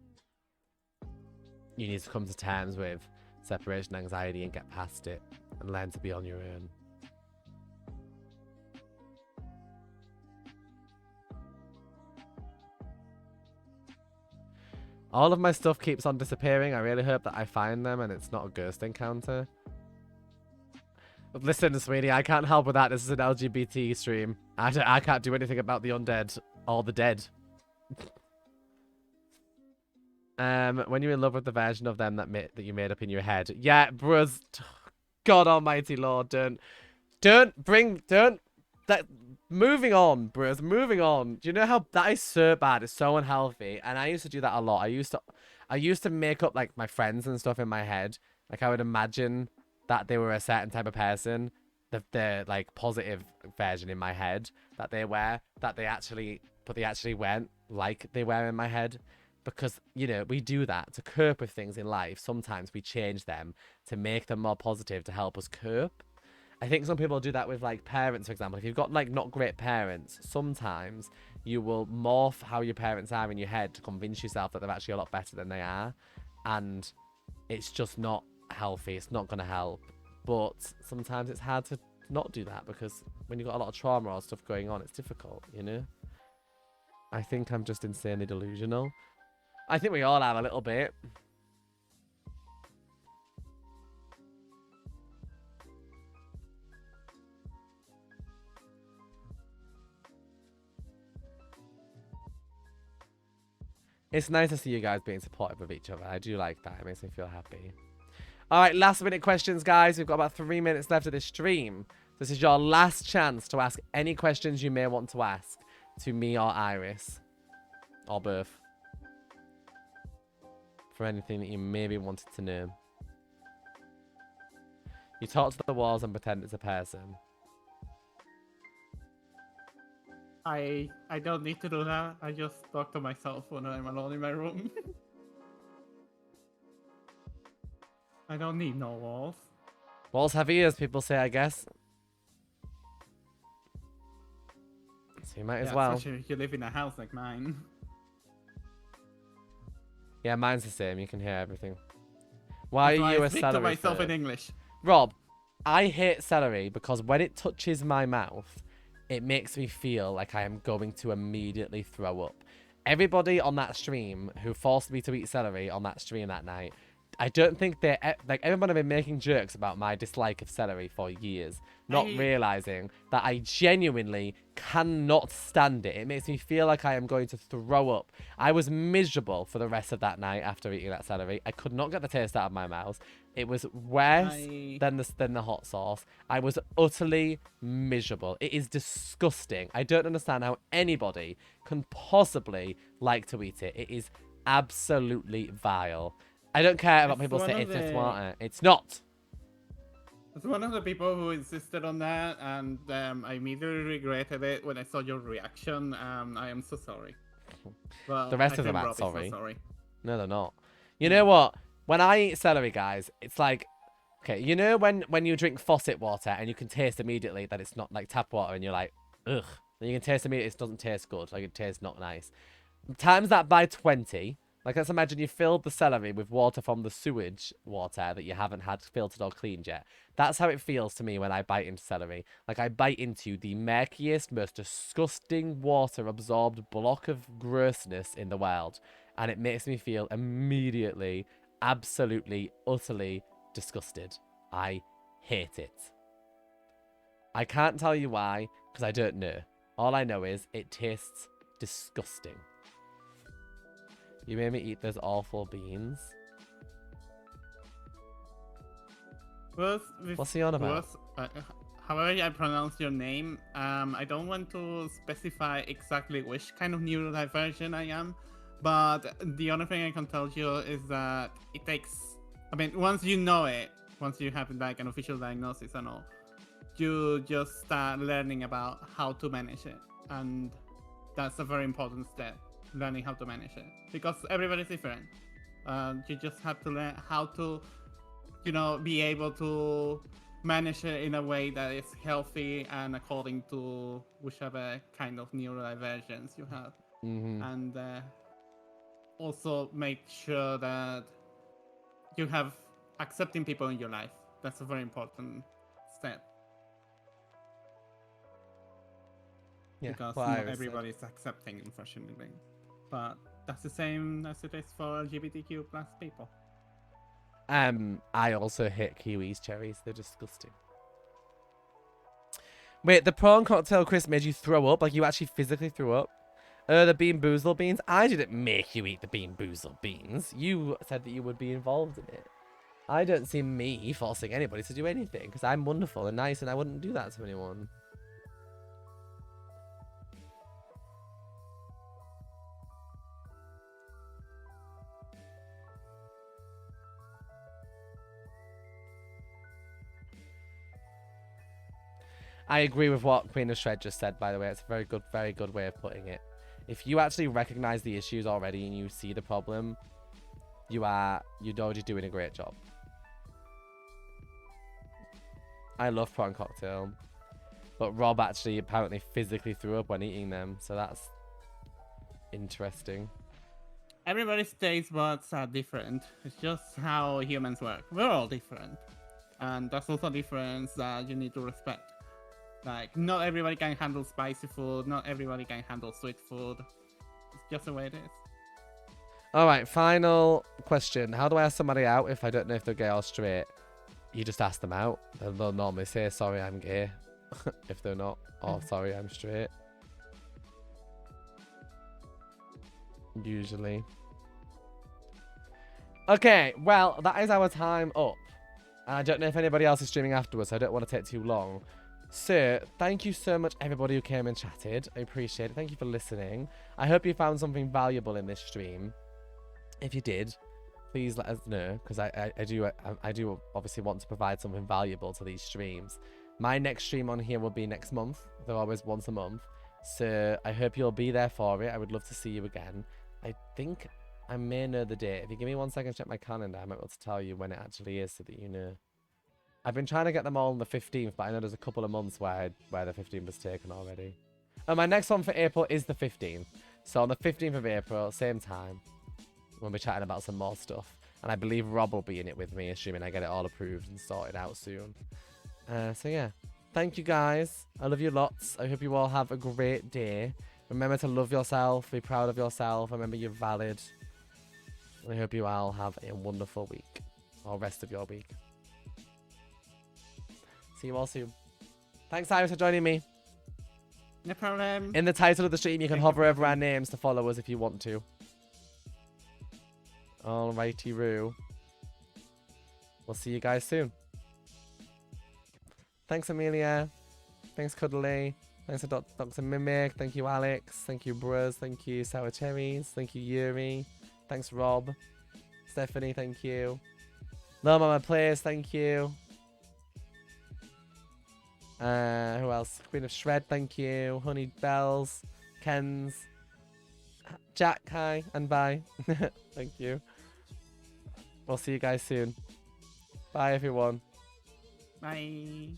you need to come to terms with separation anxiety and get past it and learn to be on your own. All of my stuff keeps on disappearing. I really hope that I find them and it's not a ghost encounter. Listen, sweetie, I can't help with that. This is an LGBT stream. I can't do anything about the undead or the dead. When you're in love with the version of them that you made up in your head. Yeah, bros. God almighty Lord, don't that. Moving on, bros. Moving on. Do you know how that is so bad? It's so unhealthy. And I used to do that a lot. I used to make up like my friends and stuff in my head. Like I would imagine that they were a certain type of person, the like positive version in my head that they were, but they actually weren't like they were in my head. Because, you know, we do that to cope with things in life. Sometimes we change them to make them more positive to help us cope. I think some people do that with like parents, for example. If you've got like not great parents, sometimes you will morph how your parents are in your head to convince yourself that they're actually a lot better than they are. And it's just not healthy. It's not going to help. But sometimes it's hard to not do that because when you've got a lot of trauma or stuff going on, it's difficult, you know? I think I'm just insanely delusional. I think we all have a little bit. It's nice to see you guys being supportive of each other. I do like that. It makes me feel happy. All right, last minute questions, guys. We've got about 3 minutes left of this stream. This is your last chance to ask any questions you may want to ask to me or Iris. Or both. For anything that you maybe wanted to know. You talk to the walls and pretend it's a person. I don't need to do that. I just talk to myself when I'm alone in my room. I don't need no walls. Walls have ears, people say, I guess. So you might as well. Especially if you live in a house like mine. Yeah, mine's the same. You can hear everything. Why are you a speak celery to myself fan? in English. Rob, I hate celery because when it touches my mouth, it makes me feel like I am going to immediately throw up. Everybody on that stream who forced me to eat celery on that stream that night, I don't think they like everyone have been making jokes about my dislike of celery for years, not realizing that I genuinely cannot stand it. It makes me feel like I am going to throw up. I was miserable for the rest of that night after eating that celery. I could not get the taste out of my mouth. It was worse than the hot sauce. I was utterly miserable. It is disgusting. I don't understand how anybody can possibly like to eat it. It is absolutely vile. I don't care about people saying it's smarter. It's not. It's one of the people who insisted on that, and I immediately regretted it when I saw your reaction. I am so sorry. Well, The rest of them aren't sorry. No, they're not. You know what? When I eat celery, guys, it's like, okay, you know when you drink faucet water and you can taste immediately that it's not like tap water and you're like, ugh. And you can taste immediately it doesn't taste good. Like it tastes not nice. Times that by 20. Like, let's imagine you filled the celery with water from the sewage water that you haven't had filtered or cleaned yet. That's how it feels to me when I bite into celery. Like, I bite into the murkiest, most disgusting water-absorbed block of grossness in the world. And it makes me feel immediately, absolutely, utterly disgusted. I hate it. I can't tell you why, because I don't know. All I know is it tastes disgusting. You made me eat those awful beans. What's he on about? However I pronounce your name, I don't want to specify exactly which kind of neurodivergent I am, but the only thing I can tell you is that it takes, I mean, once you know it, once you have like an official diagnosis and all, you just start learning about how to manage it. And that's a very important step, learning how to manage it. Because everybody's different. You just have to learn how to, be able to manage it in a way that is healthy and according to whichever kind of neurodivergence you have. And also make sure that you have accepting people in your life. That's a very important step. Yeah, Because what not Iris said. everybody is accepting, unfortunately. But that's the same as it is for LGBTQ plus people. I also hate kiwis, cherries. They're disgusting. Wait, the prawn cocktail, Chris, made you throw up? Like you actually physically threw up? The bean boozle beans? I didn't make you eat the bean boozle beans. You said that you would be involved in it. I don't see me forcing anybody to do anything because I'm wonderful and nice and I wouldn't do that to anyone. I agree with what Queen of Shred just said, by the way. It's a very good way of putting it. If you actually recognize the issues already and you see the problem, you're already doing a great job. I love prawn cocktail. But Rob actually apparently physically threw up when eating them, so that's interesting. Everybody's taste buds are different. It's just how humans work. We're all different. And that's also a difference that you need to respect. Like, not everybody can handle spicy food, not everybody can handle sweet food. It's just the way it is. Alright, final question. How do I ask somebody out if I don't know if they're gay or straight? You just ask them out. They'll normally say, sorry, I'm gay. If they're not. Or, sorry, I'm straight. Usually. Okay, well, that is our time up. And I don't know if anybody else is streaming afterwards, so I don't want to take too long. So, thank you so much, everybody who came and chatted. I appreciate it. Thank you for listening. I hope you found something valuable in this stream. If you did, please let us know, because I do obviously want to provide something valuable to these streams. My next stream on here will be next month. They're always once a month. So, I hope you'll be there for it. I would love to see you again. I think I may know the date. If you give me 1 second to check my calendar, I might be able to tell you when it actually is so that you know. I've been trying to get them all on the 15th, but I know there's a couple of months where the 15th was taken already. And my next one for April is the 15th. So on the 15th of April, same time, we'll be chatting about some more stuff. And I believe Rob will be in it with me, assuming I get it all approved and sorted out soon. So yeah, thank you guys. I love you lots. I hope you all have a great day. Remember to love yourself, be proud of yourself. Remember you're valid. And I hope you all have a wonderful week, or rest of your week. See you all soon. Thanks, Iris, for joining me. No problem. In the title of the stream, you can hover over our names to follow us if you want to. Alrighty-roo. We'll see you guys soon. Thanks, Amelia. Thanks, Cuddly. Thanks to Dr. Mimic. Thank you, Alex. Thank you, Bruz. Thank you, Sour Cherries. Thank you, Yuri. Thanks, Rob. Stephanie, thank you. Lil Mama Plays, thank you. Who else? Queen of Shred, thank you. Honey Bells. Kens. Jack, hi, and bye. Thank you. We'll see you guys soon. Bye, everyone. Bye.